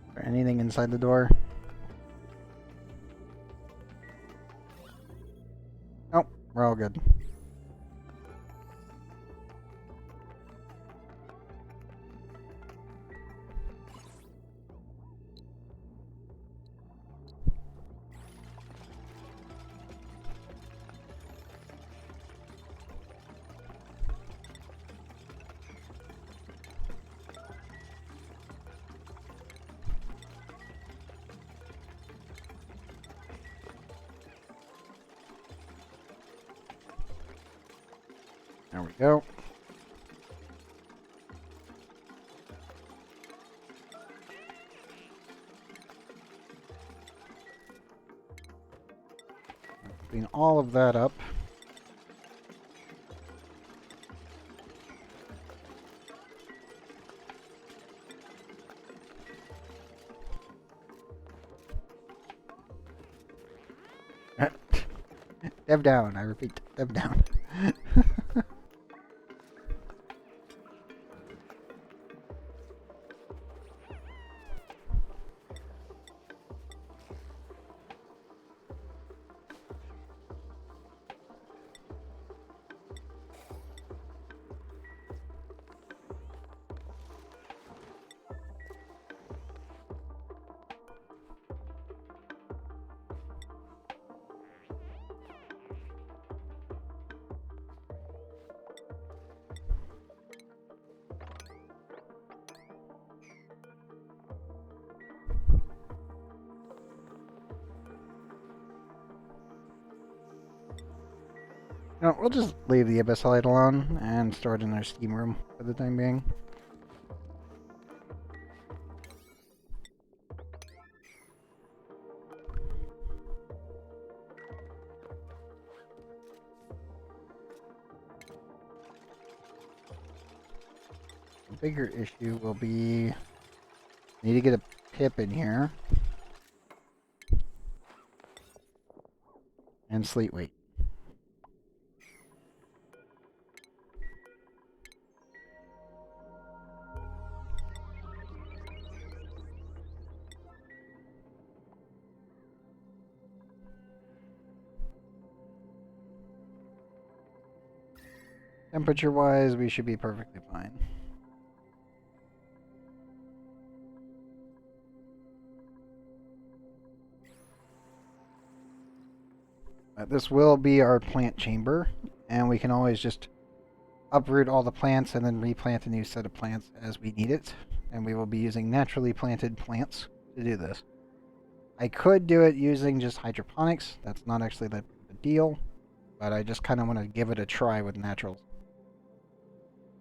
[SPEAKER 1] Is there anything inside the door? Nope, we're all good. There we go. Clean all of that up. Dev down, I repeat, dev down. No, we'll just leave the Abyssite alone and store it in our steam room for the time being. The bigger issue will be need to get a pip in here and sleet weight. Temperature-wise, we should be perfectly fine. This will be our plant chamber, and we can always just uproot all the plants and then replant a new set of plants as we need it. And we will be using naturally planted plants to do this. I could do it using just hydroponics. That's not actually the deal, but I just kind of want to give it a try with naturals.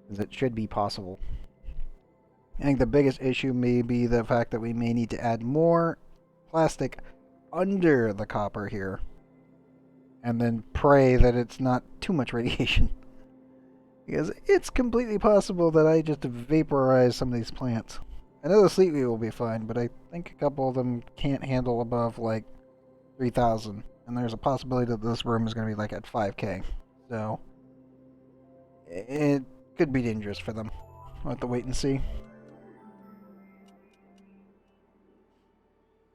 [SPEAKER 1] because it should be possible. I think the biggest issue may be the fact that we may need to add more plastic under the copper here, and then pray that it's not too much radiation. Because it's completely possible that I just vaporize some of these plants. I know the Sleetweed will be fine, but I think a couple of them can't handle above like 3,000. And there's a possibility that this room is going to be like at 5k. So it could be dangerous for them. We'll have to wait and see.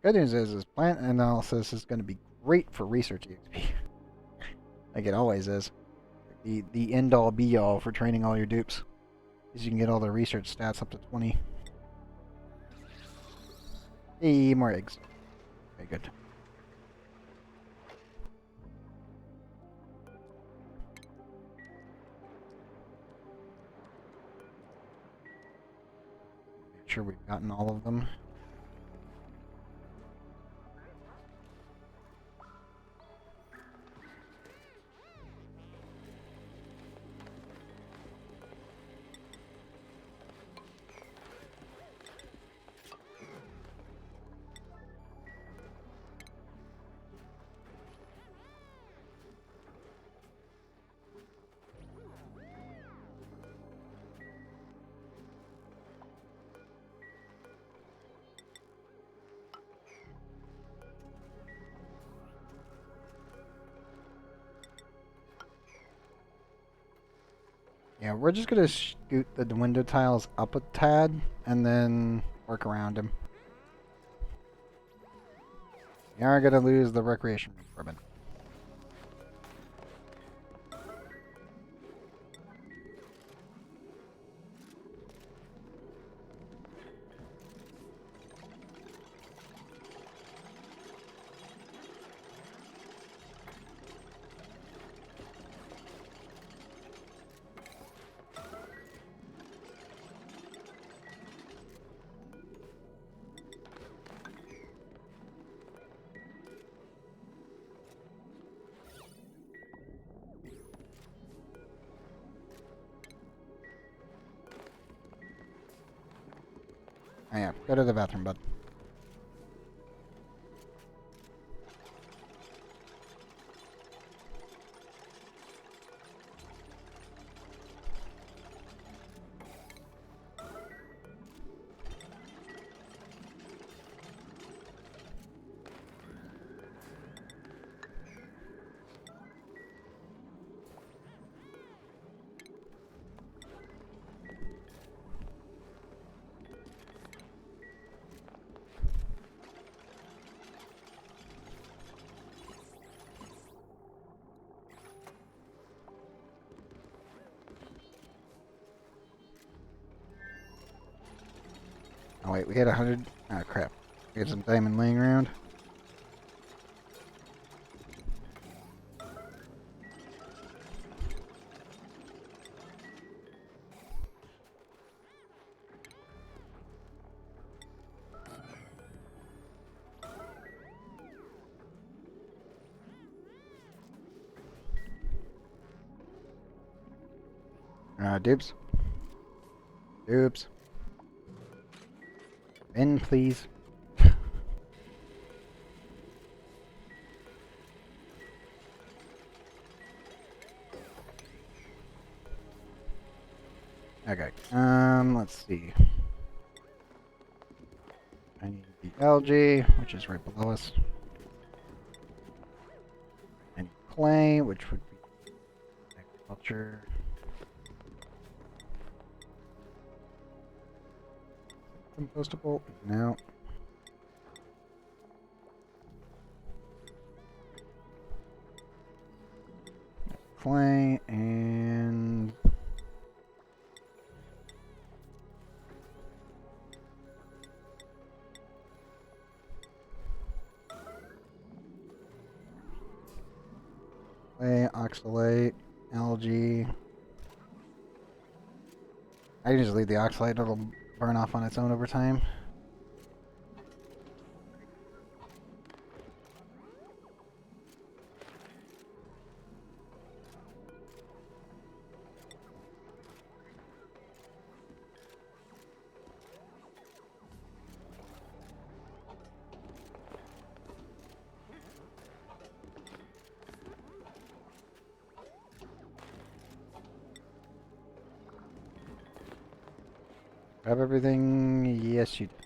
[SPEAKER 1] Good news is plant analysis is going to be great for research EXP. Like it always is. The end all be all for training all your dupes. Because you can get all the research stats up to 20. Hey, more eggs. Okay, good. Make sure we've gotten all of them. Yeah, we're just gonna scoot the window tiles up a tad and then work around them. We are gonna lose the recreation room ribbon. Oh yeah, go to the bathroom, bud. Oh wait, we had 100. Oh crap. We had some diamond laying around. Dupes. Dupes. In, please. Okay. Let's see. I need the algae, which is right below us. I need clay, which would be agriculture. Compostable? No. Clay and clay, oxalate, algae. I can just leave the oxalate, it'll burn off on its own over time. Grab everything. Yes, you did.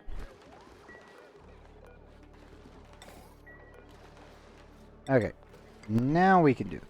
[SPEAKER 1] Okay. Now we can do this.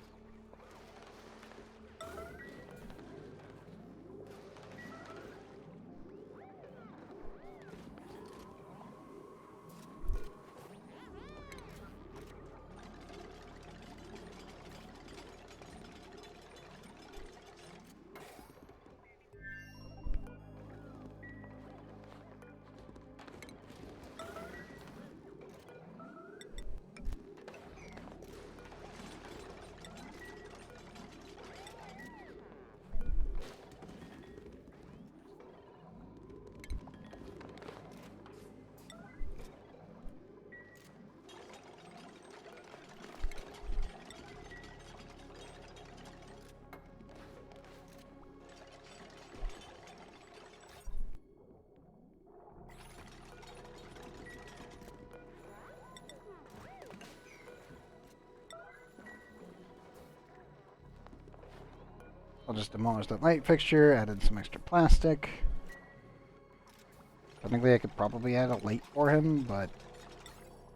[SPEAKER 1] I'll just demolish that light fixture, add in some extra plastic. Technically, I could probably add a light for him, but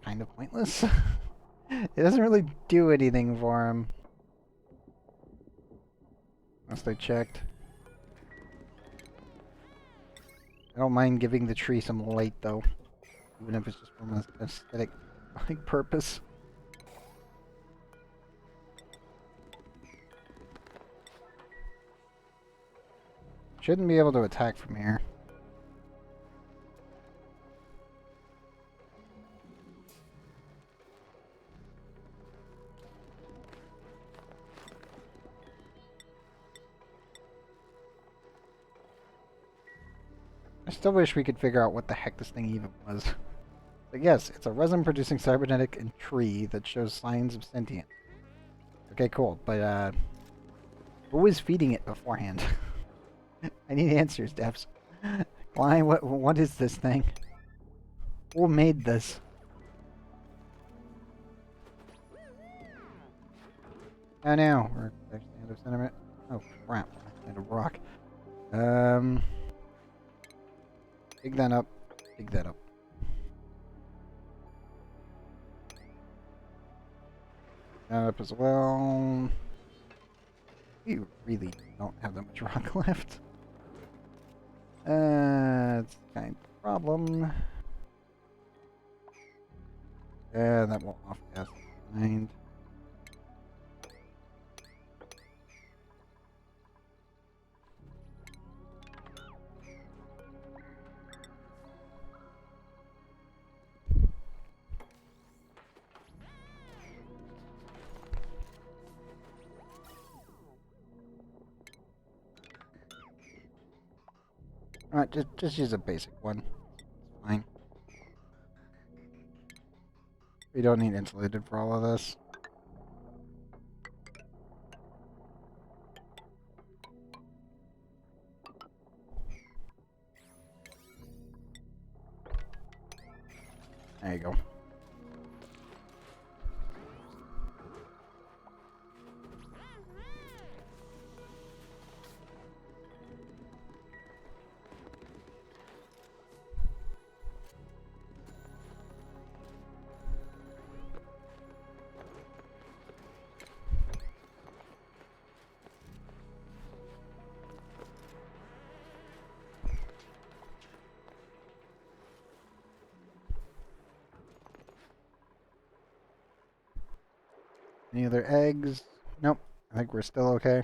[SPEAKER 1] kind of pointless. It doesn't really do anything for him. Unless they checked. I don't mind giving the tree some light, though. Even if it's just from an aesthetic purpose. Shouldn't be able to attack from here. I still wish we could figure out what the heck this thing even was. But yes, it's a resin-producing cybernetic and tree that shows signs of sentience. Okay, cool. But, who was feeding it beforehand? I need answers, devs. Why? What is this thing? Who made this? Oh no, we're actually out of sentiment. Oh crap, we're out of rock. Dig that up. Dig that up. That up as well. We really don't have that much rock left. It's kind of a problem. Yeah, that won't off gas mind. Alright, just use a basic one. It's fine. We don't need insulated for all of this. There you go. Any other eggs? Nope. I think we're still okay.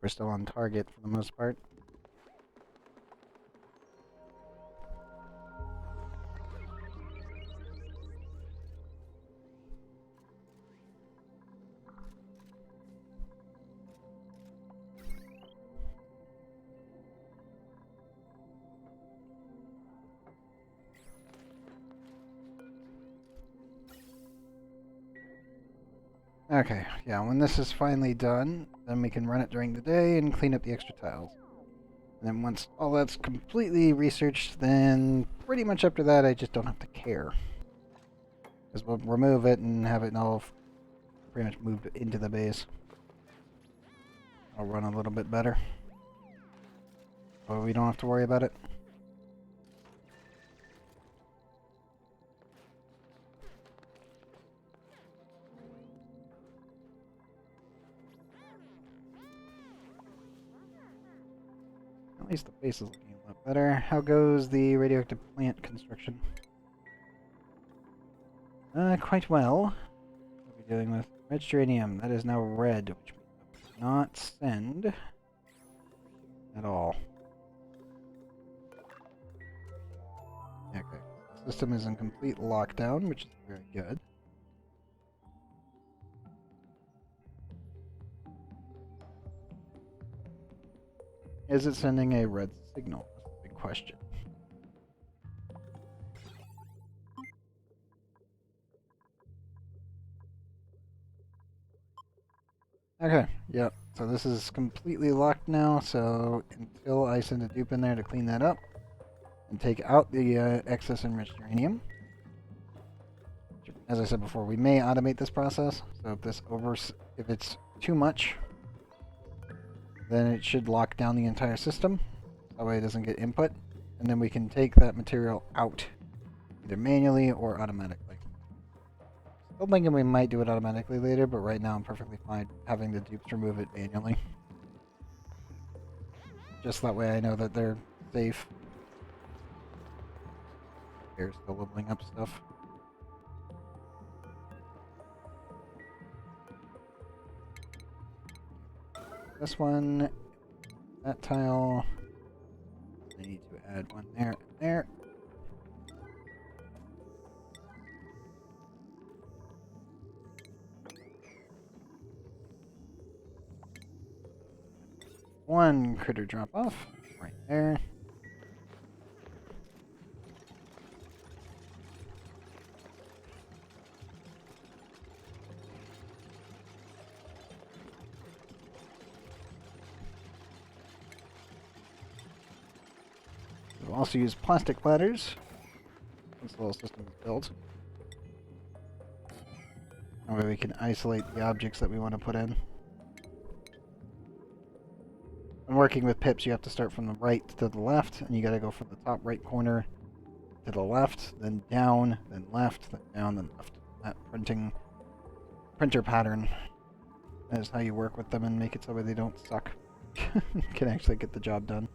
[SPEAKER 1] We're still on target for the most part. Okay, yeah, when this is finally done, then we can run it during the day and clean up the extra tiles. And then once all that's completely researched, then pretty much after that I just don't have to care. Because we'll remove it and have it all pretty much moved into the base. I'll run a little bit better. but we don't have to worry about it. At least the base is looking a lot better. How goes the radioactive plant construction? Quite well. What are we dealing with? Red geranium. That is now red, which we will not send at all. Okay. The system is in complete lockdown, which is very good. Is it sending a red signal? That's the big question. Okay, yep. So this is completely locked now, so until I send a dupe in there to clean that up and take out the excess enriched uranium. As I said before, we may automate this process, so if it's too much, then it should lock down the entire system. That way it doesn't get input, and then we can take that material out, either manually or automatically. Still thinking we might do it automatically later, but right now I'm perfectly fine having the dupes remove it manually. Just that way I know that they're safe. Here's still leveling up stuff. This one, that tile. I need to add one there and there. One critter drop off right there. We'll also use plastic platters once the whole system is built. That way we can isolate the objects that we want to put in. When working with pips, you have to start from the right to the left, and you gotta go from the top right corner to the left, then down, then left, then down, then left. That printer pattern is how you work with them and make it so they don't suck. Can actually get the job done.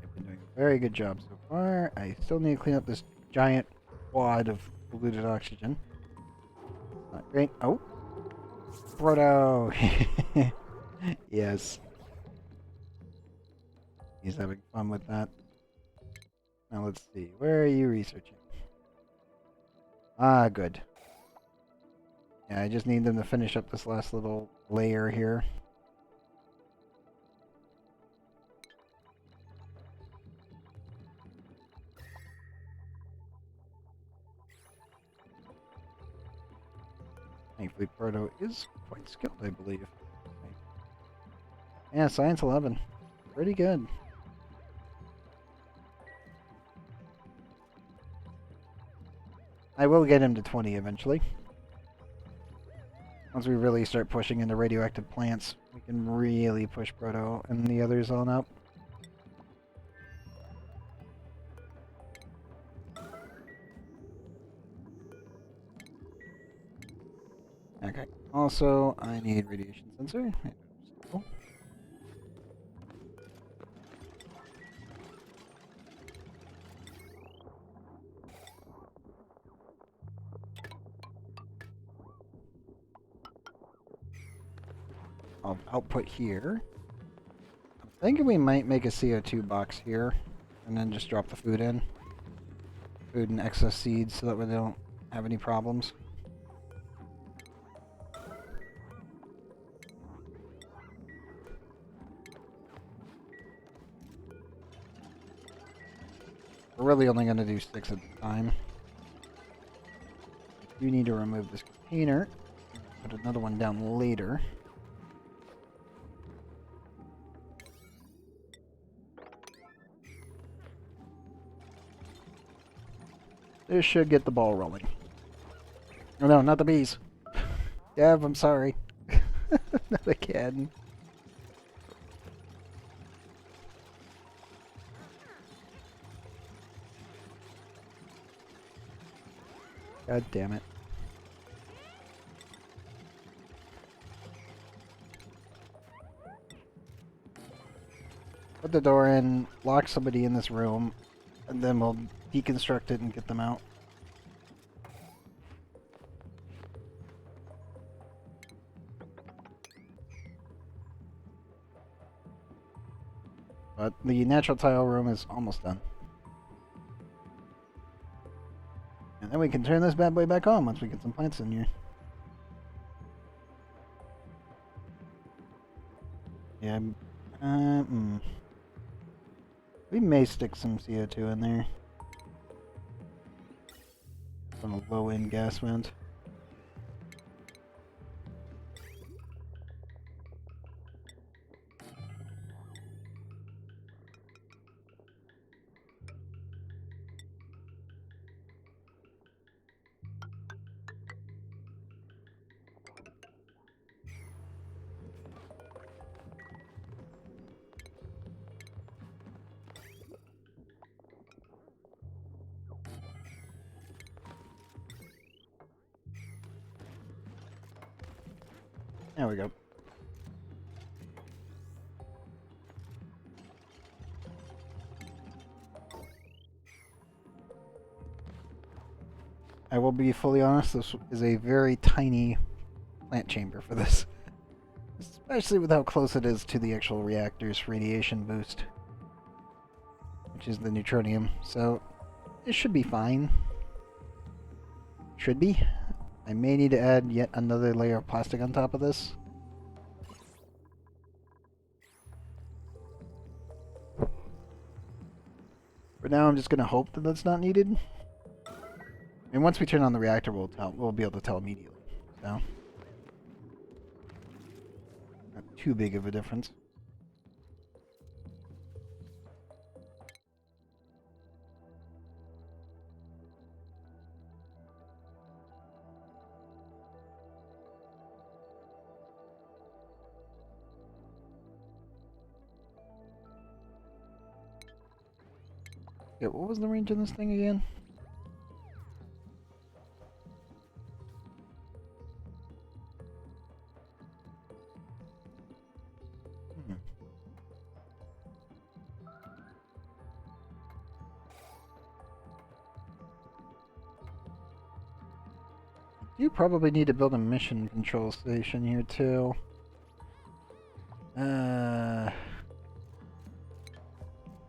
[SPEAKER 1] I've been doing a very good job so far. I still need to clean up this giant wad of polluted oxygen. Not great. Oh! Proto! Yes. He's having fun with that. Now let's see. Where are you researching? Ah, good. Yeah, I just need them to finish up this last little layer here. Thankfully, Proto is quite skilled, I believe. Yeah, Science 11. Pretty good. I will get him to 20 eventually. Once we really start pushing into radioactive plants, we can really push Proto and the others on up. Okay. Also, I need radiation sensor. I'll output here. I'm thinking we might make a CO2 box here, and then just drop the food in. Food and excess seeds so that we don't have any problems. We're really only going to do 6 at a time. You need to remove this container. Put another one down later. This should get the ball rolling. Oh no, not the bees. Dev, I'm sorry. Not again. God damn it. Put the door in, lock somebody in this room, and then we'll deconstruct it and get them out. But the natural tile room is almost done. And then we can turn this bad boy back on once we get some plants in here. Yeah. We may stick some CO2 in there. On a low-end gas vent. There we go. I will be fully honest, this is a very tiny plant chamber for this. Especially with how close it is to the actual reactor's radiation boost. Which is the neutronium. So, it should be fine. Should be. I may need to add yet another layer of plastic on top of this. For now, I'm just going to hope that that's not needed. And once we turn on the reactor, we'll be able to tell immediately. So, not too big of a difference. Yeah, what was the range of this thing again? You probably need to build a mission control station here too.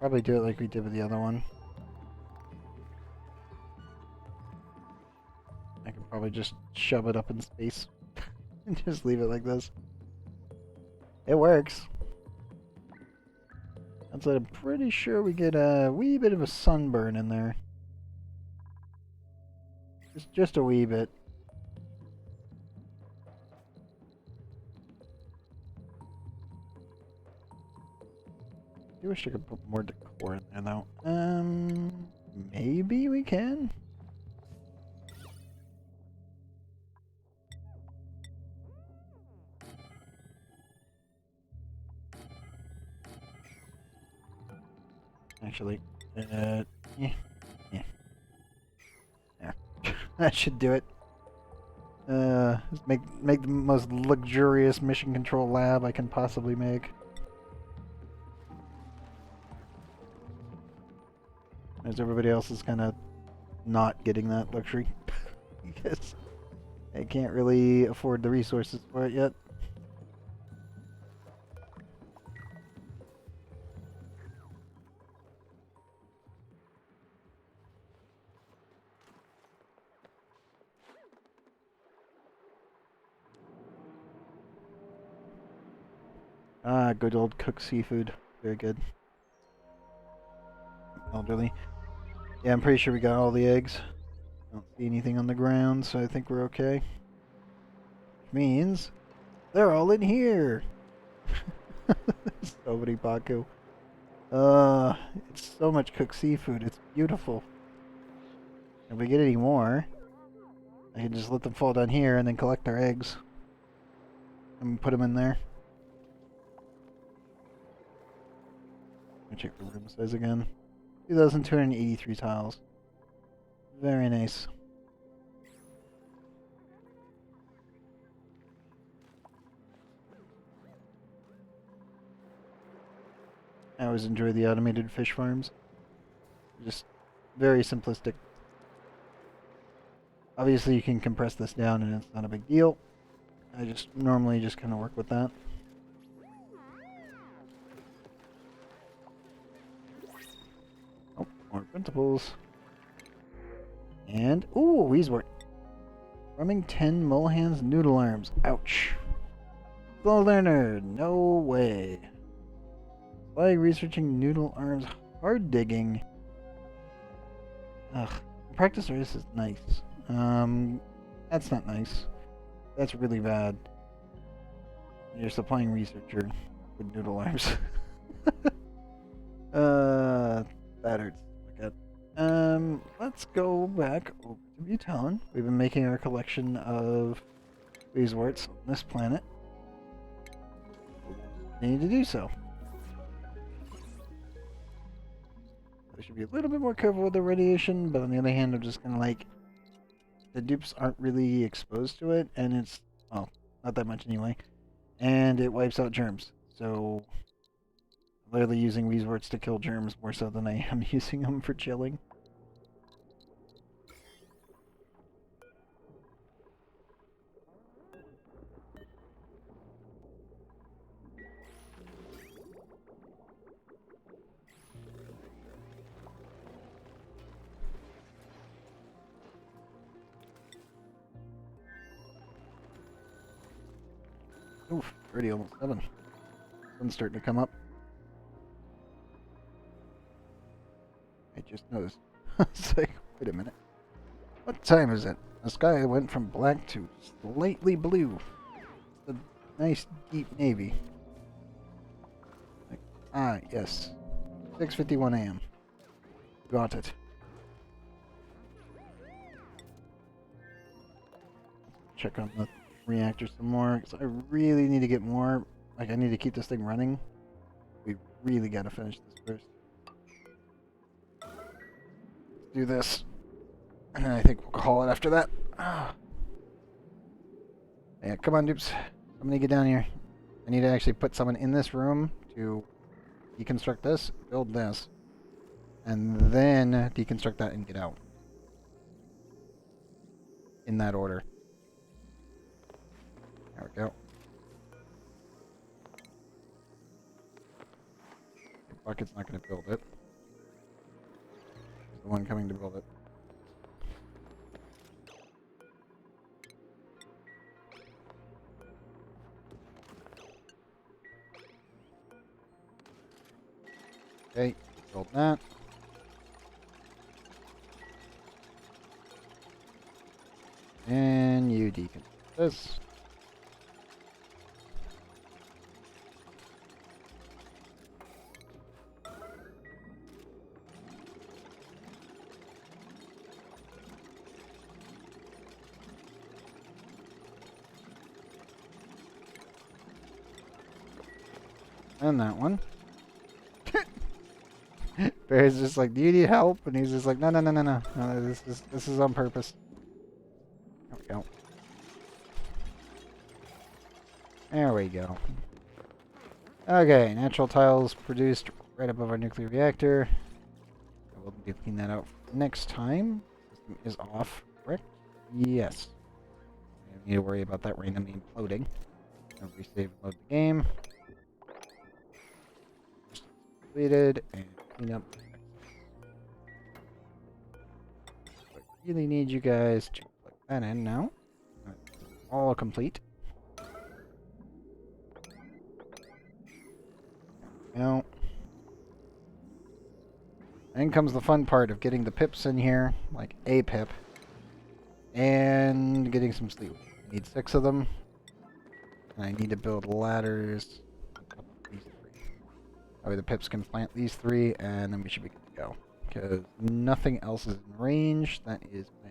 [SPEAKER 1] Probably do it like we did with the other one. I can probably just shove it up in space and just leave it like this. It works. That's I'm pretty sure we get a wee bit of a sunburn in there. Just a wee bit. I wish I could put more decor in there though. Maybe we can? Actually, yeah. That should do it. Just make the most luxurious mission control lab I can possibly make. As everybody else is kind of not getting that luxury because they can't really afford the resources for it yet. Ah, good old cooked seafood. Very good. Elderly. Yeah, I'm pretty sure we got all the eggs. Don't see anything on the ground, so I think we're okay. Which means they're all in here. So many Baku. It's so much cooked seafood. It's beautiful. If we get any more, I can just let them fall down here and then collect their eggs and put them in there. Let me check the room size again. 2,283 tiles. Very nice. I always enjoy the automated fish farms. Just very simplistic. Obviously you can compress this down and it's not a big deal. I just normally just kind of work with that. Oh, more principles. And, ooh, Weezewort. Farming 10 Mullihan's noodle arms. Ouch. Slow learner. No way. Like researching noodle arms. Hard digging. Ugh. Practice race is nice. That's not nice. That's really bad. You're supplying researcher with noodle arms. That hurts. Look at. Let's go back over to Bhutan. We've been making our collection of Weezworts on this planet. We need to do so. I should be a little bit more careful with the radiation, but on the other hand, I'm just kind of like, the dupes aren't really exposed to it, and it's, well, not that much anyway, and it wipes out germs. So, I'm literally using Weezworts to kill germs more so than I am using them for chilling. Oof, already almost 7. Sun's starting to come up. I just noticed. It's like, wait a minute. What time is it? The sky went from black to slightly blue. A nice deep navy. Like, yes. 6:51 a.m. Got it. Check on the reactor some more, because I really need to get more. Like, I need to keep this thing running. We really gotta finish this first. Let's do this. And then I think we'll call it after that. Yeah, come on, dupes. Somebody get down here. I need to actually put someone in this room to deconstruct this, build this, and then deconstruct that and get out. In that order. There we go. Bucket's not going to build it. He's the one coming to build it. Okay, build that. And you deconstruct this. And that one. Bear's just like, do you need help? And he's just like, no, this is on purpose. There we go. There we go. Okay, natural tiles produced right above our nuclear reactor. We'll be cleaning that out next time. System is off, correct? Yes. We don't need to worry about that randomly imploding. I'll resave and load the game. Completed and clean up. I really need you guys to plug that in now. All complete. Now, then comes the fun part of getting the pips in here, like a pip, and getting some sleep. I need 6 of them, and I need to build ladders. These 3. That way the pips can plant these 3, and then we should be good to go. because nothing else is in range. That is my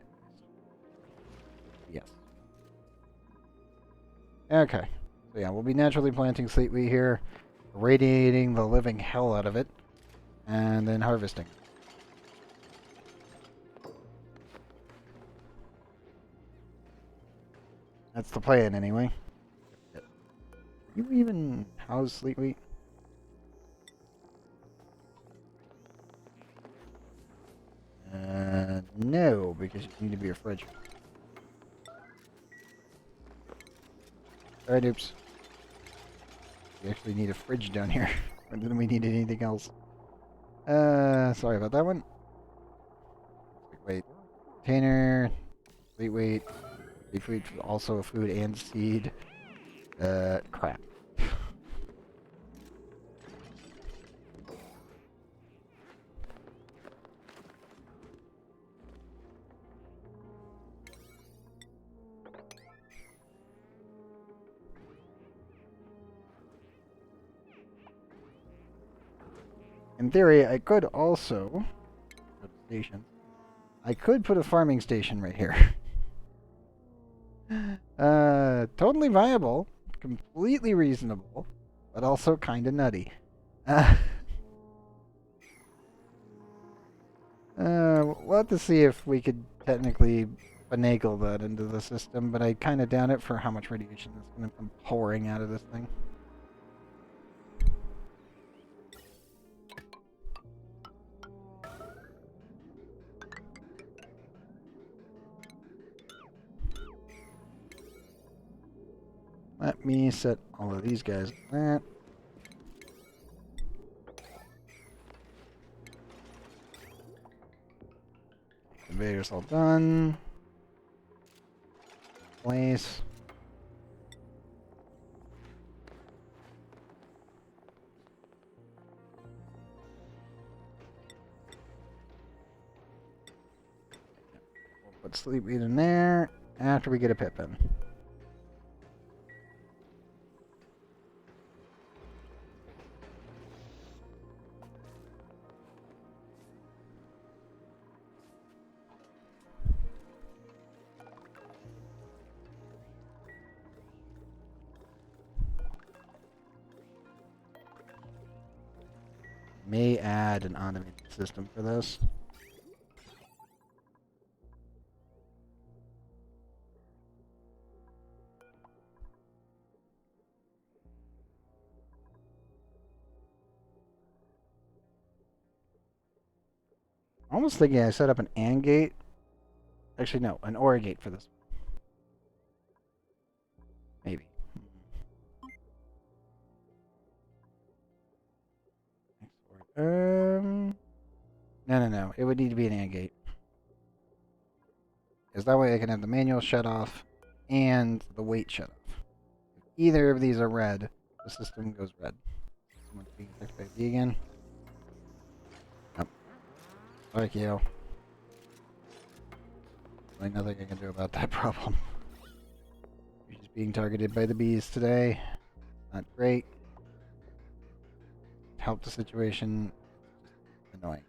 [SPEAKER 1] yes. Okay. So yeah, we'll be naturally planting slate wheat here, radiating the living hell out of it, and then harvesting. That's the plan, anyway. You even house slate wheat? No, because you need to be a fridge. Alright, oops. We actually need a fridge down here. More than we need anything else. Sorry about that one. Wait. Container. Slate wheat. Food, also a food and seed. Crap. In theory, I could also go to station. I could put a farming station right here. Totally viable, completely reasonable, but also kind of nutty. We'll have to see if we could technically finagle that into the system, but I kind of doubt it for how much radiation is going to come pouring out of this thing. Let me set all of these guys like that. Conveyor's all done. Place. We'll put sleep wheat in there after we get a pip in. May add an automated system for this. I'm almost thinking I set up an AND gate. Actually, no, an OR gate for this. Maybe. No. It would need to be an AND gate. Because that way I can have the manual shut off and the weight shut off. If either of these are red, the system goes red. Someone's being attacked by B again. Yep. Fuck you. There's nothing I can do about that problem. You're just being targeted by the bees today. Not great. Help the situation. Annoying.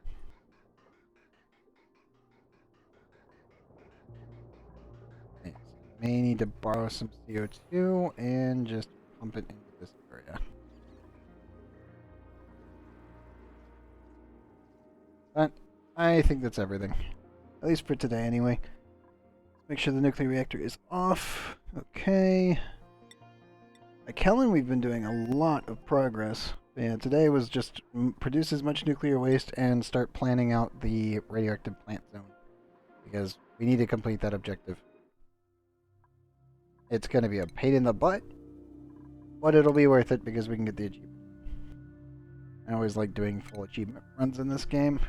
[SPEAKER 1] Thanks. May need to borrow some CO2 and just pump it into this area. But I think that's everything. At least for today, anyway. Make sure the nuclear reactor is off. Okay. At Kellen, we've been doing a lot of progress. Yeah, today was just produce as much nuclear waste and start planning out the radioactive plant zone. Because we need to complete that objective. It's going to be a pain in the butt, but it'll be worth it because we can get the achievement. I always like doing full achievement runs in this game.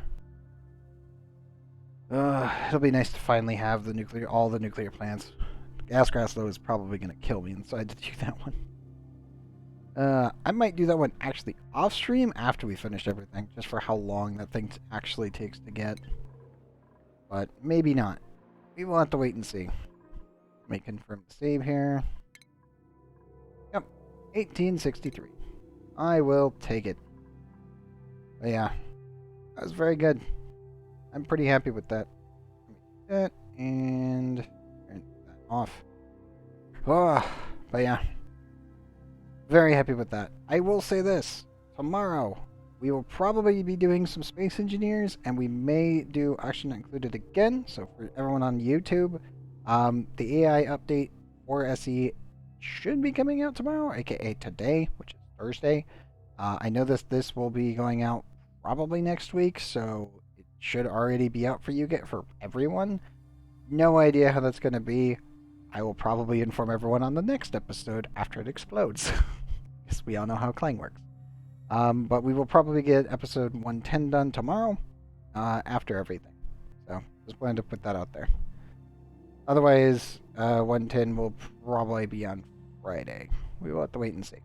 [SPEAKER 1] It'll be nice to finally have all the nuclear plants. Gas grass, though, is probably going to kill me inside to do that one. I might do that one actually off stream after we finish everything, just for how long that thing actually takes to get. But maybe not. We will have to wait and see. Let me confirm the save here. Yep, 1863. I will take it. But yeah, that was very good. I'm pretty happy with that. That and turn that off. Oh, but yeah, very happy with that. I will say this: tomorrow we will probably be doing some Space Engineers, and we may do Action Not Included again. So for everyone on YouTube, the AI update for SE should be coming out tomorrow, aka today, which is Thursday. I know this will be going out probably next week, so it should already be out for you get for everyone. No idea how that's going to be. I will probably inform everyone on the next episode after it explodes, because we all know how Clang works. But we will probably get episode 110 done tomorrow, after everything. So just wanted to put that out there. Otherwise, 110 will probably be on Friday. We will have to wait and see.